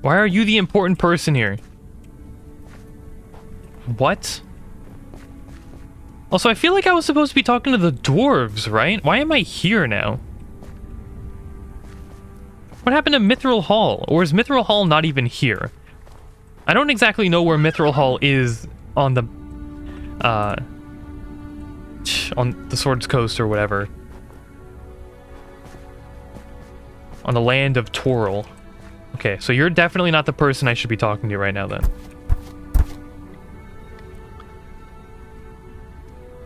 Why are you the important person here? What? Also, I feel like I was supposed to be talking to the dwarves, right? Why am I here now? What happened to Mithril Hall? Or is Mithril Hall not even here? I don't exactly know where Mithril Hall is on the Swords Coast or whatever. On the land of Toril. Okay, so you're definitely not the person I should be talking to right now then.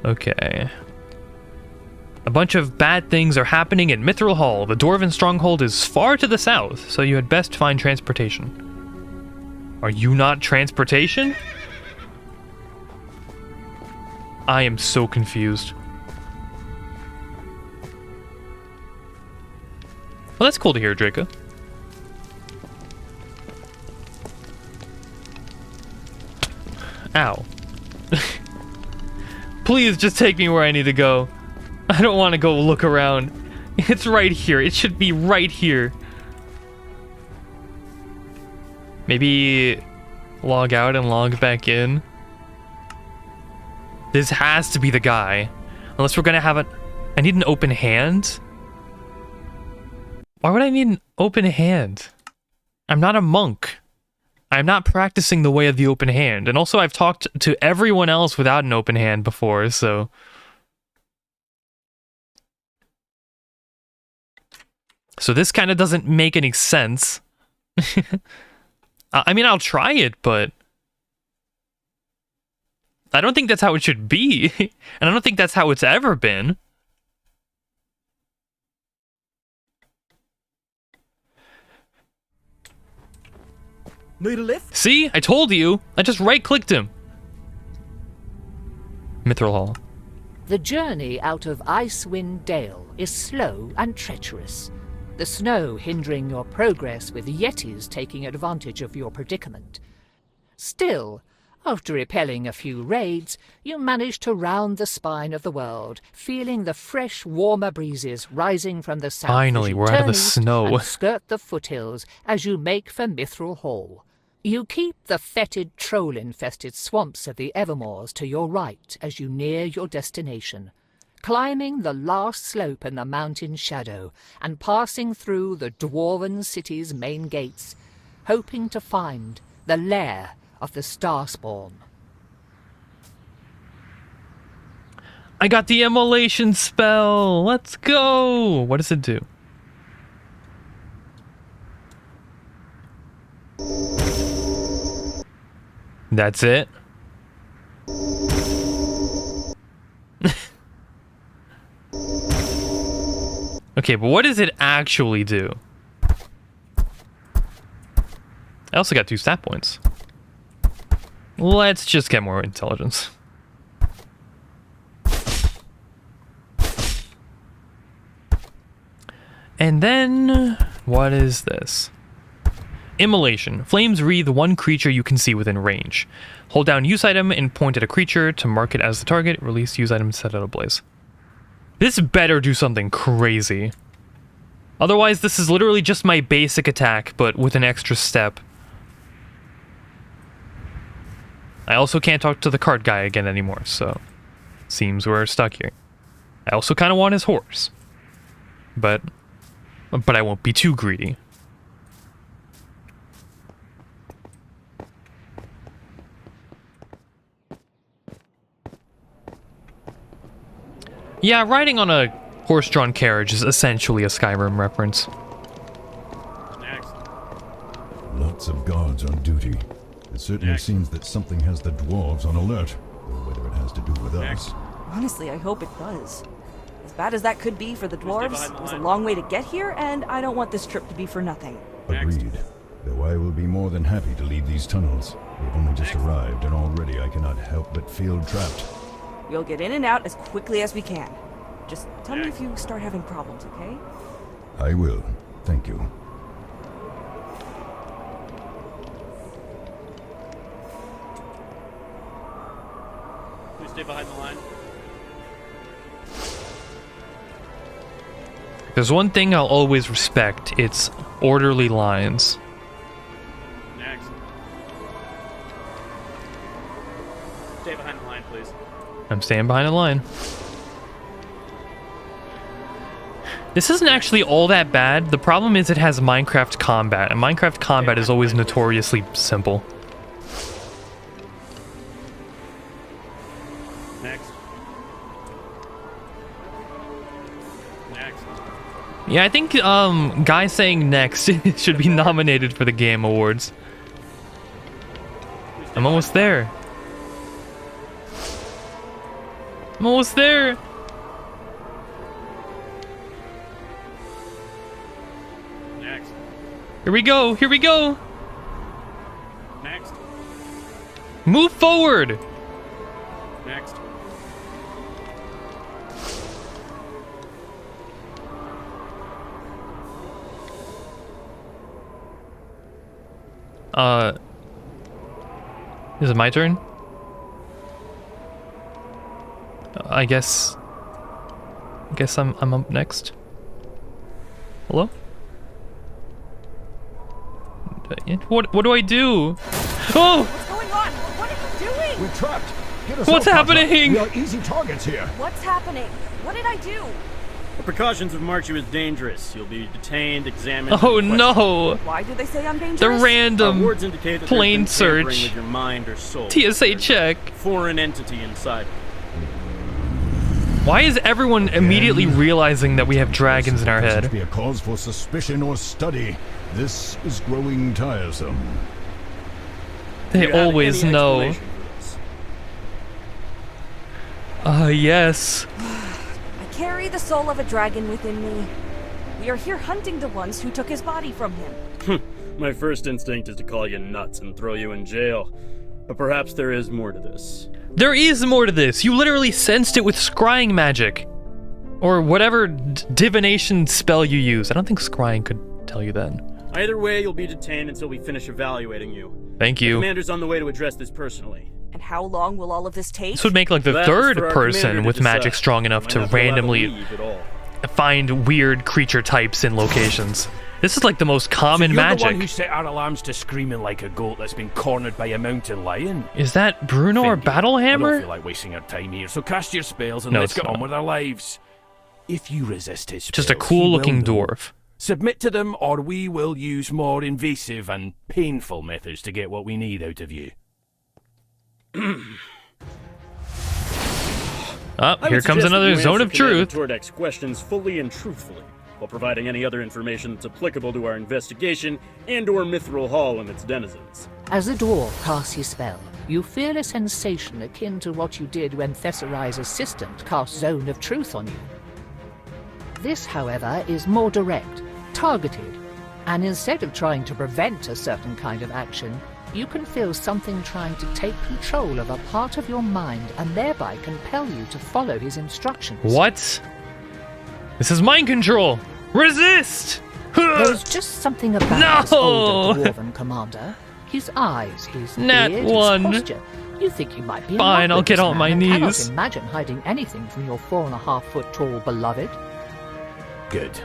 Okay. A bunch of bad things are happening in Mithril Hall. The Dwarven stronghold is far to the south, so you had best find transportation. Are you not transportation? I am so confused. Well, that's cool to hear, Draco. Ow. Please just take me where I need to go. I don't want to go look around. It's right here. It should be right here. Maybe log out and log back in. This has to be the guy. Unless we're gonna have a... I need an open hand? Why would I need an open hand? I'm not a monk. I'm not practicing the way of the open hand. And also I've talked to everyone else without an open hand before, so... So this kind of doesn't make any sense. I mean, I'll try it, but... I don't think that's how it should be. And I don't think that's how it's ever been. Need a lift? See? I told you! I just right-clicked him! Mithril Hall. The journey out of Icewind Dale is slow and treacherous, the snow hindering your progress with yetis taking advantage of your predicament. Still, after repelling a few raids, you manage to round the spine of the world, feeling the fresh, warmer breezes rising from the south. Finally, as you we're out of turn the east snow. and skirt the foothills as you make for Mithril Hall. You keep the fetid, troll-infested swamps of the Evermoors to your right as you near your destination, climbing the last slope in the mountain shadow and passing through the dwarven city's main gates, hoping to find the lair of the Starspawn. I got the immolation spell! Let's go! What does it do? That's it? Okay, but what does it actually do? I also got 2 stat points. Let's just get more intelligence. And then, what is this? Immolation. Flames wreathe one creature you can see within range. Hold down use item and point at a creature to mark it as the target. Release use item and set it ablaze. This better do something crazy. Otherwise, this is literally just my basic attack, but with an extra step. I also can't talk to the cart guy again anymore, so seems we're stuck here. I also kind of want his horse. But I won't be too greedy. Yeah, riding on a horse-drawn carriage is essentially a Skyrim reference. Next. Lots of guards on duty. It certainly seems that something has the dwarves on alert, or whether it has to do with us. Honestly, I hope it does. As bad as that could be for the dwarves, it was a long way to get here, and I don't want this trip to be for nothing. Agreed. Though I will be more than happy to leave these tunnels. We've only just arrived, and already I cannot help but feel trapped. We'll get in and out as quickly as we can. Just tell me if you start having problems, okay? I will. Thank you. Please stay behind the line. There's one thing I'll always respect, it's orderly lines. Next. Stay behind the line, please. I'm staying behind the line. This isn't actually all that bad. The problem is it has Minecraft combat, and Minecraft combat is always notoriously simple. Next. Next. Yeah, I think guy saying next should be nominated for the Game Awards. I'm almost there. I'm almost there. Next. Here we go. Here we go. Next. Move forward. Next. Is it my turn? I guess I'm up next. Hello? What do I do? Oh! What's going on? What are you doing? We're trapped! Get us What's out, Tasha. happening? We are easy targets here. What's happening? What did I do? The precautions have marked you as dangerous. You'll be detained, examined. Oh and questioned. no! Why do they say I'm dangerous? The Our random wards indicate that plain there's been tampering search with your mind or soul. TSA check. Foreign entity inside. Why is everyone immediately realizing that we have dragons in our Doesn't head? be a cause for suspicion or study. This is growing tiresome. Do They you have always any know. explanation for this? Yes. I carry the soul of a dragon within me. We are here hunting the ones who took his body from him. My first instinct is to call you nuts and throw you in jail. But perhaps there is more to this. There is more to this. You literally sensed it with scrying magic. Or whatever divination spell you use. I don't think scrying could tell you that. Either way, you'll be detained until we finish evaluating you. Thank you. The commander's on the way to address this personally. And how long will all of this take? This would make like the That's third for our person commander with to magic decide. strong enough Might to not be allowed to randomly leave at all. find weird creature types in locations. This is like the most common so you're magic. the one who set our alarms to screaming like a goat that's been cornered by a mountain lion? Is that Bruno or Thank you. I Battlehammer? don't feel like wasting our time here, so cast your spells and No, let's it's get on not. with our lives. If you resist his spells, Just a cool looking dwarf. Submit to them, or we will use more invasive and painful methods to get what we need out of you. Oh, I here would comes suggest that another you zone answer of truth. Commander Tordek's questions fully and truthfully, while providing any other information that's applicable to our investigation and/or Mithril Hall and its denizens. As the dwarf casts his spell, you feel a sensation akin to what you did when Thesserai's assistant cast Zone of Truth on you. This, however, is more direct, targeted, and instead of trying to prevent a certain kind of action, you can feel something trying to take control of a part of your mind and thereby compel you to follow his instructions. What? This is mind control! Resist! There's just something about No! this older dwarven commander. His eyes, his Nat beard, one. his posture. You think you might be in Fine, love I'll with get this on my man and knees. cannot imagine hiding anything from your 4.5 foot tall beloved. Good.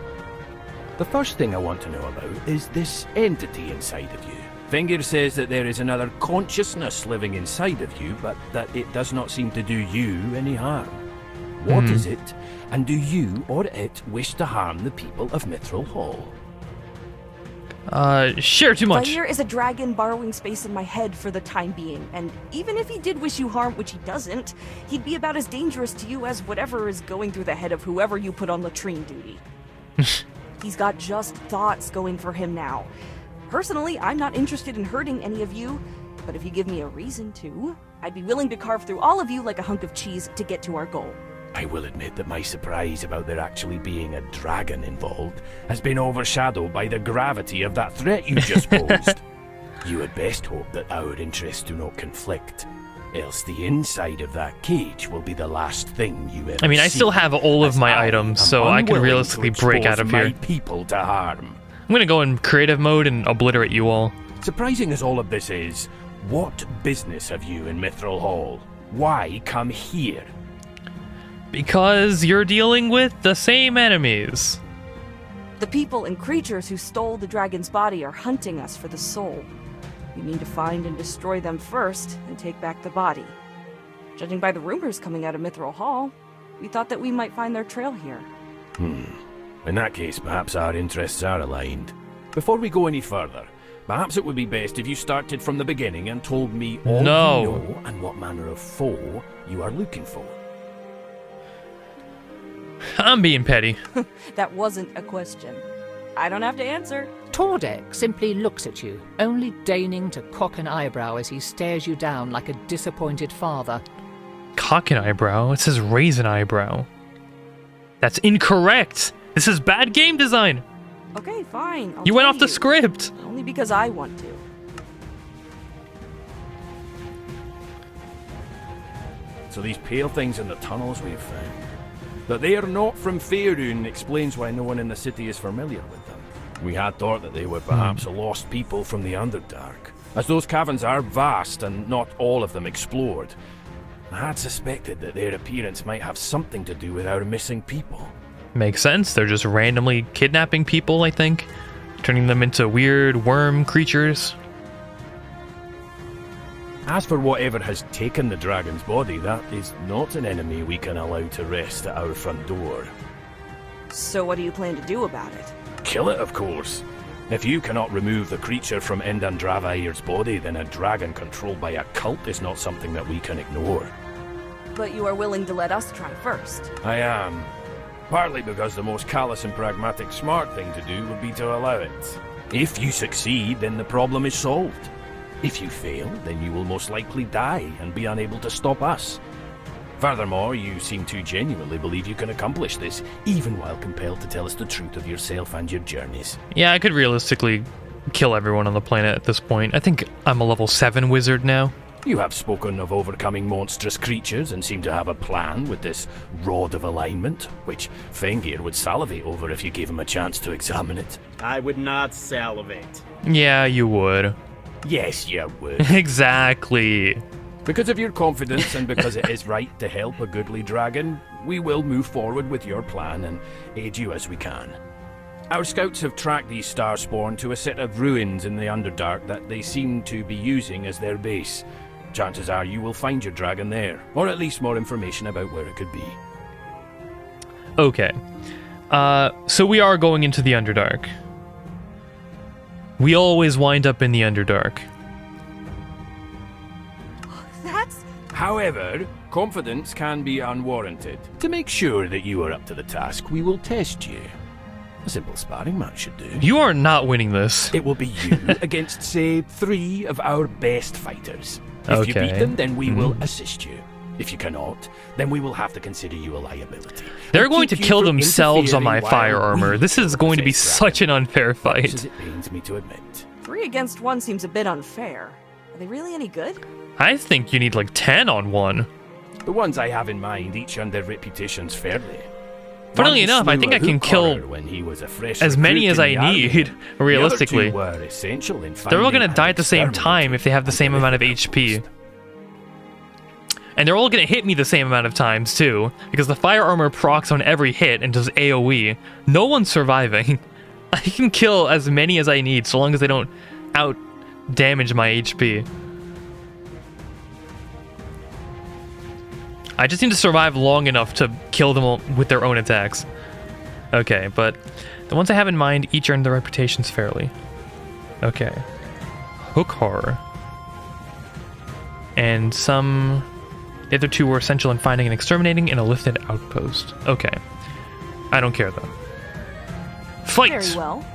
The first thing I want to know about is this entity inside of you. Finger says that there is another consciousness living inside of you, but that it does not seem to do you any harm. What is it, and do you or it wish to harm the people of Mithril Hall? Share too much. Vair is a dragon borrowing space in my head for the time being, and even if he did wish you harm, which he doesn't, he'd be about as dangerous to you as whatever is going through the head of whoever you put on latrine duty. He's got just thoughts going for him now. Personally, I'm not interested in hurting any of you, but if you give me a reason to, I'd be willing to carve through all of you like a hunk of cheese to get to our goal. I will admit that my surprise about there actually being a dragon involved has been overshadowed by the gravity of that threat you just posed. You had best hope that our interests do not conflict, else the inside of that cage will be the last thing you ever I mean, I still see, have all of as my I items, am so I can unwilling realistically to break out expose of my here. people to harm. I'm gonna go in creative mode and obliterate you all. Surprising as all of this is, what business have you in Mithril Hall? Why come here? Because you're dealing with the same enemies. The people and creatures who stole the dragon's body are hunting us for the soul. We need to find and destroy them first, and take back the body. Judging by the rumors coming out of Mithril Hall, we thought that we might find their trail here. In that case, perhaps our interests are aligned. Before we go any further, perhaps it would be best if you started from the beginning and told me all No. you know and what manner of foe you are looking for. I'm being petty. That wasn't a question. I don't have to answer. Tordek simply looks at you, only deigning to cock an eyebrow as he stares you down like a disappointed father. Cock an eyebrow? It says raise an eyebrow. That's incorrect! This is bad game design! Okay, fine. I'll You went tell off the script! Only because I want to. So these pale things in the tunnels we've found, that they are not from Faerun explains why no one in the city is familiar with them. We had thought that they were perhaps a lost people from the Underdark, as those caverns are vast and not all of them explored. I had suspected that their appearance might have something to do with our missing people. Makes sense, they're just randomly kidnapping people, I think. Turning them into weird worm creatures. As for whatever has taken the dragon's body, that is not an enemy we can allow to rest at our front door. So what do you plan to do about it? Kill it, of course. If you cannot remove the creature from Endandravair's body, then a dragon controlled by a cult is not something that we can ignore. But you are willing to let us try first. I am. Partly because the most callous and pragmatic smart thing to do would be to allow it. If you succeed, then the problem is solved. If you fail, then you will most likely die and be unable to stop us. Furthermore, you seem to genuinely believe you can accomplish this, even while compelled to tell us the truth of yourself and your journeys. Yeah, I could realistically kill everyone on the planet at this point. I think I'm a level 7 wizard now. You have spoken of overcoming monstrous creatures and seem to have a plan with this Rod of Alignment, which Fengir would salivate over if you gave him a chance to examine it. I would not salivate. Yeah, you would. Yes, you would. Exactly. Because of your confidence and because it is right to help a goodly dragon, we will move forward with your plan and aid you as we can. Our scouts have tracked these Starspawn to a set of ruins in the Underdark that they seem to be using as their base. Chances are you will find your dragon there, or at least more information about where it could be. Okay. So we are going into the Underdark. We always wind up in the Underdark. That's... However, confidence can be unwarranted. To make sure that you are up to the task, we will test you. A simple sparring match should do. You are not winning this. It will be you against, say, 3 of our best fighters. If you beat them, then we will assist you. If you cannot, then we will have to consider you a liability. They're going to kill themselves on my fire armor. This is going to be such an unfair fight. As it pains me to admit. 3 against 1 seems a bit unfair. Are they really any good? I think you need like 10 on 1. The ones I have in mind each earn their reputations fairly. Funnily enough, I think I can kill as many as I need, realistically. They're all gonna die at the same time if they have the same amount of HP. And they're all gonna hit me the same amount of times, too, because the fire armor procs on every hit and does AoE. No one's surviving. I can kill as many as I need, so long as they don't out-damage my HP. I just need to survive long enough to kill them all with their own attacks. Okay, but the ones I have in mind each earn their reputations fairly. Okay. Hook horror. And some... The other 2 were essential in finding and exterminating in a lifted outpost. Okay. I don't care, though. Fight! Very well.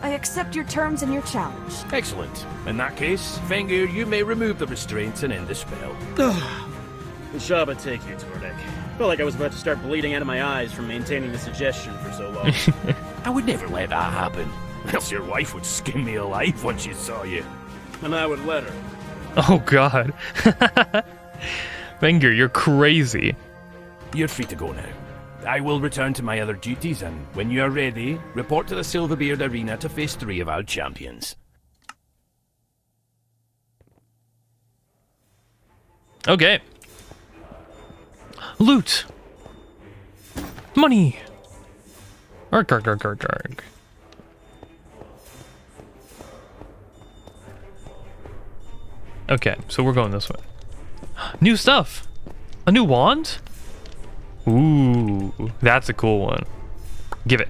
I accept your terms and your challenge. Excellent. In that case, Fengir, you may remove the restraints and end the spell. The job would take you, Tordek. Felt like I was about to start bleeding out of my eyes from maintaining the suggestion for so long. I would never let that happen. Else your wife would skin me alive when she saw you. And I would let her. Oh god. Wenger, you're crazy. You're free to go now. I will return to my other duties, and when you are ready, report to the Silverbeard Arena to face 3 of our champions. Okay. Loot! Money! Arg, arg, arg, arg, arg. Okay, so we're going this way. New stuff! A new wand? Ooh, that's a cool one. Give it.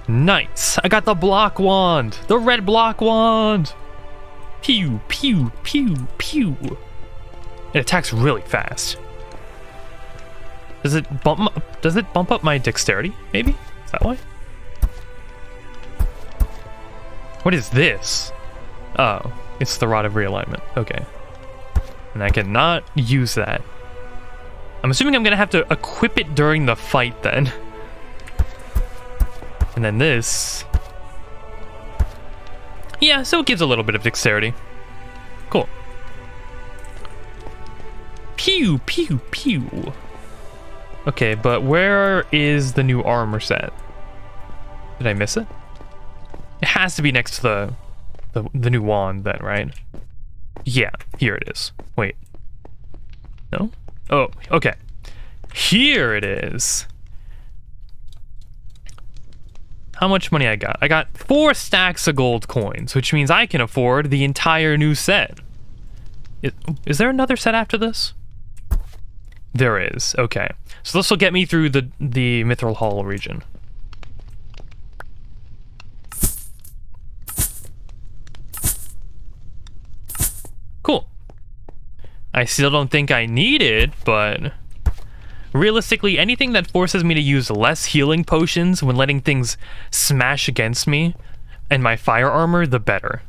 Nice! I got the block wand! The red block wand! Pew, pew, pew, pew. It attacks really fast. Does it bump up my dexterity, maybe? Is that why? What is this? Oh, it's the Rod of Realignment. Okay. And I cannot use that. I'm assuming I'm gonna have to equip it during the fight then. And then this. Yeah, so it gives a little bit of dexterity. Cool. Pew, pew, pew. Okay, but where is the new armor set? Did I miss it? It has to be next to the new wand then, right? Yeah, here it is. Wait. No? Oh, okay. Here it is. How much money I got? I got 4 stacks of gold coins, which means I can afford the entire new set. Is there another set after this? There is. Okay. So this will get me through the Mithril Hall region. Cool. I still don't think I need it, but realistically, anything that forces me to use less healing potions when letting things smash against me and my fire armor, the better.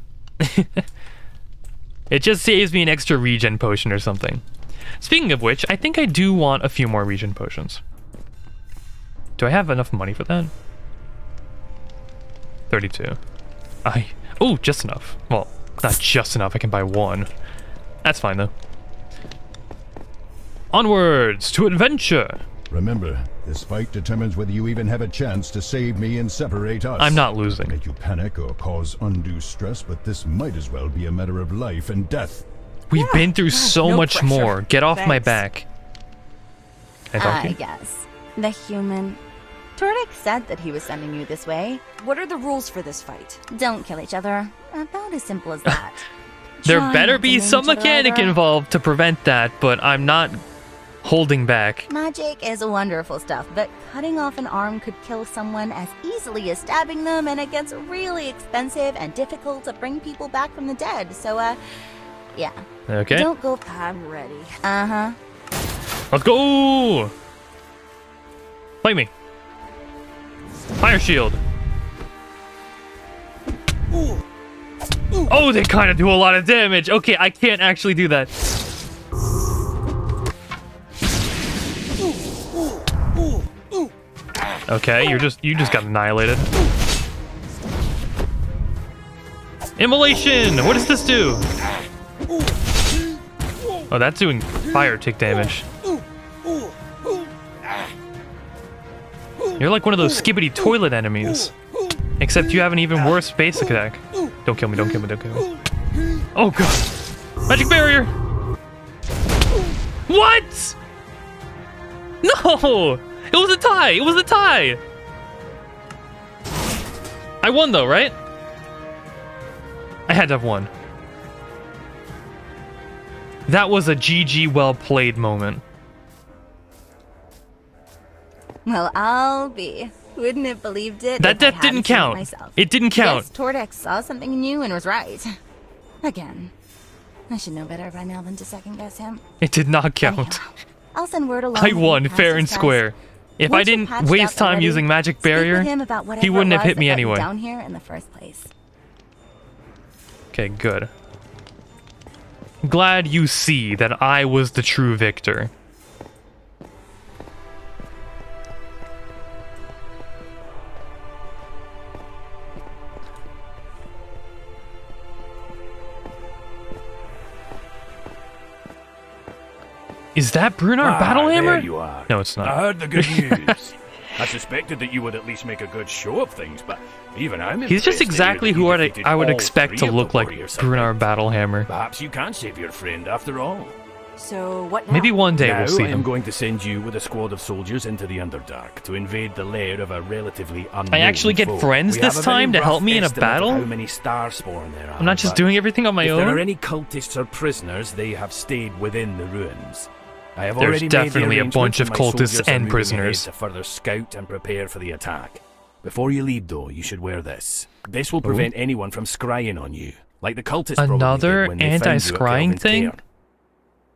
It just saves me an extra regen potion or something. Speaking of which, I think I do want a few more regen potions. Do I have enough money for that? 32. Oh, just enough. Well, not just enough. I can buy one. That's fine, though. Onwards to adventure! Remember, this fight determines whether you even have a chance to save me and separate us. I'm not losing. Make you panic or cause undue stress, but this might as well be a matter of life and death. We've been through so no much pressure. more. Get off my Thanks. back. Can I talk to you? guess. The human. Turek said that he was sending you this way. What are the rules for this fight? Don't kill each other. About as simple as that. There Try better not to be name some each other mechanic either. involved to prevent that, but I'm not holding back. Magic is wonderful stuff, but cutting off an arm could kill someone as easily as stabbing them, and it gets really expensive and difficult to bring people back from the dead. So, yeah. Okay. Don't go. I'm ready. Uh-huh. Let's go! Fight me. Fire shield. Oh, they kind of do a lot of damage. Okay, I can't actually do that. Okay, you just got annihilated. Immolation! What does this do? Oh, that's doing fire tick damage. You're like one of those skibbity toilet enemies. Except you have an even worse basic attack. Don't kill me, don't kill me, don't kill me. Oh god. Magic barrier! What? No! It was a tie! It was a tie! I won though, right? I had to have won. That was a GG well played moment. Well, I'll be. Wouldn't have believed it. That if I death didn't hadn't seen it count. myself. It didn't count. Yes, Tordex saw something in you and was right. Again. I should know better by now than to second guess him. It did not count. Anyhow, I'll send word along. I that you won passed fair his and test. square. If I Once you're didn't patched waste up time already, using magic speak barrier, with him about whatever he wouldn't it have was hit me that got you anyway. down here in the first place. Okay, good. Glad you see that I was the true victor. Is that Brunar Battlehammer? There you are. No, it's not. I heard the good news. I suspected that you would at least make a good show of things, but even I'm He's just impressed to hear exactly that you who defeated I would all expect to three of look the like warriors. Brunar Battlehammer. Perhaps you can save your friend after all. So what now? Maybe one day Now, we'll see I am him. going to send you with a squad of soldiers into the Underdark to invade the lair of a relatively unknown I actually get foe. friends We have this a very time to rough help me in a estimate of battle? How many Starspawn there are? I'm not just but doing everything on my if there are own. any cultists or prisoners, they have stayed within the ruins. I have There's already definitely made a the bunch of arrangements, and my cultists soldiers are and moving prisoners. ahead to further scout and prepare for the attack. Before you leave, though, you should wear this. This will prevent anyone from scrying on you, like the cultists probably Another did when they found you at anti-scrying Kelvin's thing? Cairn.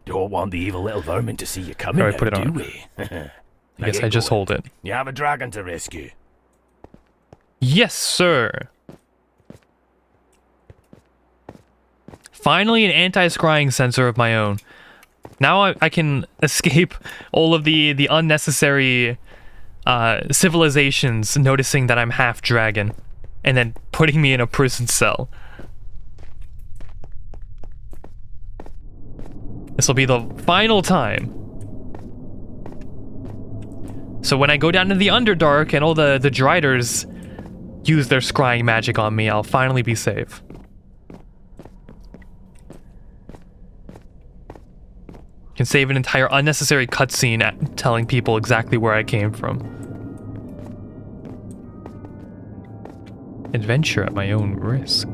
Don't want the evil little vermin to see you coming, Alright, put it now, on. do we? I Now guess get I just going. hold it. You have a dragon to rescue. Yes, sir. Finally, an anti-scrying sensor of my own. Now I can escape all of the unnecessary civilizations noticing that I'm half dragon and then putting me in a prison cell. This will be the final time. So when I go down to the Underdark and all the Driders use their scrying magic on me, I'll finally be safe. Can save an entire unnecessary cutscene at telling people exactly where I came from. Adventure at my own risk.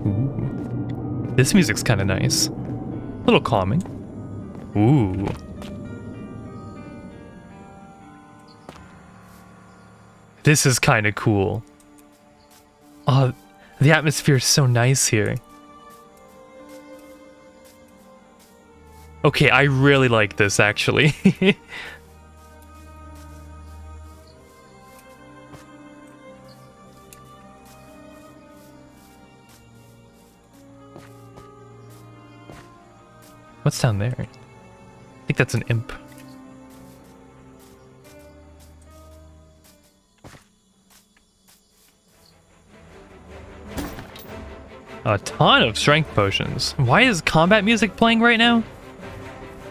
Ooh. This music's kind of nice. A little calming. Ooh. This is kind of cool. Oh, the atmosphere is so nice here. Okay, I really like this, actually. What's down there? I think that's an imp. A ton of strength potions. Why is combat music playing right now?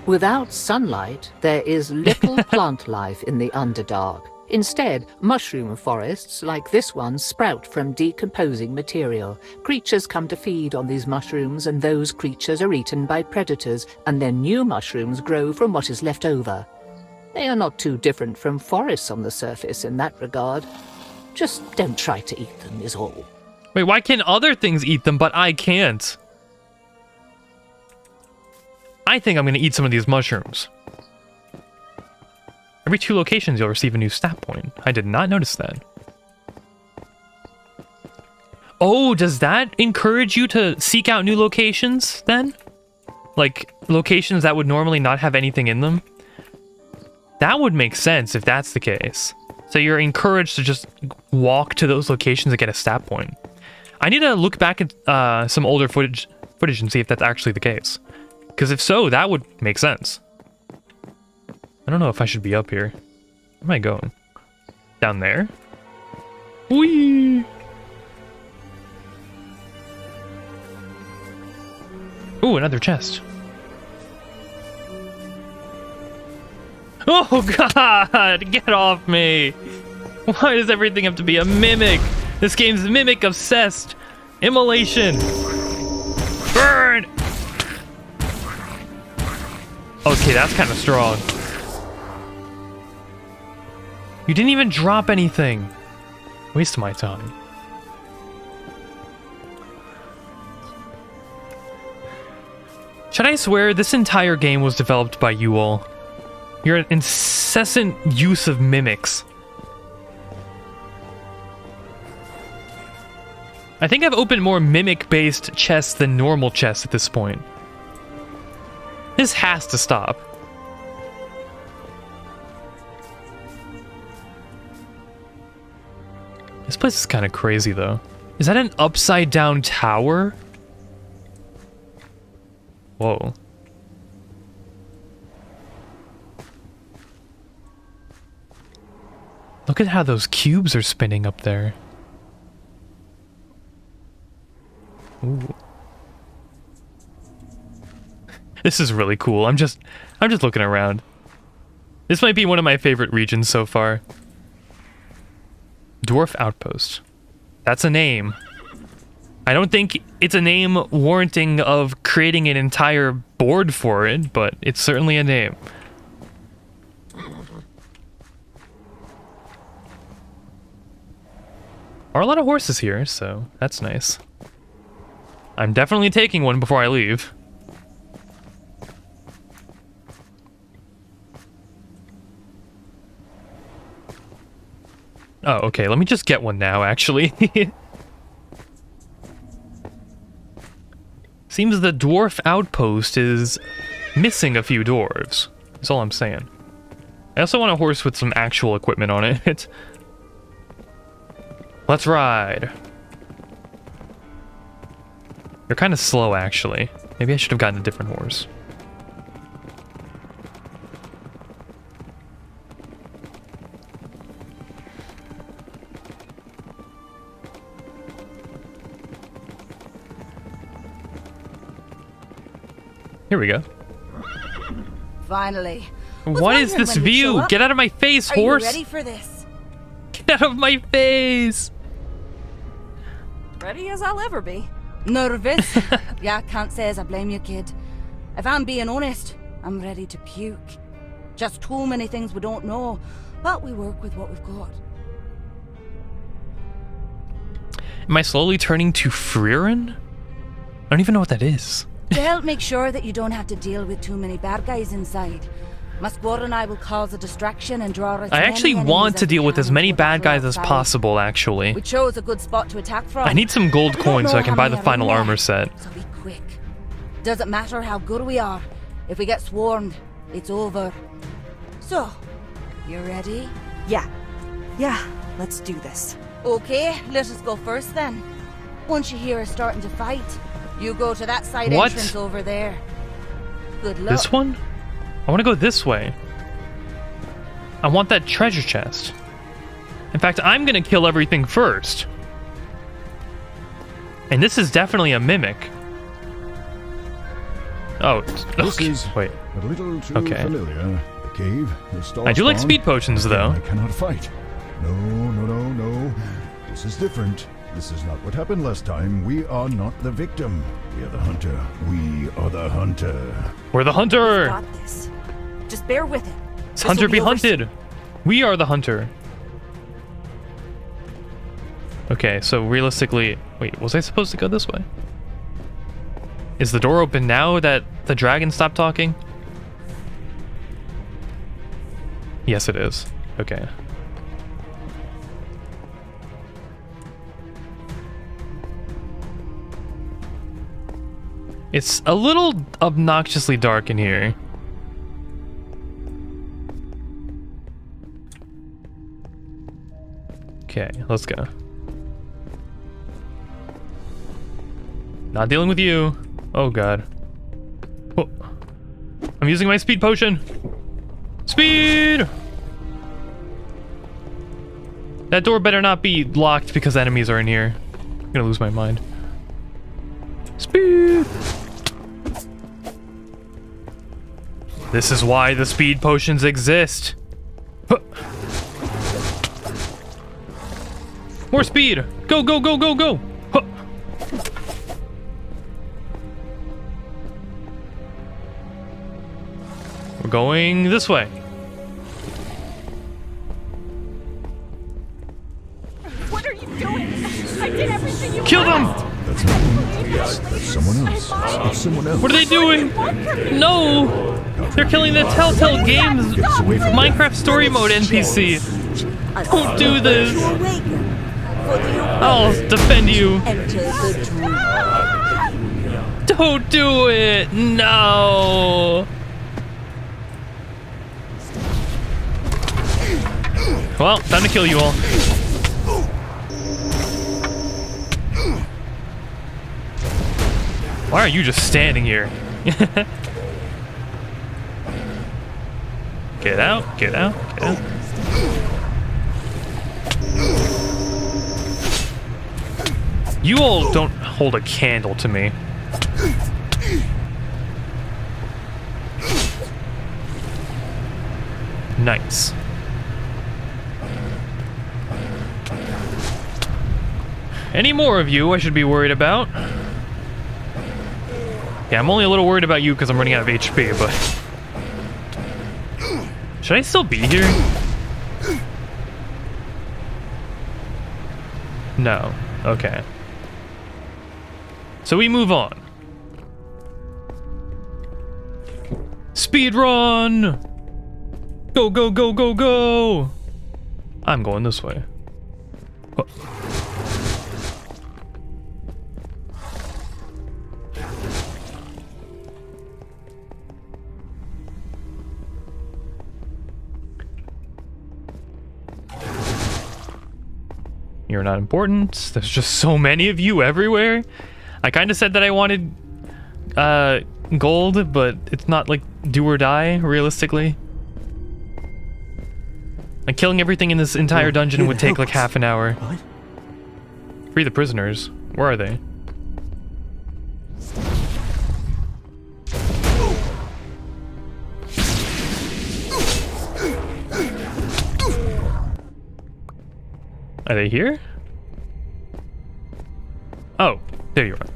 Without sunlight, there is little plant life in the Underdark. Instead, mushroom forests like this one sprout from decomposing material. Creatures come to feed on these mushrooms, and those creatures are eaten by predators, and then new mushrooms grow from what is left over. They are not too different from forests on the surface in that regard. Just don't try to eat them, is all. Wait, why can other things eat them, but I can't? I think I'm going to eat some of these mushrooms. Every 2 locations, you'll receive a new stat point. I did not notice that. Oh, does that encourage you to seek out new locations, then? Like, locations that would normally not have anything in them? That would make sense if that's the case. So you're encouraged to just walk to those locations to get a stat point. I need to look back at some older footage and see if that's actually the case. Because if so, that would make sense. I don't know if I should be up here. Where am I going? Down there? Whee! Ooh, another chest. Oh god! Get off me! Why does everything have to be a mimic? This game's mimic obsessed. Immolation. Burn! Okay, that's kind of strong. You didn't even drop anything. Waste my time. Should I swear this entire game was developed by you all? Your incessant use of mimics. I think I've opened more mimic-based chests than normal chests at this point. This has to stop. This place is kind of crazy, though. Is that an upside-down tower? Whoa. Look at how those cubes are spinning up there. Ooh. This is really cool. I'm just looking around. This might be one of my favorite regions so far. Dwarf Outpost. That's a name. I don't think it's a name warranting of creating an entire board for it, but it's certainly a name. Are a lot of horses here, so that's nice. I'm definitely taking one before I leave. Oh, okay, let me just get one now, actually. Seems the dwarf outpost is missing a few dwarves. That's all I'm saying. I also want a horse with some actual equipment on it. Let's ride. You're kind of slow, actually. Maybe I should have gotten a different horse. Here we go. Finally. What is this view? Get out of my face, horse! Are you ready for this? Get out of my face! Ready as I'll ever be. Nervous? Yeah, I can't say as I blame you, kid. If I'm being honest, I'm ready to puke. Just too many things we don't know, but we work with what we've got. Am I slowly turning to Freerin? I don't even know what that is. To help make sure that you don't have to deal with too many bad guys inside, my squad and I will cause a distraction and draw as I actually want to deal with as many bad guys as possible, actually. We chose a good spot to attack from. I need some gold coins so I can buy the final armor set. So be quick. Doesn't matter how good we are. If we get swarmed, it's over. So, you ready? Yeah, let's do this. Okay, let us go first then. Once you hear us starting to fight, you go to that side entrance over there. Good luck. This one? I want to go this way. I want that treasure chest. In fact, I'm going to kill everything first. And this is definitely a mimic. Oh, This is wait. a little too Okay. familiar. The cave, the star I do like spawn. speed potions, though. I cannot fight. No. This is different. This is not what happened last time. We are not the victim. We are the hunter. We are the hunter. We're the hunter! Got this. Just bear with it. It's This hunter will be over hunted. We are the hunter. Okay, so realistically, wait, was I supposed to go this way? Is the door open now that the dragon stopped talking? Yes, it is. Okay. It's a little obnoxiously dark in here. Okay, let's go. Not dealing with you. Oh god. Oh. I'm using my speed potion. Speed! That door better not be locked because enemies are in here. I'm gonna lose my mind. Speed! This is why the speed potions exist. Huh. More speed! Go, go, go, go, go! Huh. We're going this way. What are you doing? I did everything you Kill them! That's not me. Yes, that's someone else. It's someone else. What are they doing? No! They're killing the Telltale Games Minecraft Story Mode NPC. Don't do this. I'll defend you. Don't do it. No. Well, time to kill you all. Why are you just standing here? Get out, get out, get out. You all don't hold a candle to me. Nice. Any more of you I should be worried about? Yeah, I'm only a little worried about you because I'm running out of HP, but... Should I still be here? No. Okay. So we move on. Speed run! Go, go, go, go, go! I'm going this way. Oh. You're not important. There's just so many of you everywhere. I kind of said that I wanted gold, but it's not like do or die, realistically. Like killing everything in this entire dungeon would take like half an hour. Free the prisoners. Where are they? Are they here? Oh, there you are.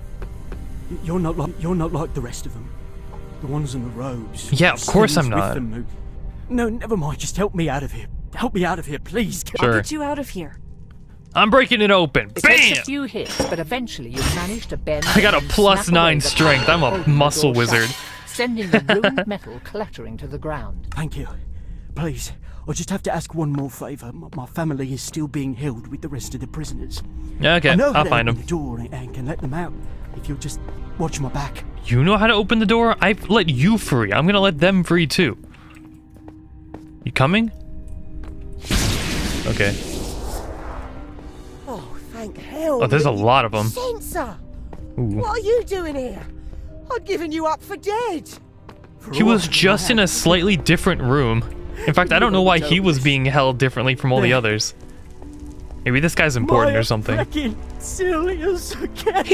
You're not like the rest of them. The ones in the robes. Yeah, of course I'm With not. them. No, never mind. Just help me out of here. Help me out of here, please. Sure. I'll get you out of here. I'm breaking it open. It takes Bam! a few hits, but eventually you manage to bend. I got a and plus snap away 9 the strength. power I'm a holding the muscle door shut, wizard. sending the ruined metal clattering to the ground. Thank you. Please, I just have to ask one more favor. My family is still being held with the rest of the prisoners. Okay, I know how I'll to find open them. the door and can let them out if you'll just watch my back. You know how to open the door? I've let you free. I'm gonna let them free too. You coming? Okay. Oh, thank hell. Oh, there's a lot of them. Censor! Ooh. What are you doing here? I'd given you up for dead. He was just in a slightly different room. In fact, I don't know why he was being held differently from all the others. Maybe this guy's important or something. He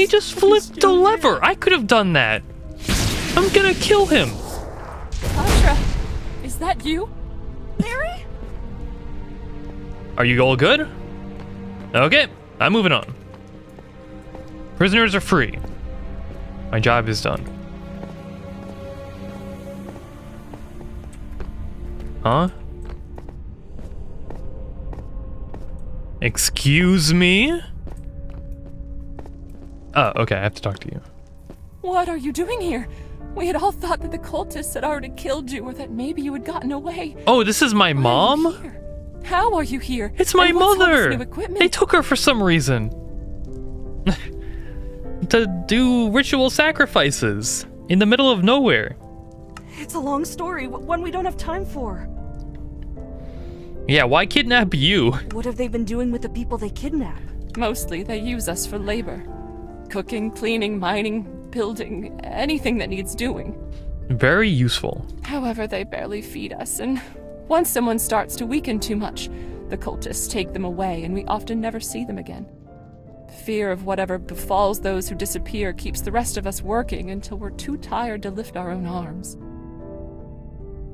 just flipped the lever. I could have done that. I'm gonna kill him. Katra, is that you? Mary? Are you all good? Okay, I'm moving on. Prisoners are free. My job is done. Huh? Excuse me? Oh, okay, I have to talk to you. What are you doing here? We had all thought that the cultists had already killed you, or that maybe you had gotten away. Oh, this is my mom? How are you here? It's my And what's all this mother! new equipment? They took her for some reason. To do ritual sacrifices in the middle of nowhere. It's a long story, one we don't have time for. Yeah, why kidnap you? What have they been doing with the people they kidnap? Mostly, they use us for labor. Cooking, cleaning, mining, building, anything that needs doing. Very useful. However, they barely feed us, and once someone starts to weaken too much, the cultists take them away, and we often never see them again. Fear of whatever befalls those who disappear keeps the rest of us working until we're too tired to lift our own arms.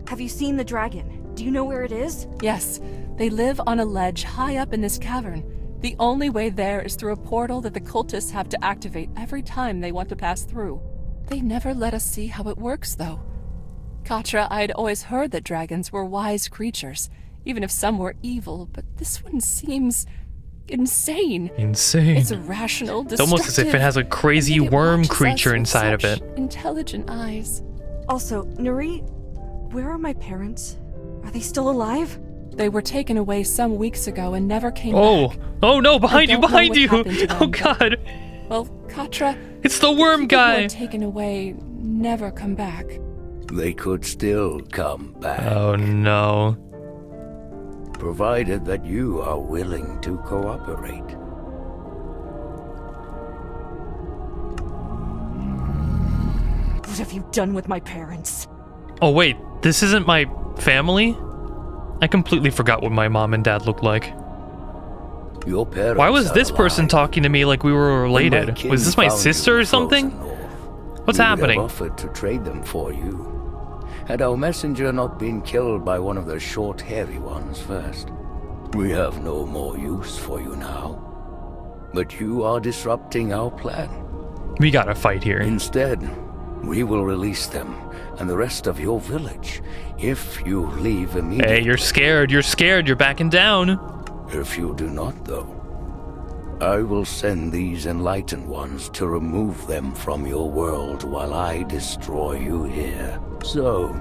Have you seen the dragon? Do you know where it is? Yes, they live on a ledge high up in this cavern. The only way there is through a portal that the cultists have to activate every time they want to pass through. They never let us see how it works, though. Katra, I'd always heard that dragons were wise creatures, even if some were evil, but this one seems insane. Insane. It's irrational, It's almost as if it has a crazy and yet it worm watches us creature with inside of such it. Intelligent eyes. Also, Nuri, where are my parents? Are they still alive? They were taken away some weeks ago and never came back. Oh no, behind I you, don't know behind what you! happened to them, Oh but- god! Well, Katra, It's the worm people who guy! are taken away never come back. They could still come back. Oh no. Provided that you are willing to cooperate. What have you done with my parents? Oh wait, this isn't my family? I completely forgot what my mom and dad looked like. Your parents Why was are this person alive. talking to me like we were When my related? kin Was this my found sister you or something? frozen off, What's we would happening? have offered to trade them for you. Had our messenger not been killed by one of the short, hairy ones first. We have no more use for you now. But you are disrupting our plan. We gotta fight here. Instead, we will release them and the rest of your village if you leave immediately. Hey, you're scared, you're backing down. If you do not, though, I will send these enlightened ones to remove them from your world while I destroy you here. So,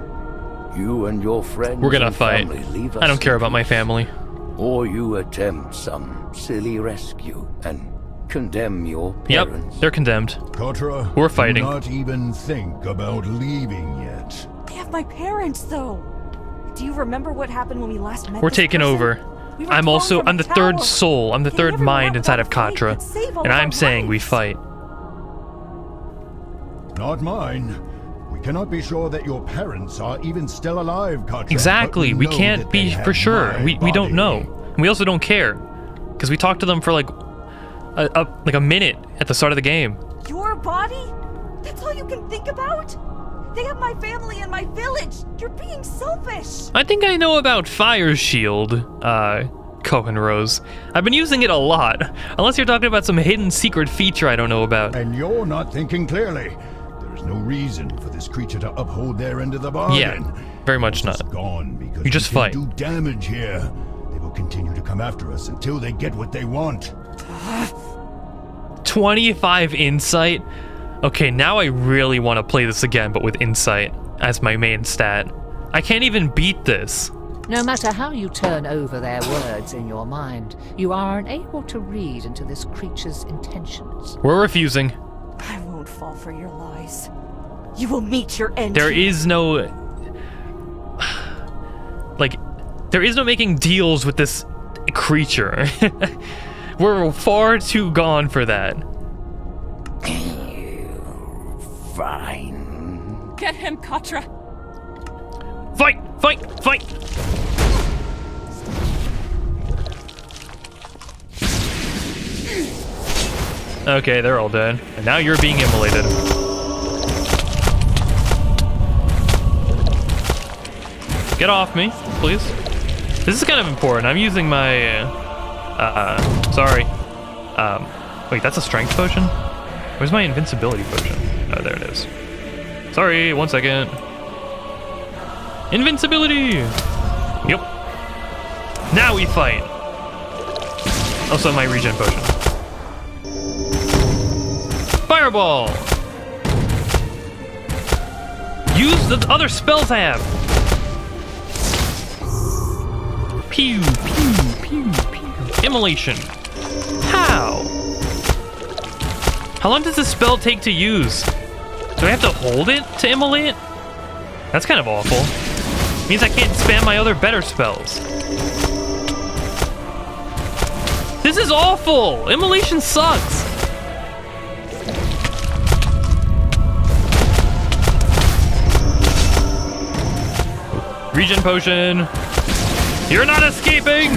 you and your friends We're gonna and fight. family leave us I don't care in about my peace. family. Or you attempt some silly rescue and condemn your parents. Yep, they're condemned. Katra, We're fighting. do not even think about leaving yet. I have my parents, though. Do you remember what happened when we last met? We're this taking person? over. We were I'm thrown also, from I'm a the third tower. soul, I'm the Getting third everyone mind out inside of without a fight Katra. could save all And of I'm our saying we lives. fight. Not mine. We cannot be sure that your parents are even still alive, Katra. Exactly, but we know can't that be they for have sure. my We don't body. know. And we also don't care. Because we talked to them for like a minute at the start of the game. Your body? That's all you can think about? They have my family and my village. You're being selfish. I think I know about Fire Shield, Cohen Rose. I've been using it a lot. Unless you're talking about some hidden secret feature I don't know about. And you're not thinking clearly. There's no reason for this creature to uphold their end of the bargain. Yeah, very much It's not. gone because You just we fight. can do damage here. They will continue to come after us until they get what they want. 25 insight? Okay, now I really want to play this again, but with insight as my main stat. I can't even beat this. No matter how you turn over their words in your mind, you are unable to read into this creature's intentions. We're refusing. I won't fall for your lies. You will meet your end. There is no... Like, there is no making deals with this creature. We're far too gone for that. Fine. Get him, Katra. Fight! Fight! Fight! Okay, they're all dead. And now you're being immolated. Get off me, please. This is kind of important. I'm using my... sorry. Wait, that's a strength potion? Where's my invincibility potion? Oh, there it is. Sorry, 1 second. Invincibility! Yep. Now we fight! Also my regen potion. Fireball! Use the other spells I have! Pew, pew, pew, pew. Immolation. How? How long does this spell take to use? Do I have to hold it to immolate? That's kind of awful. Means I can't spam my other better spells. This is awful! Immolation sucks! Regen potion! You're not escaping!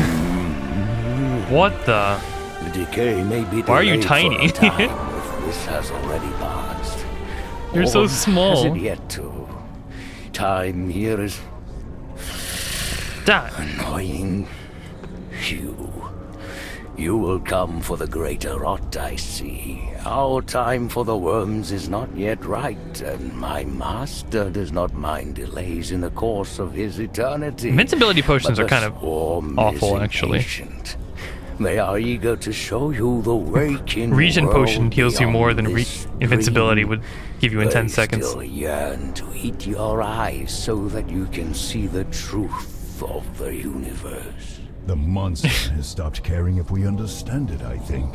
What the? The decay may be Why are you delayed tiny? for a time if this has already passed. You're so Or small. Has it yet to? Time here is annoying. You will come for the greater rot, I see. Our time for the worms is not yet right, and my master does not mind delays in the course of his eternity. Invincibility potions But are kind of the swarm awful, is actually. impatient. They are eager to show you the waking Regen world potion heals you more than beyond this invincibility dream. would give you in 10 They seconds. still yearn to eat your eyes so that you can see the truth of the universe. The monster has stopped caring if we understand it, I think.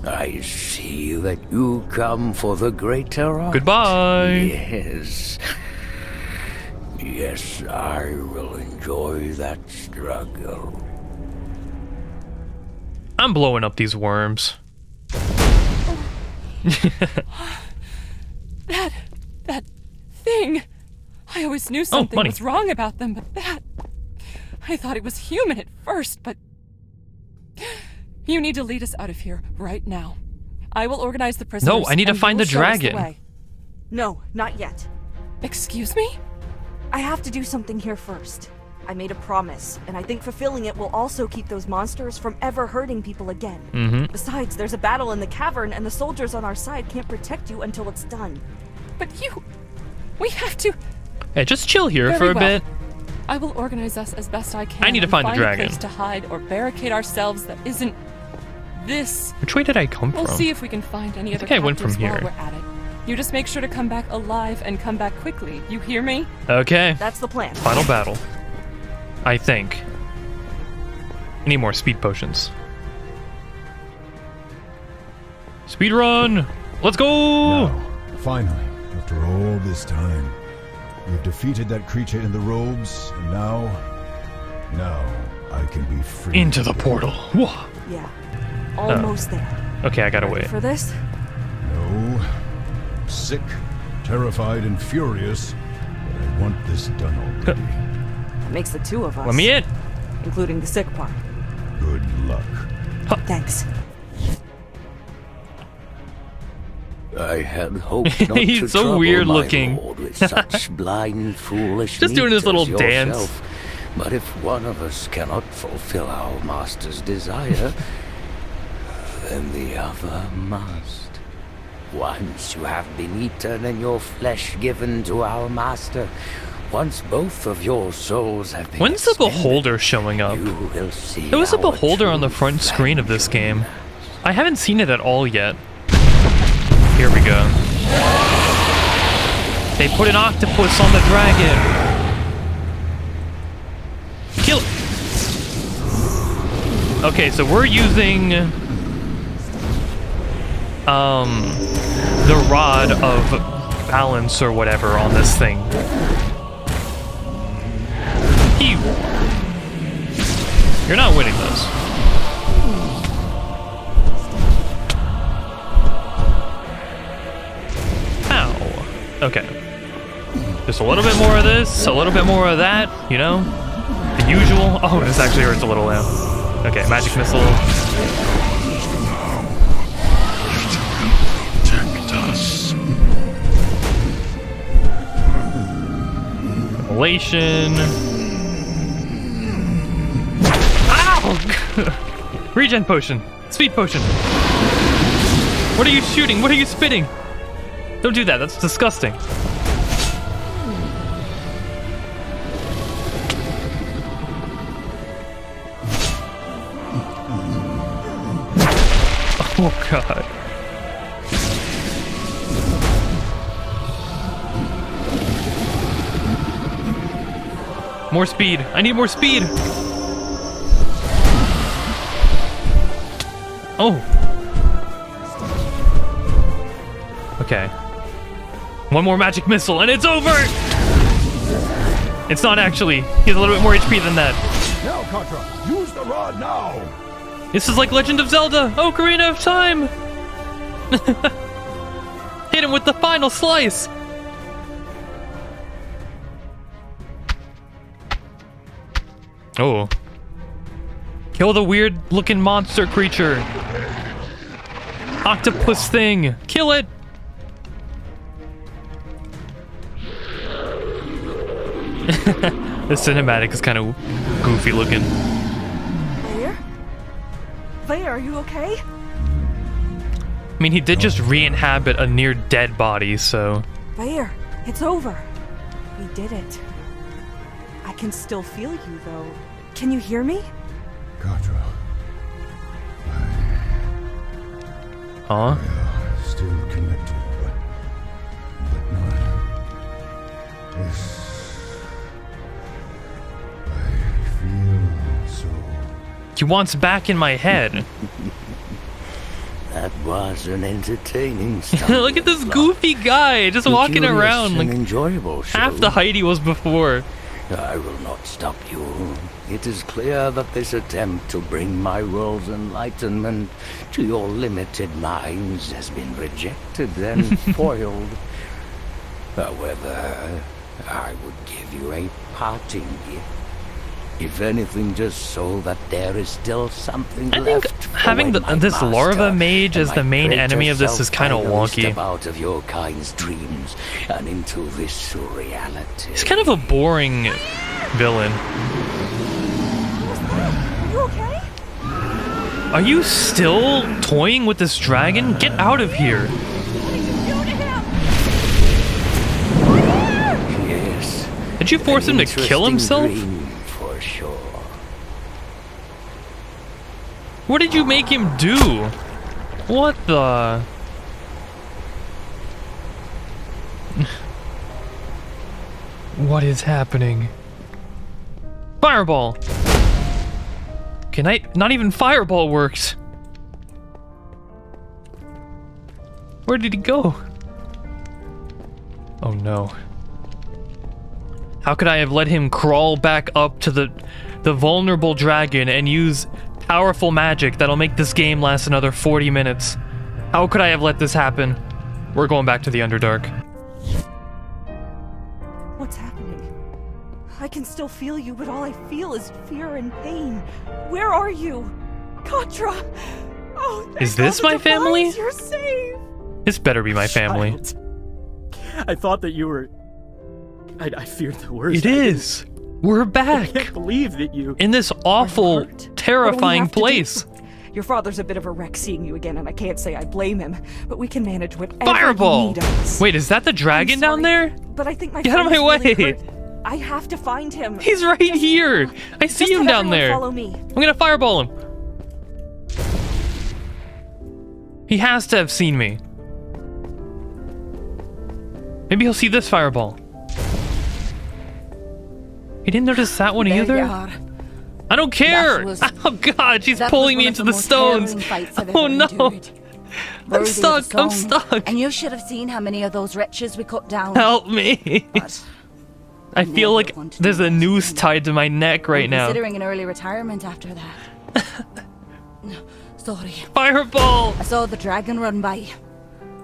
I see that you come for the greater rot. Goodbye. Yes. Yes, I will enjoy that struggle. I'm blowing up these worms. That thing. I always knew something money. was wrong about them, but that... I thought it was human at first, but... You need to lead us out of here right now. I will organize the prisoners. No, I need to and find you the will show us dragon. way. No, not yet. Excuse me? I have to do something here first. I made a promise, and I think fulfilling it will also keep those monsters from ever hurting people again. Besides, there's a battle in the cavern, and the soldiers on our side can't protect you until it's done. But we have to... Hey, just chill here Very for a well. bit. I will organize us as best I can. I need to and find the a dragon. place to hide or barricade ourselves that isn't this. Which way did I come We'll from? see if we can find any other think I went captives from while here. we're at it. You just make sure to come back alive and come back quickly. You hear me? Okay. That's the plan. Final battle. I think. I need more speed potions. Speed run! Let's go! Now, finally, after all this time, we've defeated that creature in the robes, and now I can be free. Into the portal. Whoa. Yeah, almost there. Okay, I gotta Ready wait. for this? No. I'm sick, terrified, and furious, but I want this done already. That makes the two of us. Let me in. Including the sick part. Good luck. Thanks. I had hoped not He's to so trouble weird my looking. lord with such blind, foolish Just doing his little needs as dance. yourself. But if one of us cannot fulfill our master's desire, then the other must. Once you have been eaten and your flesh given to our master, once both of your souls have been When's the expended, Beholder showing up? you will see There was a our Beholder on the true front screen of this game. I haven't seen it at all yet. Here we go. They put an octopus on the dragon. Kill it. Okay, so we're using the rod of balance or whatever on this thing. Ew. You're not winning this. Ow. Okay. Just a little bit more of this, a little bit more of that, you know? The usual. Oh, this actually hurts a little now. Okay, magic missile. Annihilation. Ow! Regen potion. Speed potion. What are you shooting? What are you spitting? Don't do that. That's disgusting. Oh god. More speed. I need more speed. Oh. Okay. One more magic missile and it's over! It's not actually. He has a little bit more HP than that. Now, Contra, use the rod now! This is like Legend of Zelda! Ocarina of Time! Hit him with the final slice! Oh. Kill the weird-looking monster creature! Octopus thing! Kill it! The cinematic is kind of goofy looking. Vaya, are you okay? I mean, he did just re-inhabit a near-dead body, so... Vaya, it's over. We did it. I can still feel you, though. Can you hear me? Contra. Huh? Still connected, but not... This... I feel so... He wants back in my head. That was an entertaining Look at this goofy guy just walking around like enjoyable half the height he was before. I will not stop you. It is clear that this attempt to bring my world's enlightenment to your limited minds has been rejected and foiled. However, I would give you a parting gift. If anything, just so that there is still something I think left. having this larva mage as the main enemy of this is kind of wonky. Step out of your kind's dreams and into this reality. He's kind of a boring villain. Are you okay? Are you still toying with this dragon? Get out of here. Yes. Did you force him to kill himself? For sure. What did you make him do? What the... What is happening? Fireball! Can I... Not even fireball works! Where did he go? Oh no. How could I have let him crawl back up to the vulnerable dragon and use powerful magic that'll make this game last another 40 minutes? How could I have let this happen? We're going back to the Underdark. What's happening? I can still feel you, but all I feel is fear and pain. Where are you? Contra! Oh, is this my family? You're safe! This better be my family. Child. I thought that you were... I feared the worst. It is! We're back! I can't believe that you... In this awful, terrifying place. Your father's a bit of a wreck seeing you again, and I can't say I blame him, but we can manage whatever Fireball! you need of us. Wait, is that the dragon down there? But I think my Get out of my way! Really hurt. I have to find him. He's right here! I see him down there! Follow me. I'm gonna fireball him! He has to have seen me. Maybe he'll see this fireball. He didn't notice that one There either? you are. I don't care! Was, oh god, she's that pulling was me one into of the most stones! harrowing fights I've Oh ever no! endured. I'm Worthy of a stuck, I'm song. stuck! And you should have seen how many of those wretches we cut down. Help me! I feel like there's a noose tied to my neck right now. Considering an early retirement after that. No, sorry. Fireball! I saw the dragon run by.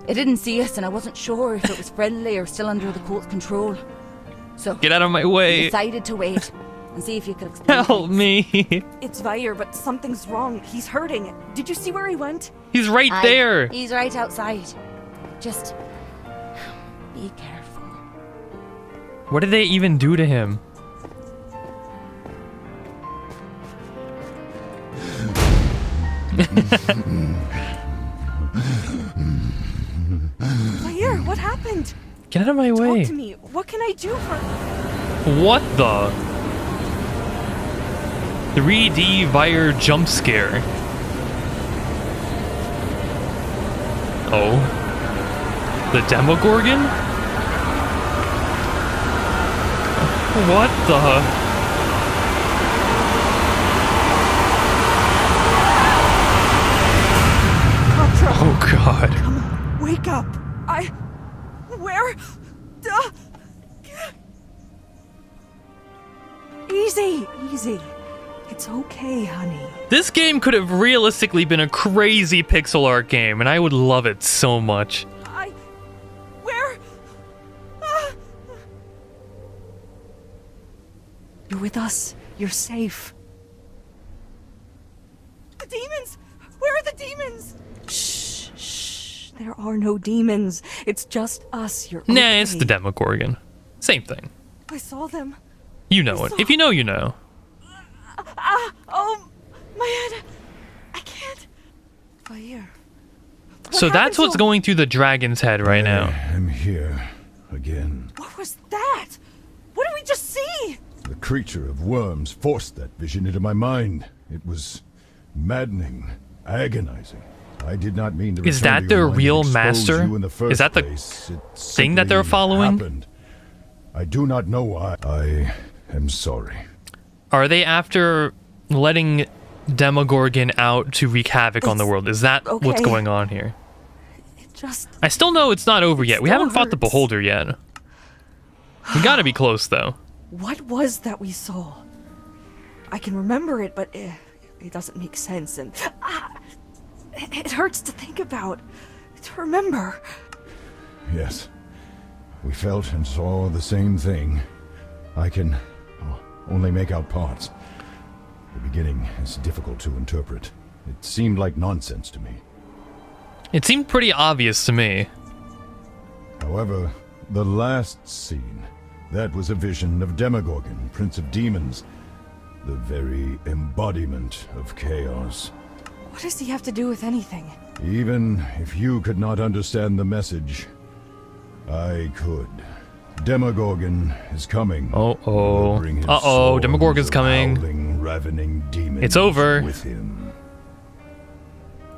It didn't see us, and I wasn't sure if it was friendly or still under the cult's control. So get out of my we way! decided to wait and see if you could explain. Help me! It's Vair, but something's wrong. He's hurting. Did you see where he went? He's right there! He's right outside. Just be careful. What did they even do to him? Claire, what happened? Get out of my way. Talk to me. What can I do for... What the? 3D Vire jump scare. Oh. The Demogorgon? What the? Oh god. Come on, wake up. Where? Easy, easy. It's okay, honey. This game could have realistically been a crazy pixel art game, and I would love it so much. Where? You're with us. You're safe. The demons! Where are the demons? Shh, shh. There are no demons. It's just us. You're okay. Nah, it's the Demogorgon. Same thing. I saw them. You know it. If you know, you know. Oh, my head. I can't. Fire. So that's what's going through the dragon's head right now. I'm here again. What was that? What did we just see? The creature of worms forced that vision into my mind. It was maddening, agonizing. I did not mean to. Is that their real master? Is that the thing that they're following? Happened. I do not know why. I am sorry. Are they after letting Demogorgon out to wreak havoc on the world? Is that what's going on here? I still know it's not over yet. We haven't fought the Beholder yet. We gotta be close, though. What was that we saw? I can remember it, but it doesn't make sense, and it hurts to think about, to remember. Yes, we felt and saw the same thing. I can only make out parts. The beginning is difficult to interpret. It seemed like nonsense to me. It seemed pretty obvious to me. However, the last scene, that was a vision of Demogorgon, Prince of Demons, the very embodiment of chaos. What does he have to do with anything? Even if you could not understand the message, I could. Demogorgon is coming. Uh-oh, Demogorgon's coming. Howling, ravening demons it's over. With him.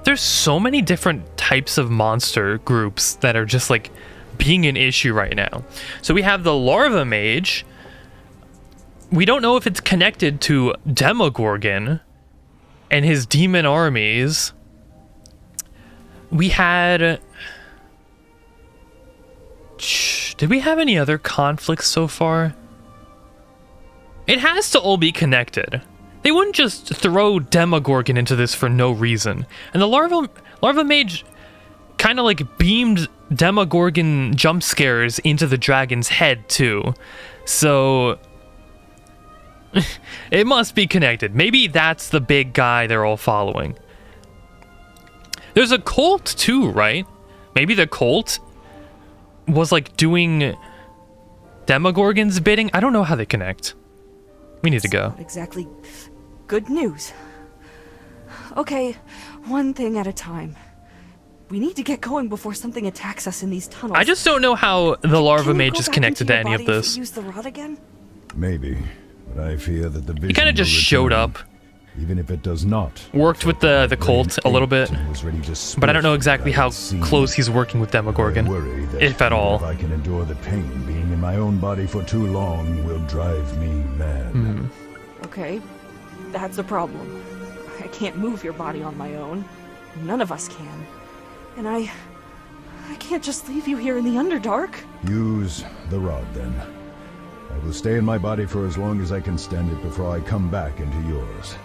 There's so many different types of monster groups that are just like being an issue right now. So we have the Larva Mage. We don't know if it's connected to Demogorgon and his demon armies. We had... Did we have any other conflicts so far? It has to all be connected. They wouldn't just throw Demogorgon into this for no reason. And the Larva Mage kind of like beamed Demogorgon jump scares into the dragon's head too. So it must be connected. Maybe that's the big guy they're all following. There's a cult too, right? Maybe the cult was like doing Demogorgon's bidding. I don't know how they connect. We need to go. Not exactly good news. Okay, one thing at a time. We need to get going before something attacks us in these tunnels. I just don't know how the Larva Mage is connected to any of this. Use the rod again? Maybe, but I fear that the vision he kind of just showed up. Even if it does not. Worked with the cult a little bit, but I don't know exactly how close he's working with Demogorgon, if at all. If I can endure the pain, being in my own body for too long will drive me mad. Okay, that's a problem. I can't move your body on my own. None of us can. And I can't just leave you here in the Underdark. Use the rod, then. I will stay in my body for as long as I can stand it before I come back into yours.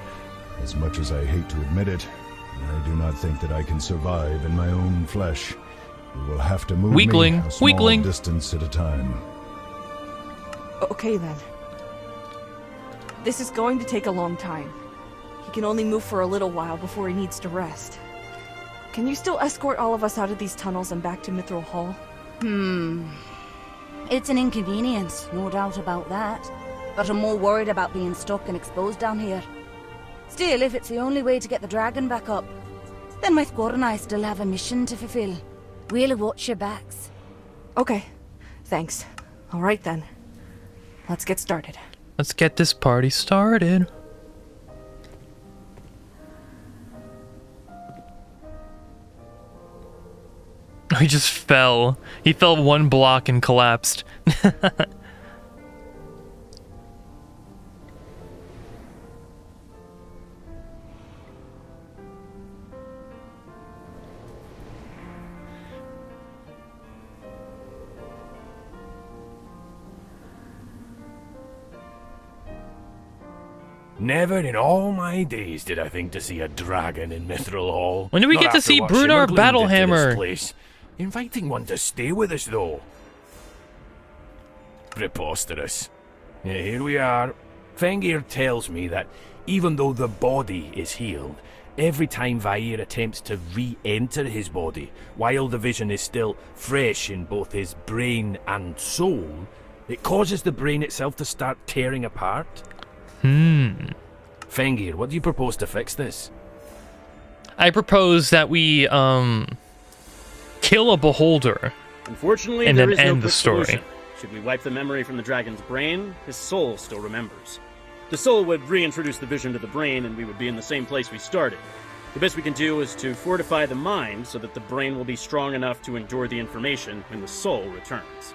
As much as I hate to admit it, I do not think that I can survive in my own flesh. You will have to move me a small distance at a time. Okay, then. This is going to take a long time. He can only move for a little while before he needs to rest. Can you still escort all of us out of these tunnels and back to Mithril Hall? It's an inconvenience, no doubt about that. But I'm more worried about being stuck and exposed down here. Still, if it's the only way to get the dragon back up, then my squad and I still have a mission to fulfill. We'll watch your backs. Okay, thanks. All right then. Let's get started. Let's get this party started. He just fell. He fell one block and collapsed. Never in all my days did I think to see a dragon in Mithril Hall. When do we Not get to after see what Brunar Shimmergloom did to this Battlehammer? place. Inviting one to stay with us, though. Preposterous. Yeah, here we are. Fengir tells me that even though the body is healed, every time Vair attempts to re-enter his body, while the vision is still fresh in both his brain and soul, it causes the brain itself to start tearing apart. Fengir, what do you propose to fix this? I propose that we kill a beholder. Unfortunately, and there then is no end the quick story. solution. Should we wipe the memory from the dragon's brain, his soul still remembers. The soul would reintroduce the vision to the brain, and we would be in the same place we started. The best we can do is to fortify the mind so that the brain will be strong enough to endure the information when the soul returns.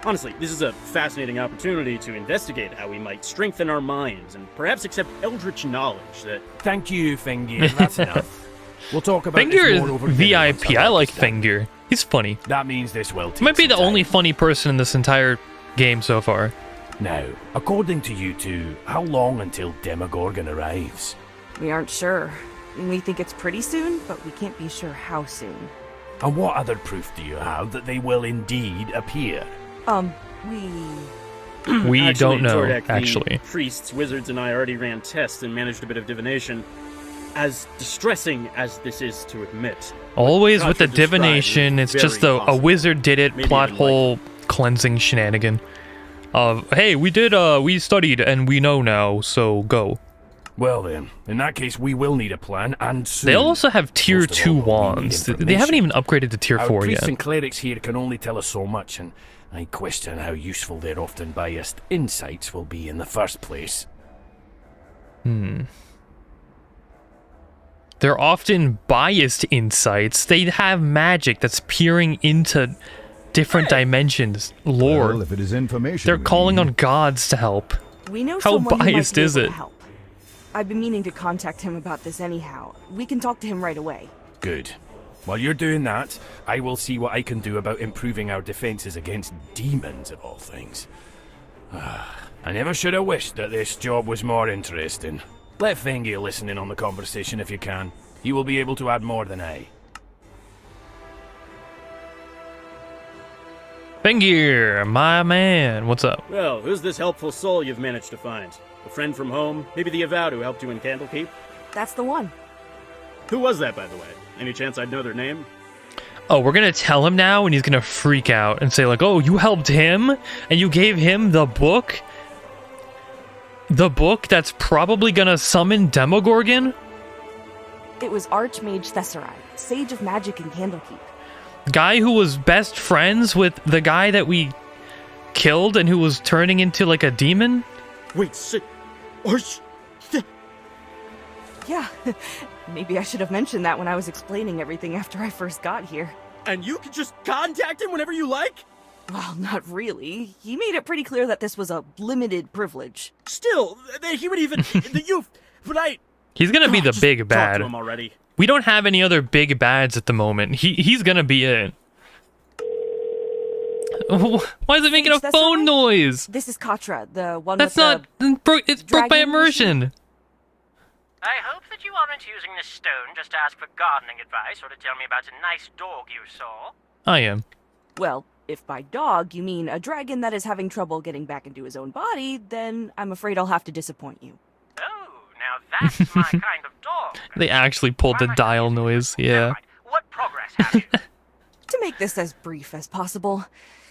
Honestly, this is a fascinating opportunity to investigate how we might strengthen our minds and perhaps accept eldritch knowledge that... Thank you, Fengir. That's enough. We'll talk about Fengir this more over is dinner once VIP. our I work like is done. Fengir. He's funny. That means this will take He might be some the time. only funny person in this entire game so far. Now, according to you two, how long until Demogorgon arrives? We aren't sure. We think it's pretty soon, but we can't be sure how soon. And what other proof do you have that they will indeed appear? We don't know, Tordek, the actually. priests, wizards, and I already ran tests and managed a bit of divination. As distressing as this is to admit, Always what with the Katja described divination, is it's just very a possible. wizard did it, Maybe plot even hole cleansing shenanigan. Of, hey, we studied and we know now, so go. Well then, in that case we will need a plan, and soon. They also have tier Most of 2 all, we need wands. They information. haven't even upgraded to tier Our 4 priests yet. and clerics here can only tell us so much, and I question how useful their often biased insights will be in the first place. They're often biased insights. They have magic that's peering into different dimensions, lore. Well, if it is information They're we calling need- on gods to help. We know How someone who might biased be is able it? to help. I've been meaning to contact him about this anyhow. We can talk to him right away. Good. While you're doing that, I will see what I can do about improving our defenses against demons, of all things. I never should have wished that this job was more interesting. Let Fengir listen in on the conversation if you can. He will be able to add more than I. Fengir, my man, what's up? Well, who's this helpful soul you've managed to find? A friend from home? Maybe the Avowed who helped you in Candlekeep? That's the one. Who was that, by the way? Any chance I'd know their name? Oh, we're gonna tell him now, and he's gonna freak out and say like, "Oh, you helped him, and you gave him the book? The book that's probably gonna summon Demogorgon?" It was Archmage Thesserai, Sage of Magic in Candlekeep. Guy who was best friends with the guy that we killed and who was turning into like a demon? Wait, Yeah, maybe I should have mentioned that when I was explaining everything after I first got here. And you can just contact him whenever you like? Well, not really. He made it pretty clear that this was a limited privilege. Still, he would even... But I... He's gonna be the just big talk bad. to him already. We don't have any other big bads at the moment. He's gonna be it. Why is it making a Sage phone Thesserai? noise? This is Katra, the one That's with not... It's broke by dragon immersion. I hope that you aren't using this stone just to ask for gardening advice or to tell me about a nice dog you saw. I am. Well, if by dog you mean a dragon that is having trouble getting back into his own body, then I'm afraid I'll have to disappoint you. Oh, now that's my kind of dog. They actually pulled the dial noise, yeah. What progress have you? To make this as brief as possible,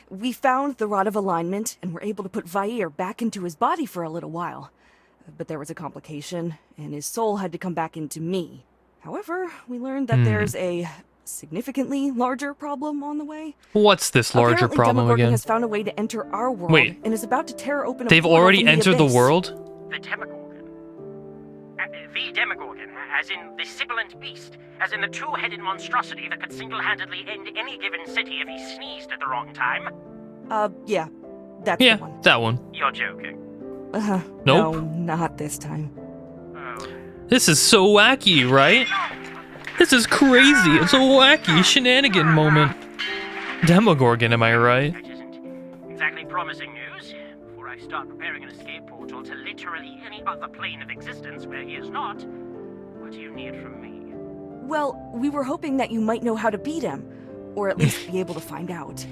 We found the Rod of Alignment and were able to put Vair back into his body for a little while. But there was a complication, and his soul had to come back into me. However, we learned that there's a significantly larger problem on the way. What's this larger Apparently, problem Demogorgon again? has found a way to enter our world. Wait. And is about to tear open a They've portal already from the entered the abyss. world? The Demogorgon. The Demogorgon, as in the sibilant beast, as in the two-headed monstrosity that could single-handedly end any given city if he sneezed at the wrong time. Yeah. That's Yeah, the one. that one. You're joking. Nope. No, not this time. This is so wacky, right? This is crazy. It's a wacky shenanigan moment. Demogorgon, am I right? Exactly promising news. Before I start preparing an escape portal to literally any other plane of existence where he is not, what do you need from me? Well, we were hoping that you might know how to beat him, or at least be able to find out.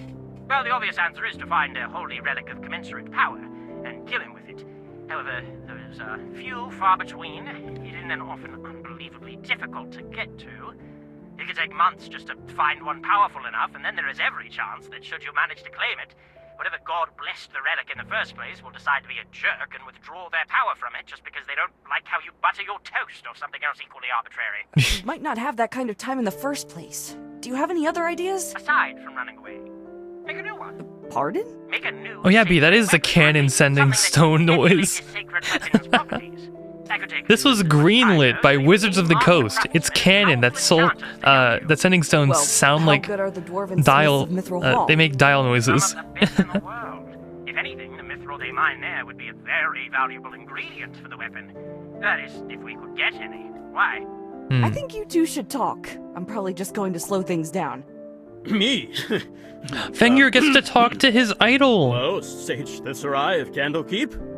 Well, the obvious answer is to find a holy relic of commensurate power and kill him with it. However, those are few far between, hidden and often unbelievably difficult to get to. It could take months just to find one powerful enough, and then there is every chance that should you manage to claim it, whatever god blessed the relic in the first place will decide to be a jerk and withdraw their power from it just because they don't like how you butter your toast or something else equally arbitrary. You might not have that kind of time in the first place. Do you have any other ideas? Aside from running away, make a new one. Pardon? Make a new Oh yeah, B, that is the cannon sending stone noise. This was greenlit by Wizards of the Coast. It's canon that sending stones Well, sound how like good are the dwarven dial. smiths of Mithril Hall? They make dial noises. If anything, the mithril they mine there would be a very valuable ingredient for the weapon. That is, if we could get any. Why? I think you two should talk. I'm probably just going to slow things down. Me? Fenrir gets to talk to his idol. Hello, Sage Thessarai of Candlekeep.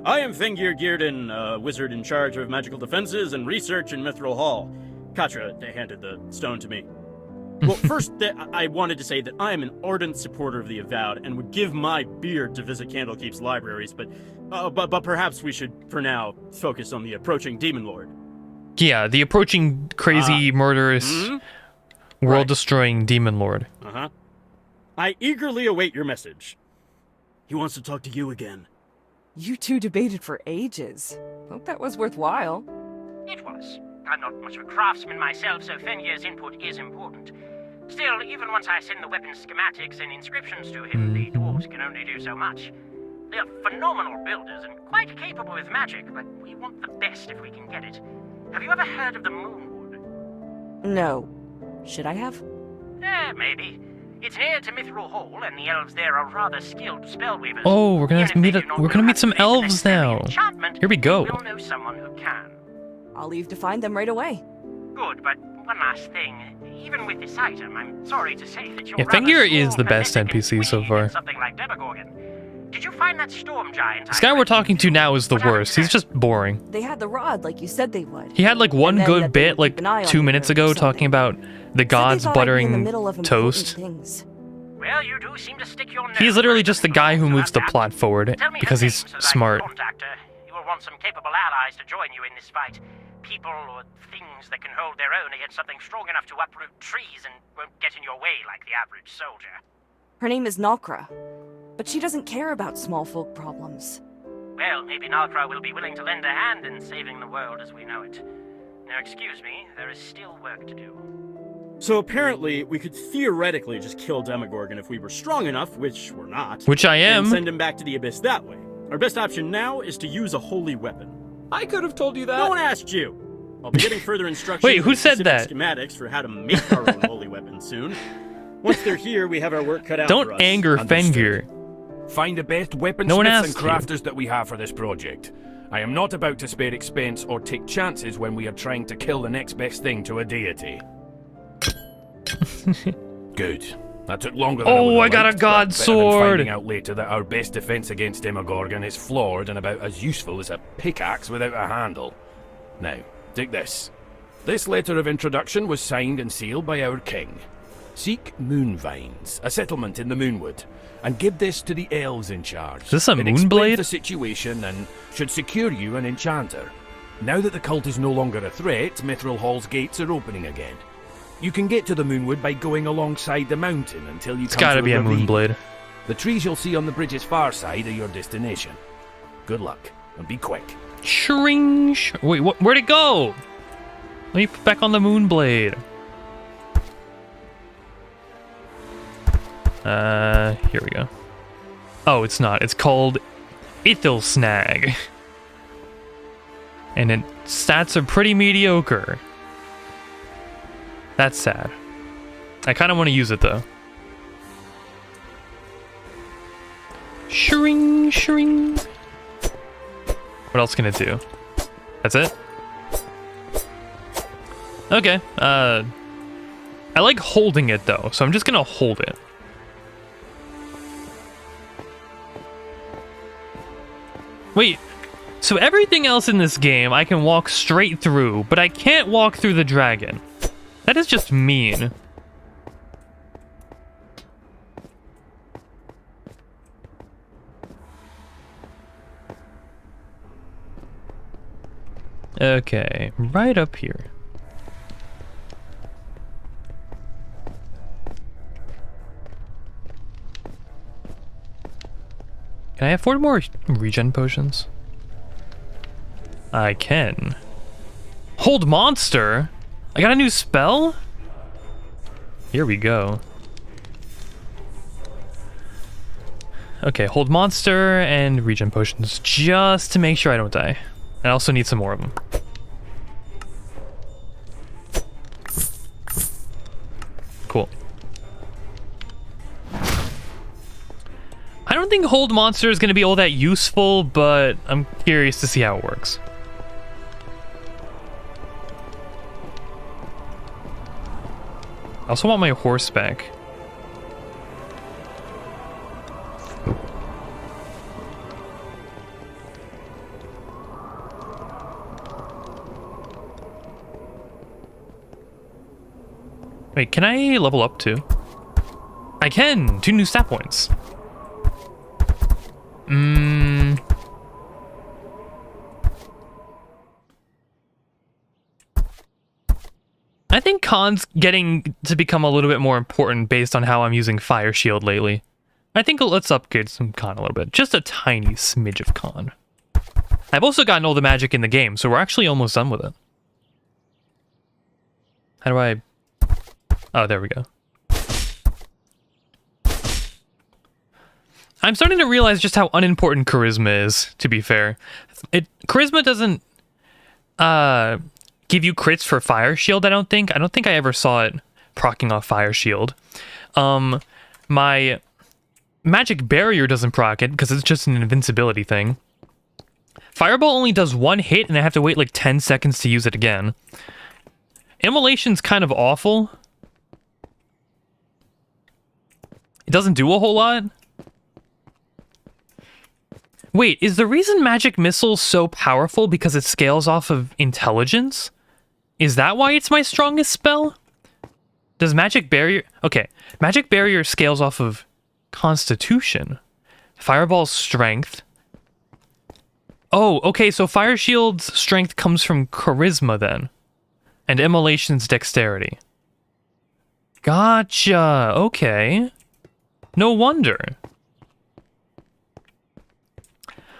I am Fenrir Gearden, a wizard in charge of magical defenses and research in Mithril Hall. Katra handed the stone to me. Well, first, I wanted to say that I am an ardent supporter of the Avowed and would give my beard to visit Candlekeep's libraries, but perhaps we should, for now, focus on the approaching Demon Lord. Yeah, the approaching crazy, murderous, world-destroying demon lord. Uh-huh. I eagerly await your message. He wants to talk to you again. You two debated for ages. Hope that was worthwhile. It was. I'm not much of a craftsman myself, so Fenrir's input is important. Still, even once I send the weapon schematics and inscriptions to him, the dwarves can only do so much. They are phenomenal builders and quite capable with magic, but we want the best if we can get it. Have you ever heard of the Moonwood? No. Should I have? Maybe. It's near to Mithril Hall, and the elves there are rather skilled spellweavers. Oh, we're gonna meet some elves now. Here we go. We'll know someone who can. I'll leave to find them right away. Good, but one last thing. Even with this item, I'm sorry to say that you're Yeah, Fenrir is the best NPC so far. something like Demogorgon. Did you find that storm giant? This guy we're talking to now is the worst. He's just boring. They had the rod like you said they would. He had like one then good that they bit would keep like an eye on 2 you minutes or ago something. talking about the gods Said they thought I'd be in the buttering middle of important toast. things. Well, you do seem to stick your nose. He's literally just the guy who moves the plot forward Tell me because her he's name so that I can smart. contact her. You will want some capable allies to join you in this fight. People or things that can hold their own against something strong enough to uproot trees and won't get in your way like the average soldier. Her name is Nalkra, but she doesn't care about small folk problems. Well, maybe Nalkra will be willing to lend a hand in saving the world as we know it. Now, excuse me, there is still work to do. So apparently, we could theoretically just kill Demogorgon if we were strong enough, which we're not. Which I am. And send him back to the Abyss that way. Our best option now is to use a holy weapon. I could have told you that. No one asked you. I'll be getting further instructions. Wait, who and said specific that? Schematics for how to make our own holy weapon soon. Once they're here, we have our work cut out for us. Don't anger Fenrir. Find the best weaponsmiths No one and asked you. crafters that we have for this project. I am not about to spare expense or take chances when we are trying to kill the next best thing to a deity. Good. That took longer than I would have I got a liked, god but better than sword. finding out later that our best defense against Demogorgon is flawed and about as useful as a pickaxe without a handle. Now, take this. This letter of introduction was signed and sealed by our king. Seek Moonvines, a settlement in the Moonwood, and give this to the elves in charge. Is this a It explains Moonblade? the situation and should secure you an enchanter. Now that the cult is no longer a threat, Mithril Hall's gates are opening again. You can get to the Moonwood by going alongside the mountain until you It's come gotta to be a ravine. Moonblade. The trees you'll see on the bridge's far side are your destination. Good luck, and be quick. Shring. Wait, where'd it go? Let me put back on the Moonblade. Here we go. Oh, it's not. It's called Ithilsnag. And its stats are pretty mediocre. That's sad. I kind of want to use it though. Shring, shring. What else can it do? That's it? Okay. I like holding it though, so I'm just gonna hold it. Wait, so everything else in this game I can walk straight through, but I can't walk through the dragon. That is just mean. Okay, right up here. Can I afford more regen potions? I can. Hold monster? I got a new spell? Here we go. Okay, hold monster and regen potions just to make sure I don't die. I also need some more of them. Cool. I don't think hold monster is going to be all that useful, but I'm curious to see how it works. I also want my horse back. Wait, can I level up too? I can! 2 new stat points. I think con's getting to become a little bit more important based on how I'm using Fire Shield lately. I think let's upgrade some con a little bit. Just a tiny smidge of con. I've also gotten all the magic in the game, so we're actually almost done with it. How do I... Oh, there we go. I'm starting to realize just how unimportant charisma is, to be fair. Charisma doesn't give you crits for Fire Shield, I don't think. I don't think I ever saw it proccing off Fire Shield. My Magic Barrier doesn't proc it, because it's just an invincibility thing. Fireball only does 1 hit, and I have to wait like 10 seconds to use it again. Immolation's kind of awful. It doesn't do a whole lot. Wait, is the reason Magic Missile so powerful because it scales off of intelligence? Is that why it's my strongest spell? Does Magic Barrier... Okay, Magic Barrier scales off of Constitution. Fireball's Strength. Oh, okay, so Fire Shield's Strength comes from Charisma then. And Immolation's Dexterity. Gotcha, okay. No wonder.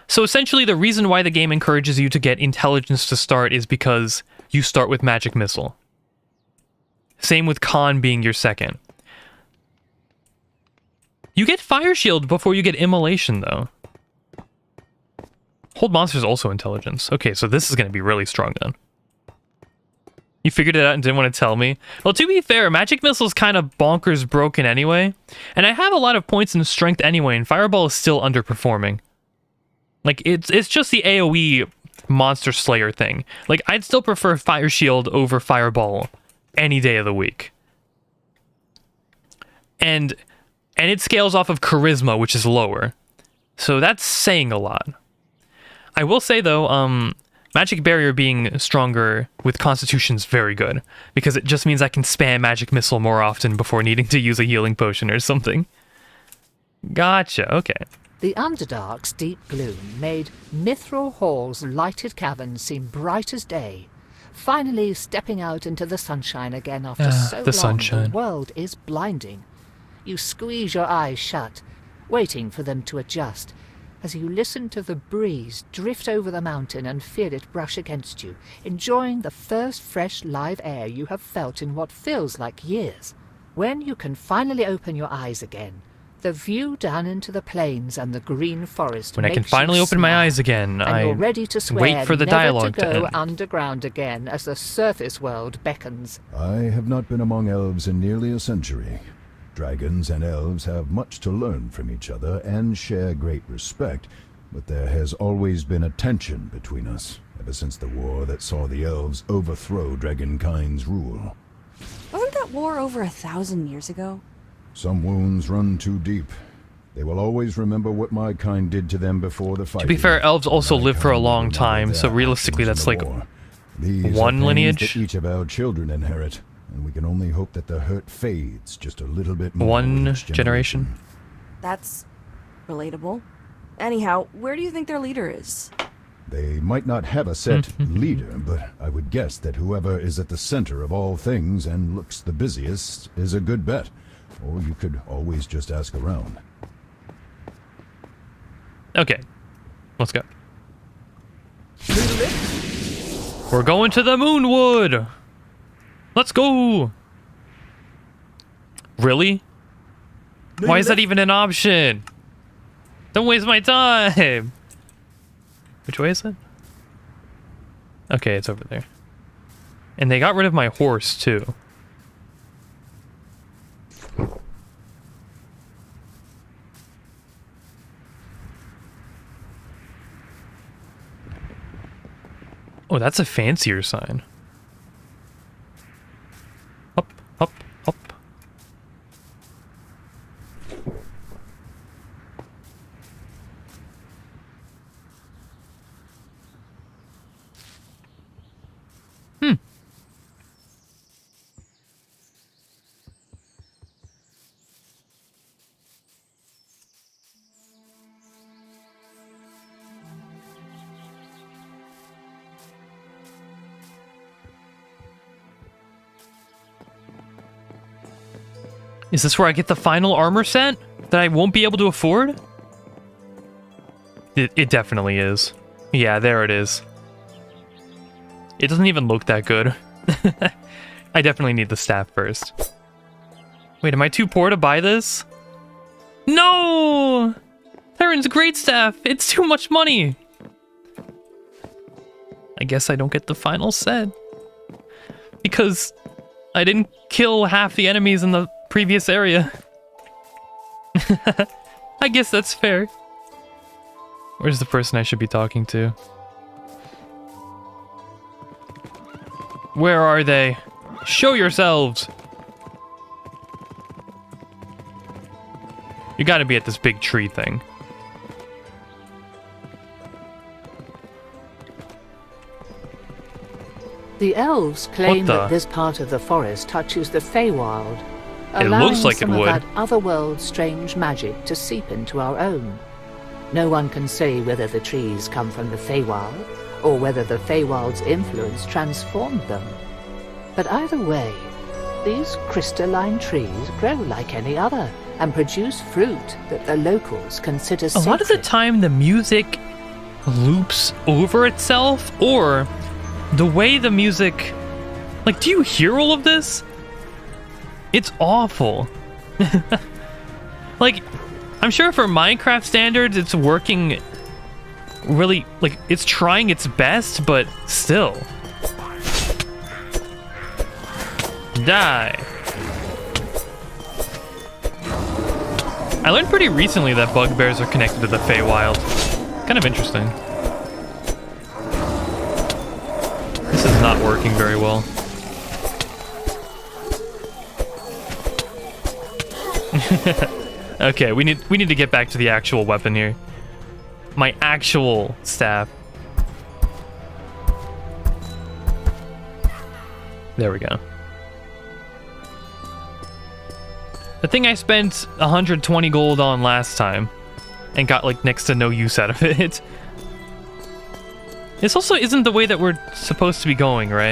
So essentially the reason why the game encourages you to get intelligence to start is because you start with Magic Missile. Same with Con being your second. You get Fire Shield before you get Immolation though. Hold monster is also intelligence. Okay, so this is going to be really strong then. You figured it out and didn't want to tell me? Well, to be fair, Magic Missile is kind of bonkers broken anyway. And I have a lot of points in strength anyway, and Fireball is still underperforming. Like, it's just the AoE Monster Slayer thing. Like, I'd still prefer Fire Shield over Fireball any day of the week. And it scales off of Charisma, which is lower. So that's saying a lot. I will say, though, Magic Barrier being stronger with Constitution's very good, because it just means I can spam Magic Missile more often before needing to use a healing potion or something. Gotcha, okay. The Underdark's deep gloom made Mithril Hall's lighted caverns seem bright as day, finally stepping out into the sunshine again after so long. Sunshine. The world is blinding. You squeeze your eyes shut, waiting for them to adjust, as you listen to the breeze drift over the mountain and feel it brush against you, enjoying the first fresh live air you have felt in what feels like years. When you can finally open your eyes again, the view down into the plains and the green forest When I can makes you finally open my smile, eyes again, and I you're ready to swear wait for the never dialogue to to go end. underground again as the surface world beckons. I have not been among elves in nearly a century. Dragons and elves have much to learn from each other and share great respect, but there has always been a tension between us, ever since the war that saw the elves overthrow dragonkind's rule. Wasn't that war over 1,000 years ago? Some wounds run too deep. They will always remember what my kind did to them before the fight. To be fair, elves also live for a long time, so realistically that's like one lineage. That each of our children inherit, and we can only hope that the hurt fades just a little bit more. One each generation. That's relatable. Anyhow, where do you think their leader is? They might not have a set leader, but I would guess that whoever is at the center of all things and looks the busiest is a good bet. Or you could always just ask around. Okay, let's go. We're going to the Moonwood! Let's go! Really? Why is that even an option? Don't waste my time! Which way is it? Okay, it's over there. And they got rid of my horse, too. Oh, that's a fancier sign. Up, up, up. Is this where I get the final armor set that I won't be able to afford? It definitely is. Yeah, there it is. It doesn't even look that good. I definitely need the staff first. Wait, am I too poor to buy this? No! Theron's great staff! It's too much money! I guess I don't get the final set. Because I didn't kill half the enemies in the previous area. I guess that's fair. Where's the person I should be talking to? Where are they? Show yourselves! You gotta be at this big tree thing. The elves claim that this part of the forest touches the Feywild, allowing some of that otherworld's strange magic to seep into our own. No one can say whether the trees come from the Feywild, or whether the Feywild's influence transformed them. But either way, these crystalline trees grow like any other, and produce fruit that the locals consider sacred. A lot of the time the music loops over itself, or the way the music... Like, do you hear all of this? It's awful. Like, I'm sure for Minecraft standards it's working really, like, it's trying its best, but still. Die. I learned pretty recently that bugbears are connected to the Feywild. Kind of interesting. This is not working very well. Okay, we need to get back to the actual weapon here. My actual staff. There we go. The thing I spent 120 gold on last time and got like next to no use out of it. This also isn't the way that we're supposed to be going, right?